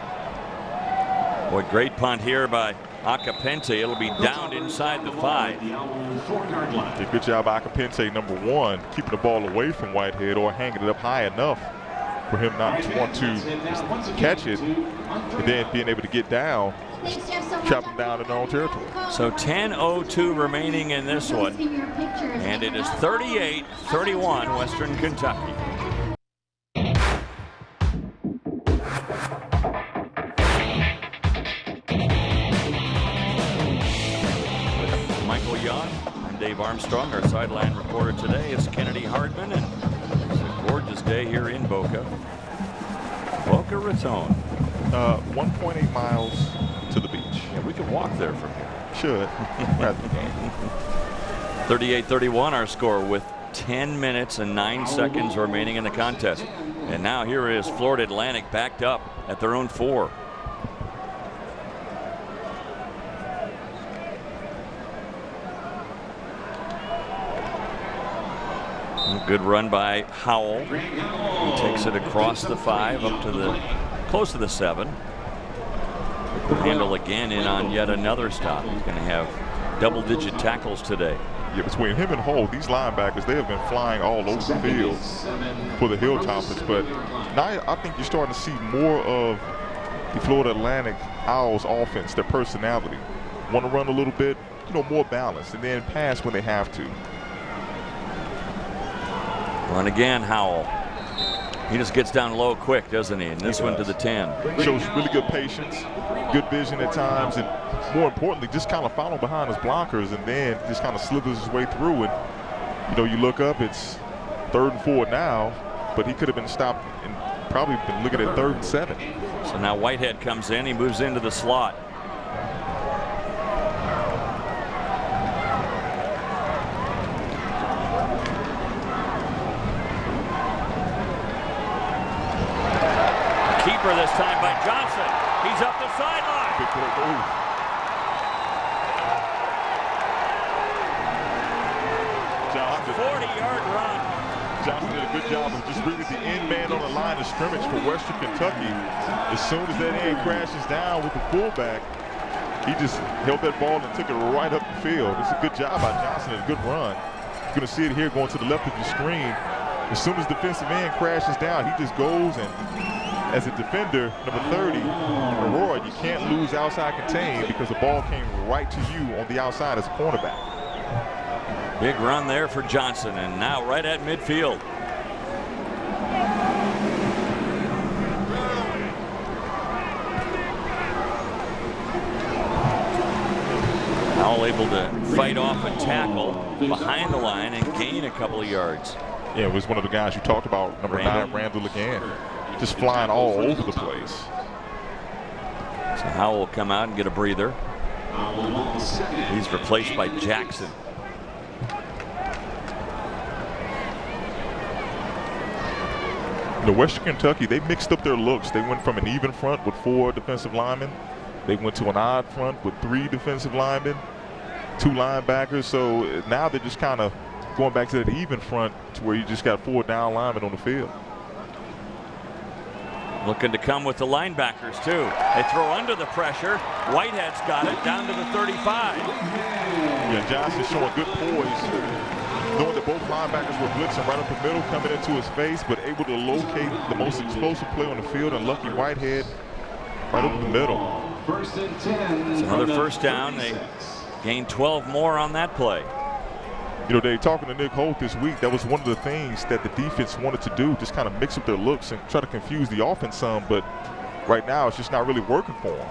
Boy, great punt here by Acapente. It'll be down inside the 5. Good job, Acapente, number 1, keeping the ball away from Whitehead or hanging it up high enough for him not to want to catch it, and then being able to get down, trap him down in their own territory. So 10:02 remaining in this one, and it is 38-31 Western Kentucky. Dave Armstrong, our sideline reporter today, is Kennedy Hardman, and it's a gorgeous day here in Boca Raton. 1.8 miles to the beach. Yeah, we can walk there from here. Should. 38-31 our score with 10 minutes and 9 seconds remaining in the contest. And now here is Florida Atlantic backed up at their own 4. Good run by Howell. He takes it across the 5 up to the close to the 7. Handle again in on yet another stop. He's going to have double-digit tackles today. Yeah, between him and Hull, these linebackers, they have been flying all over the field for the Hilltoppers. But now I think you're starting to see more of the Florida Atlantic Owls offense, their personality. Want to run a little bit, more balanced, and then pass when they have to. Run again, Howell. He just gets down low quick, doesn't he? And this one to the 10. Shows really good patience, good vision at times, and more importantly, just kind of follow behind his blockers and then just kind of slithers his way through. And, you look up, it's 3rd and 4 now, but he could have been stopped and probably been looking at 3rd and 7. So now Whitehead comes in. He moves into the slot. Keeper this time by Johnson. He's up the sideline. Big play move. Johnson. 40-yard run. Johnson did a good job of just reading the end man on the line of scrimmage for Western Kentucky. As soon as that end crashes down with the fullback, he just held that ball and took it right up the field. It's a good job by Johnson and a good run. You're going to see it here going to the left of your screen. As soon as defensive end crashes down, he just goes, and as a defender, number 30, Aurora, you can't lose outside contain because the ball came right to you on the outside as a cornerback. Big run there for Johnson, and now right at midfield. All able to fight off a tackle behind the line and gain a couple of yards. Yeah, it was one of the guys you talked about, number 9, Randall again. Just flying all over the place. So Howell will come out and get a breather. He's replaced by Jackson. Western Kentucky, they mixed up their looks. They went from an even front with 4 defensive linemen. They went to an odd front with 3 defensive linemen, 2 linebackers. So now they're just kind of going back to that even front to where you just got 4 down linemen on the field. Looking to come with the linebackers, too. They throw under the pressure. Whitehead's got it down to the 35. Yeah, Johnson showing good poise, knowing that both linebackers were blitzing right up the middle, coming into his face, but able to locate the most explosive play on the field, and Lucky Whitehead right up the middle. First and 10. It's another first down. They gained 12 more on that play. You know, they talking to Nick Holt this week. That was one of the things that the defense wanted to do, just kind of mix up their looks and try to confuse the offense some. But right now, it's just not really working for them.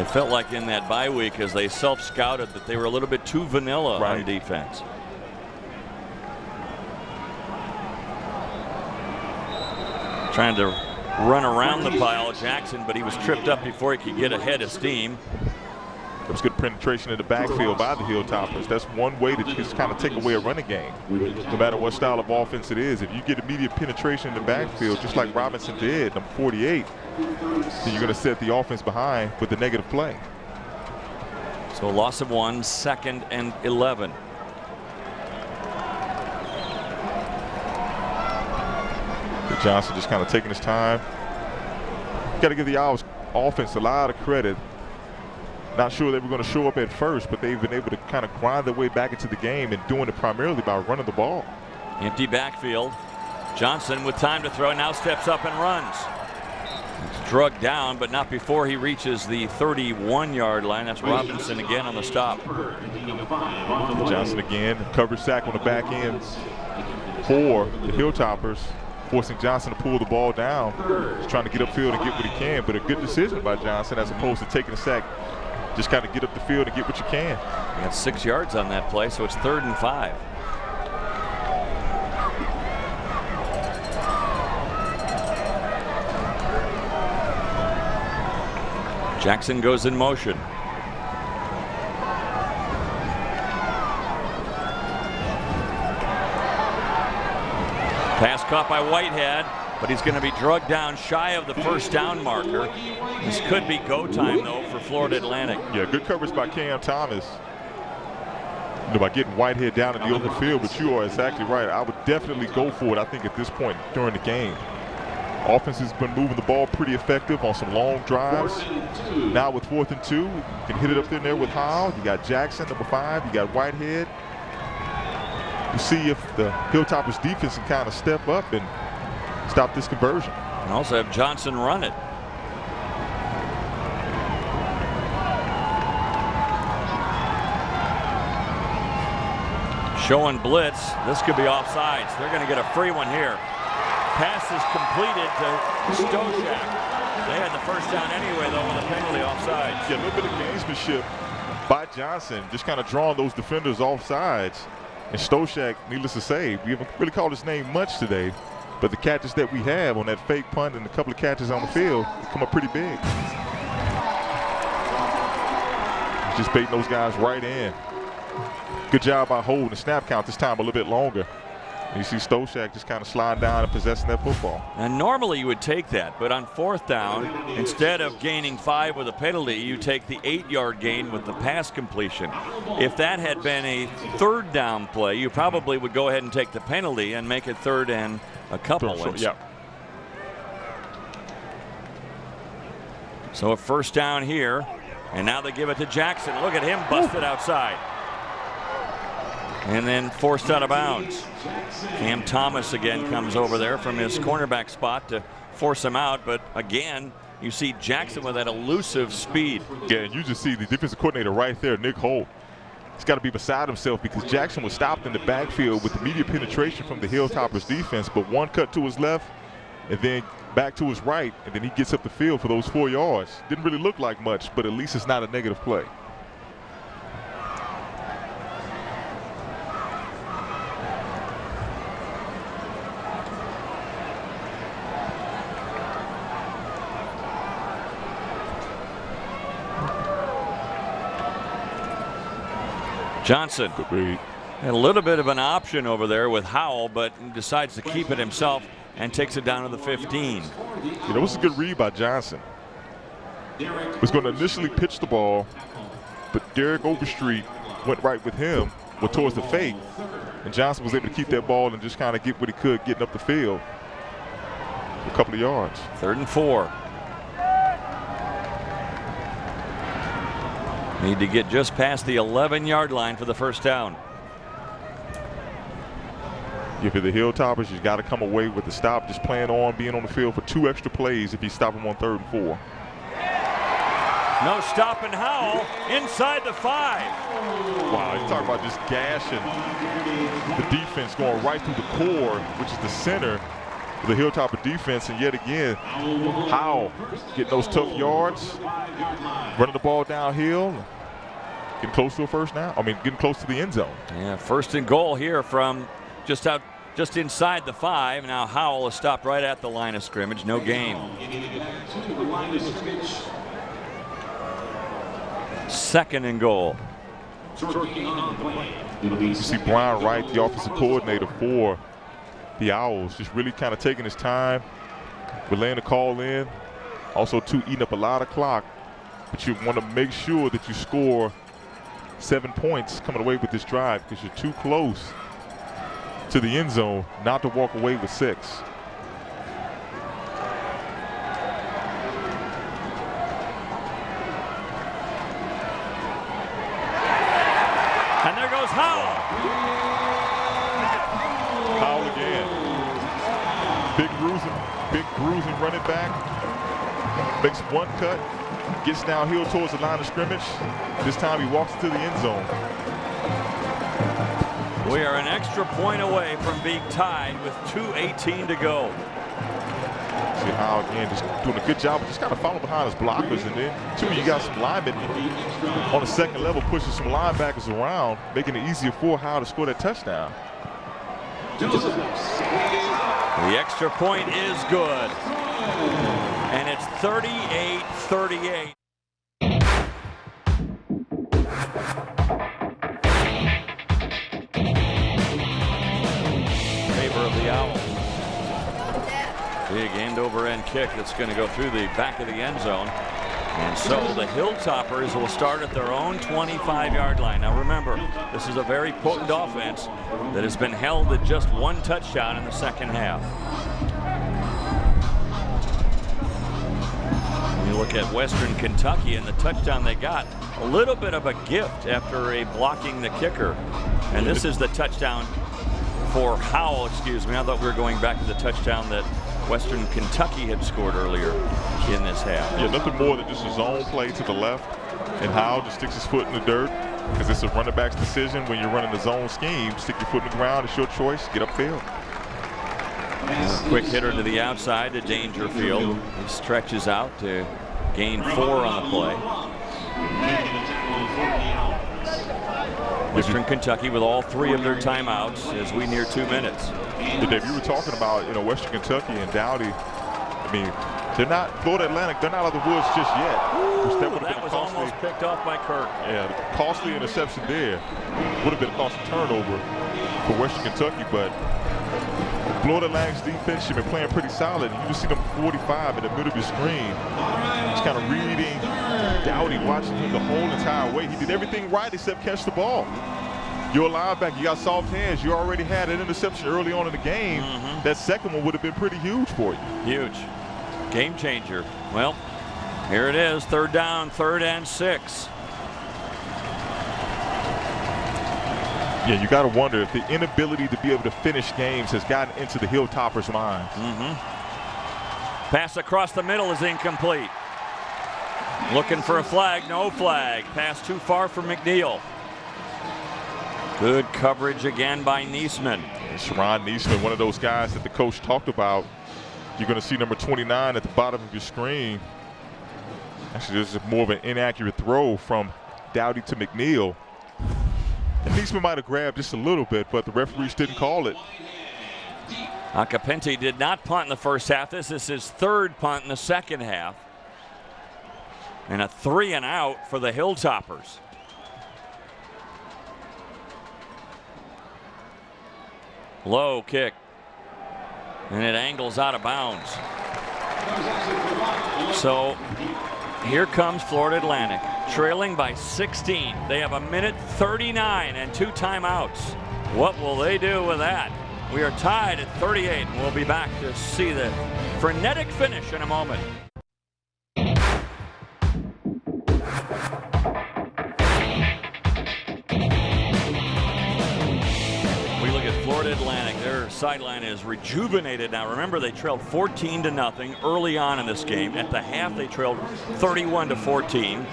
It felt like in that bye week, as they self-scouted, that they were a little bit too vanilla on defense. Trying to run around the pile, Jackson, but he was tripped up before he could get ahead of steam. There was good penetration in the backfield by the Hilltoppers. That's one way to just kind of take away a running game. No matter what style of offense it is, if you get immediate penetration in the backfield, just like Robinson did, number 48, then you're going to set the offense behind with the negative play. So a loss of 1, 2nd and 11. Johnson just kind of taking his time. Got to give the Owls offense a lot of credit. Not sure they were going to show up at first, but they've been able to kind of grind their way back into the game and doing it primarily by running the ball. Empty backfield. Johnson with time to throw now steps up and runs. He's drugged down, but not before he reaches the 31-yard line. That's Robinson again on the stop. Johnson again, coverage sack on the back end for the Hilltoppers, forcing Johnson to pull the ball down. He's trying to get upfield and get what he can, but a good decision by Johnson as opposed to taking a sack. Just kind of get up the field and get what you can. He got 6 yards on that play, so it's 3rd and 5. Jackson goes in motion. Pass caught by Whitehead, but he's going to be drugged down shy of the first down marker. This could be go time, though, for Florida Atlantic. Yeah, good coverage by Cam Thomas. You know, by getting Whitehead down in the open field, but you are exactly right. I would definitely go for it, I think, at this point during the game. Offense has been moving the ball pretty effective on some long drives. Now with 4th and 2, you can hit it up in there with Howell. You got Jackson, number 5. You got Whitehead. You see if the Hilltoppers defense can kind of step up and stop this conversion. And also have Johnson run it. Showing blitz. This could be offsides. They're going to get a free one here. Pass is completed to Stoshak. They had the first down anyway, though, with a penalty offsides. Yeah, a little bit of gamesmanship by Johnson, just kind of drawing those defenders off sides. And Stoshak, needless to say, we haven't really called his name much today, but the catches that we have on that fake punt and a couple of catches on the field come up pretty big. Just baiting those guys right in. Good job by holding the snap count this time a little bit longer. You see Stoshak just kind of sliding down and possessing that football. And normally you would take that, but on 4th down, instead of gaining 5 with a penalty, you take the 8-yard gain with the pass completion. If that had been a 3rd down play, you probably would go ahead and take the penalty and make it 3rd and a couple. Yeah. So a 1st down here, and now they give it to Jackson. Look at him busted outside. And then forced out of bounds. Cam Thomas again comes over there from his cornerback spot to force him out, but again, you see Jackson with that elusive speed. Yeah, and you just see the defensive coordinator right there, Nick Holt. He's got to be beside himself because Jackson was stopped in the backfield with immediate penetration from the Hilltoppers defense, but one cut to his left and then back to his right, and then he gets up the field for those 4 yards. Didn't really look like much, but at least it's not a negative play. Johnson had a little bit of an option over there with Howell, but decides to keep it himself and takes it down to the 15. That was a good read by Johnson. Was going to initially pitch the ball, but Derek Overstreet went right with him, went towards the fake, and Johnson was able to keep that ball and just kind of get what he could getting up the field. A couple of yards. 3rd and 4. Need to get just past the 11-yard line for the 1st down. If you're the Hilltoppers, you've got to come away with the stop. Just plan on being on the field for 2 extra plays if you stop him on 3rd and 4. No stopping Howell inside the 5. Wow, you're talking about just gashing the defense, going right through the core, which is the center of the Hilltopper defense. And yet again, Howell getting those tough yards, running the ball downhill, getting close to a 1st down. I mean, getting close to the end zone. Yeah, 1st and goal here from just inside the 5. Now Howell is stopped right at the line of scrimmage. No gain. 2nd and goal. You see Brian Wright, the offensive coordinator for the Owls, just really kind of taking his time, relaying the call in. Also, too, eating up a lot of clock. But you want to make sure that you score 7 points coming away with this drive because you're too close to the end zone not to walk away with 6. And there goes Howell. Howell again. Big bruising running back. Makes one cut, gets downhill towards the line of scrimmage. This time he walks to the end zone. We are an extra point away from being tied with 2:18 to go. See Howell again just doing a good job of just kind of following behind his blockers, and then too you got some linemen on the 2nd level pushing some linebackers around, making it easier for Howell to score that touchdown. The extra point is good. And it's 38-38. Favor of the Owls. Big end-over-end kick that's going to go through the back of the end zone. And so the Hilltoppers will start at their own 25-yard line. Now remember, this is a very potent offense that has been held at just 1 touchdown in the 2nd half. When you look at Western Kentucky and the touchdown they got, a little bit of a gift after a blocking the kicker. And this is the touchdown for Howell, excuse me. I thought we were going back to the touchdown that Western Kentucky had scored earlier in this half. Yeah, nothing more than just a zone play to the left, and Howell just sticks his foot in the dirt because it's a running back's decision when you're running a zone scheme. Stick your foot in the ground, it's your choice, get upfield. Quick hitter to the outside to Dangerfield. He stretches out to gain 4 on the play. Western Kentucky with all 3 of their timeouts as we near 2 minutes. Yeah, Dave, you were talking about, Western Kentucky and Dowdy. I mean, they're not Florida Atlantic. They're not out of the woods just yet. Ooh, that was almost picked off by Kirk. Yeah, the costly interception there would have been a costly turnover for Western Kentucky, but Florida Atlantic's defense should be playing pretty solid. You just see them 45 in the middle of your screen. Just kind of reading Dowdy, watching him the whole entire way. He did everything right except catch the ball. You're a linebacker. You got soft hands. You already had an interception early on in the game. That second one would have been pretty huge for you. Huge. Game changer. Well, here it is. 3rd down, 3rd and 6. Yeah, you got to wonder if the inability to be able to finish games has gotten into the Hilltoppers' minds. Pass across the middle is incomplete. Looking for a flag, no flag. Pass too far for McNeil. Good coverage again by Niesman. Sharon Niesman, one of those guys that the coach talked about. You're going to see number 29 at the bottom of your screen. Actually, this is more of an inaccurate throw from Dowdy to McNeil. And Niesman might have grabbed just a little bit, but the referees didn't call it. Acapente did not punt in the first half. This is his 3rd punt in the second half. And a 3 and out for the Hilltoppers. Low kick. And it angles out of bounds. So here comes Florida Atlantic, trailing by 16. They have 1:39 and 2 timeouts. What will they do with that? We are tied at 38, and we'll be back to see the frenetic finish in a moment. We look at Florida Atlantic. Their sideline is rejuvenated now. Remember, they trailed 14-0 early on in this game. At the half, they trailed 31-14.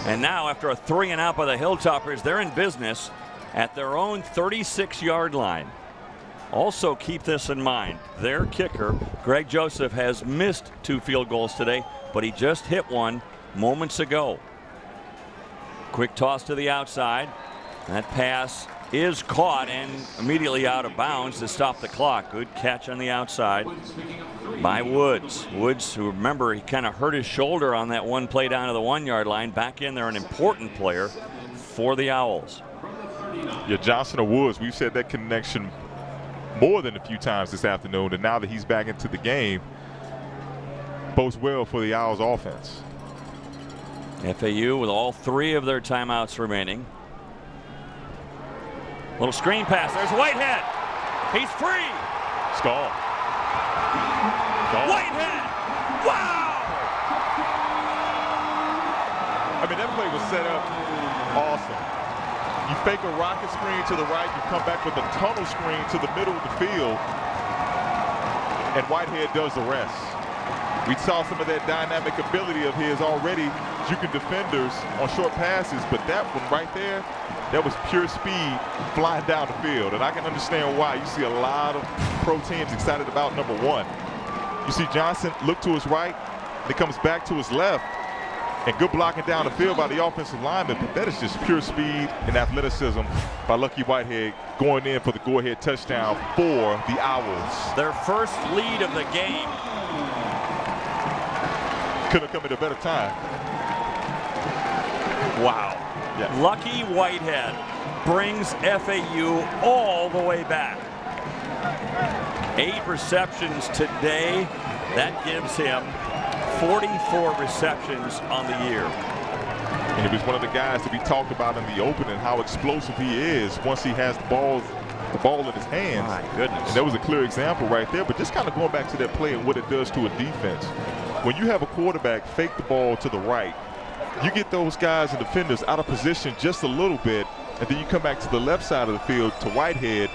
And now, after a 3 and out by the Hilltoppers, they're in business at their own 36-yard line. Also, keep this in mind. Their kicker, Greg Joseph, has missed 2 field goals today, but he just hit one moments ago. Quick toss to the outside. That pass is caught and immediately out of bounds to stop the clock. Good catch on the outside by Woods. Woods, who, remember, he kind of hurt his shoulder on that one play down to the 1-yard line. Back in there, an important player for the Owls. Yeah, Johnson or Woods, we've said that connection more than a few times this afternoon, and now that he's back into the game, bodes well for the Owls offense. FAU with all 3 of their timeouts remaining. Little screen pass. There's Whitehead. He's free. It's gone. Whitehead. Wow. I mean, that play was set up awesome. You fake a rocket screen to the right, you come back with a tunnel screen to the middle of the field, and Whitehead does the rest. We saw some of that dynamic ability of his already, juking defenders on short passes, but that one right there, that was pure speed flying down the field. And I can understand why. You see a lot of pro teams excited about number 1. You see Johnson look to his right, and he comes back to his left, and good blocking down the field by the offensive lineman, but that is just pure speed and athleticism by Lucky Whitehead going in for the go-ahead touchdown for the Owls. Their first lead of the game. Couldn't have come at a better time. Wow. Yeah. Lucky Whitehead brings FAU all the way back. 8 receptions today. That gives him 44 receptions on the year. And he was one of the guys to be talked about in the open and how explosive he is once he has the ball in his hands. My goodness. And that was a clear example right there. But just kind of going back to that play and what it does to a defense. When you have a quarterback fake the ball to the right, you get those guys and defenders out of position just a little bit, and then you come back to the left side of the field to Whitehead,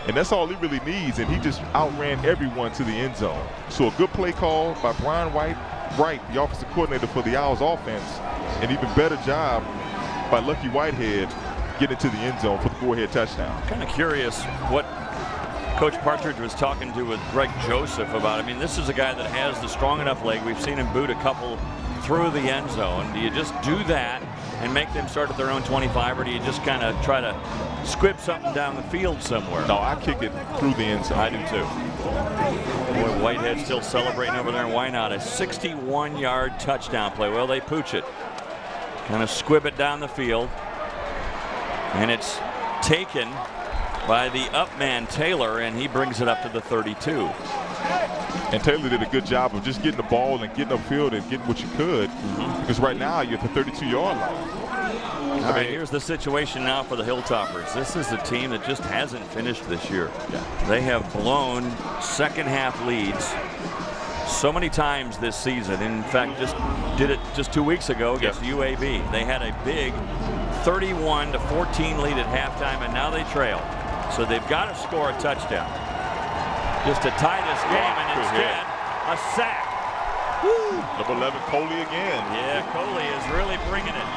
and that's all he really needs, and he just outran everyone to the end zone. So a good play call by Brian Wright, the offensive coordinator for the Owls offense, an even better job by Lucky Whitehead getting to the end zone for the go-ahead touchdown. Kind of curious what Coach Partridge was talking to with Greg Joseph about. I mean, this is a guy that has the strong enough leg. We've seen him boot a couple through the end zone. Do you just do that and make them start at their own 25, or do you just kind of try to squib something down the field somewhere? No, I kick it through the end zone. I do too. Boy, Whitehead still celebrating over there, and why not? A 61-yard touchdown play. Well, they pooch it. Kind of squib it down the field. And it's taken by the up man Taylor, and he brings it up to the 32. And Taylor did a good job of just getting the ball and getting upfield and getting what you could, because right now you're at the 32-yard line. All right, here's the situation now for the Hilltoppers. This is a team that just hasn't finished this year. They have blown second half leads so many times this season. In fact, just did it just 2 weeks ago against UAB. They had a big 31-14 lead at halftime, and now they trail. So they've got to score a touchdown just to tie this game, and instead a sack. Woo. Number 11, Coley again. Yeah, Coley is really bringing it.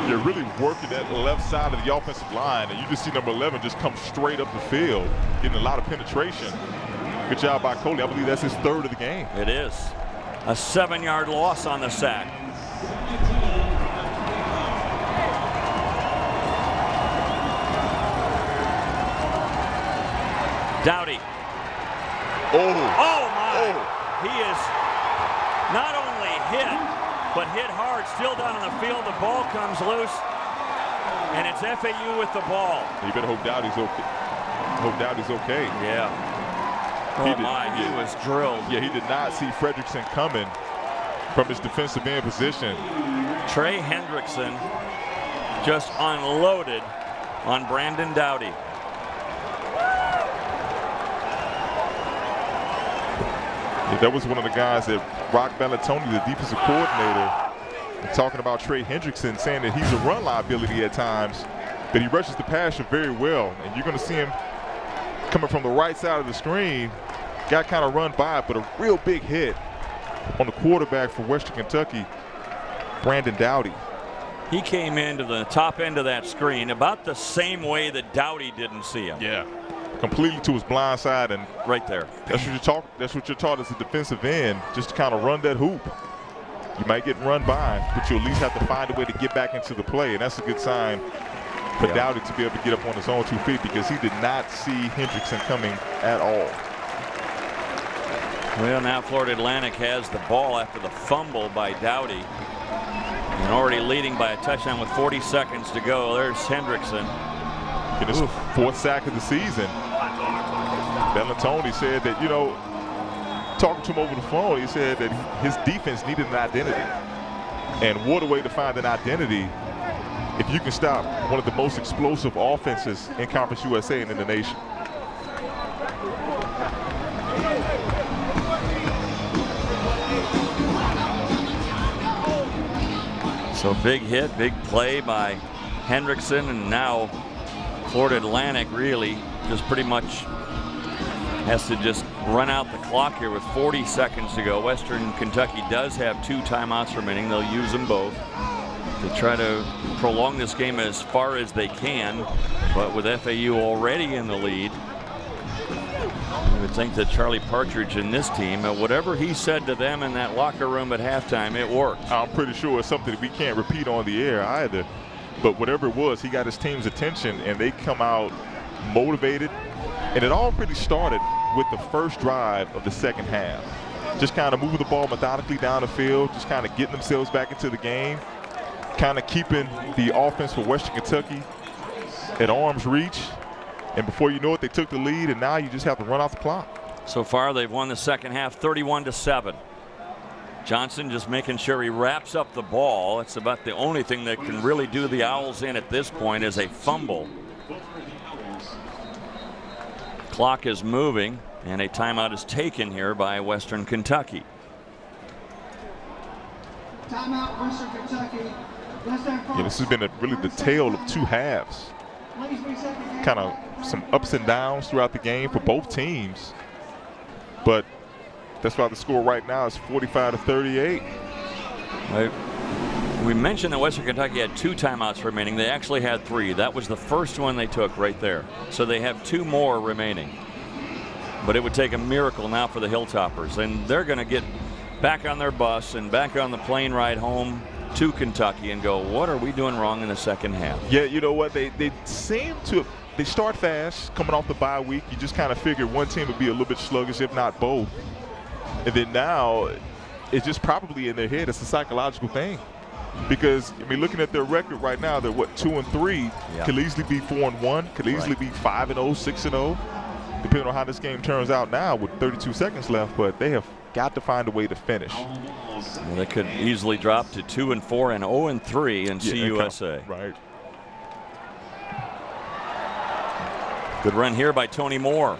You're really working that left side of the offensive line, and you just see number 11 just come straight up the field, getting a lot of penetration. Good job by Coley. I believe that's his third of the game. It is. A 7-yard loss on the sack. Dowdy. Oh my. He is not only hit, but hit hard. Still down on the field. The ball comes loose, and it's FAU with the ball. You better hope Dowdy's okay. Hope Dowdy's okay. Yeah. He was drilled. Yeah, he did not see Fredrickson coming from his defensive end position. Trey Hendrickson just unloaded on Brandon Dowdy. Yeah, that was one of the guys that Rock Bellantoni, the defensive coordinator, talking about Trey Hendrickson, saying that he's a run liability at times, but he rushes the passer very well. And you're going to see him coming from the right side of the screen. Got kind of run by, but a real big hit on the quarterback for Western Kentucky, Brandon Dowdy. He came into the top end of that screen about the same way that Dowdy didn't see him. Yeah, completely to his blind side, and right there. That's what you're taught as a defensive end, just to kind of run that hoop. You might get run by, but you at least have to find a way to get back into the play, and that's a good sign for Dowdy to be able to get up on his own 2 feet, because he did not see Hendrickson coming at all. Well, now Florida Atlantic has the ball after the fumble by Dowdy, and already leading by a touchdown with 40 seconds to go. There's Hendrickson. In his fourth sack of the season. Bellantoni said that, talking to him over the phone, he said that his defense needed an identity. And what a way to find an identity if you can stop one of the most explosive offenses in Conference USA and in the nation. So big hit, big play by Hendrickson, and now Florida Atlantic really just pretty much has to just run out the clock here with 40 seconds to go. Western Kentucky does have 2 timeouts remaining. They'll use them both to try to prolong this game as far as they can, but with FAU already in the lead, you would think that Charlie Partridge and this team, whatever he said to them in that locker room at halftime, it worked. I'm pretty sure it's something that we can't repeat on the air either. But whatever it was, he got his team's attention, and they come out motivated. And it all really started with the first drive of the second half. Just kind of moving the ball methodically down the field, just kind of getting themselves back into the game, kind of keeping the offense for Western Kentucky at arm's reach. And before you know it, they took the lead, and now you just have to run off the clock. So far, they've won the second half 31-7. Johnson just making sure he wraps up the ball. It's about the only thing that can really do the Owls in at this point is a fumble. Clock is moving, and a timeout is taken here by Western Kentucky. Timeout, Western Kentucky. Yeah, this has been really the tale of 2 halves. Kind of some ups and downs throughout the game for both teams. But that's why the score right now is 45-38. We mentioned that Western Kentucky had 2 timeouts remaining. They actually had 3. That was the first one they took right there. So they have 2 more remaining. But it would take a miracle now for the Hilltoppers. And they're going to get back on their bus and back on the plane ride home to Kentucky and go, what are we doing wrong in the second half? Yeah, you know what? They seem to – they start fast coming off the bye week. You just kind of figured one team would be a little bit sluggish, if not both. And then now it's just probably in their head. It's a psychological thing. Because, I mean, looking at their record right now, they're what, 2-3, Yeah. could easily be 4-1, could easily be 5-0, 6-0, depending on how this game turns out now with 32 seconds left. But they have got to find a way to finish. Well, they could easily drop to 2-4 and 0-3 in CUSA. Right. Good run here by Tony Moore.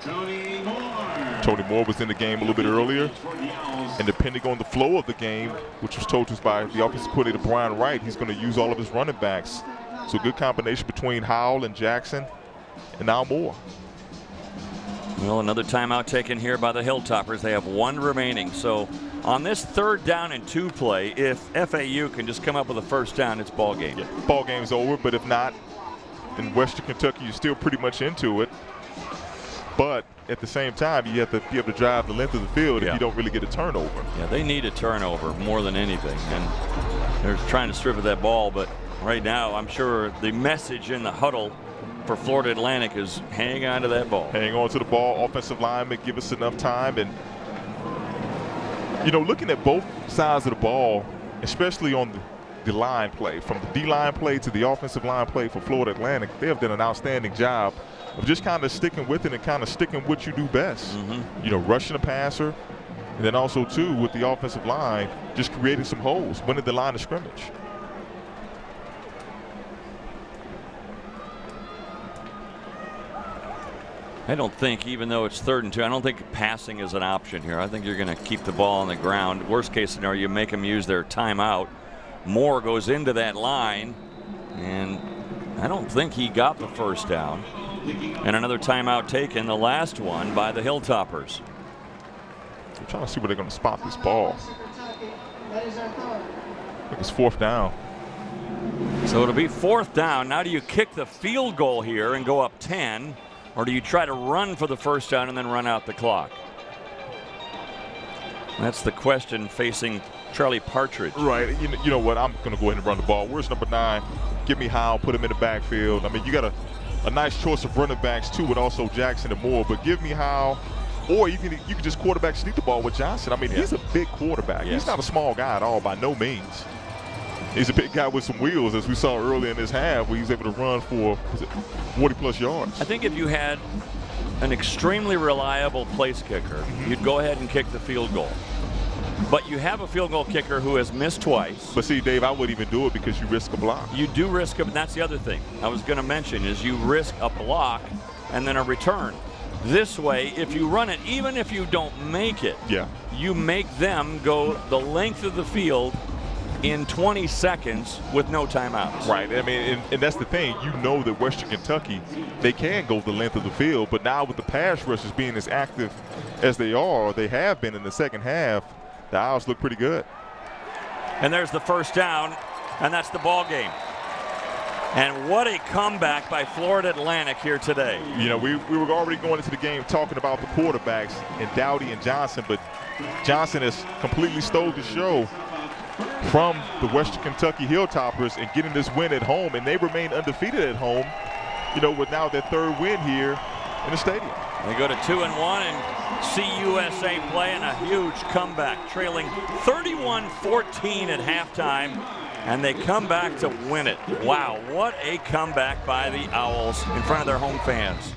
Tony Moore was in the game a little bit earlier, and depending on the flow of the game, which was told to us by the offensive coordinator Brian Wright, he's going to use all of his running backs. So good combination between Howell and Jackson, and now Moore. Well, another timeout taken here by the Hilltoppers. They have 1 remaining. So on this 3rd down and 2 play, if FAU can just come up with a first down, it's ball game. Yeah, ball game's over, but if not, in Western Kentucky, you're still pretty much into it. But at the same time, you have to be able to drive the length of the field if you don't really get a turnover. Yeah, they need a turnover more than anything. And they're trying to strip at that ball. But right now, I'm sure the message in the huddle for Florida Atlantic is hang on to that ball. Hang on to the ball. Offensive linemen give us enough time. And, you know, looking at both sides of the ball, especially on the line play, from the D-line play to the offensive line play for Florida Atlantic, they have done an outstanding job of just kind of sticking with it and kind of sticking what you do best. You know, rushing the passer, and then also, too, with the offensive line, just creating some holes, winning the line of scrimmage. I don't think, even though it's 3rd and 2, I don't think passing is an option here. I think you're going to keep the ball on the ground. Worst case scenario, you make them use their timeout. Moore goes into that line, and I don't think he got the first down. And another timeout taken, the last one by the Hilltoppers. I'm trying to see where they're going to spot this ball. That is our 3rd. I think it's 4th down. So it'll be 4th down. Now do you kick the field goal here and go up 10, or do you try to run for the first down and then run out the clock? That's the question facing Charlie Partridge. Right. You know what? I'm going to go ahead and run the ball. Where's number 9? Give me Howell. Put him in the backfield. I mean, you got a nice choice of running backs, too, with also Jackson and Moore. But give me Howell. Or you can just quarterback sneak the ball with Johnson. I mean, he's a big quarterback. Yes. He's not a small guy at all, by no means. He's a big guy with some wheels, as we saw earlier in this half, where he was able to run for 40-plus yards. I think if you had an extremely reliable place kicker, you'd go ahead and kick the field goal. But you have a field goal kicker who has missed twice. But see, Dave, I wouldn't even do it because you risk a block. You do risk and that's the other thing I was going to mention is you risk a block and then a return. This way, if you run it, even if you don't make it, you make them go the length of the field in 20 seconds with no timeouts. Right. I mean, and that's the thing. You know that Western Kentucky, they can go the length of the field, but now with the pass rushers being as active as they are, or they have been in the second half, the Owls look pretty good. And there's the first down, and that's the ball game. And what a comeback by Florida Atlantic here today. You know, we were already going into the game talking about the quarterbacks and Dowdy and Johnson, but Johnson has completely stole the show from the Western Kentucky Hilltoppers and getting this win at home, and they remain undefeated at home, you know, with now their 3rd win here in the stadium. They go to 2-1 and CUSA playing a huge comeback, trailing 31-14 at halftime, and they come back to win it. Wow, what a comeback by the Owls in front of their home fans.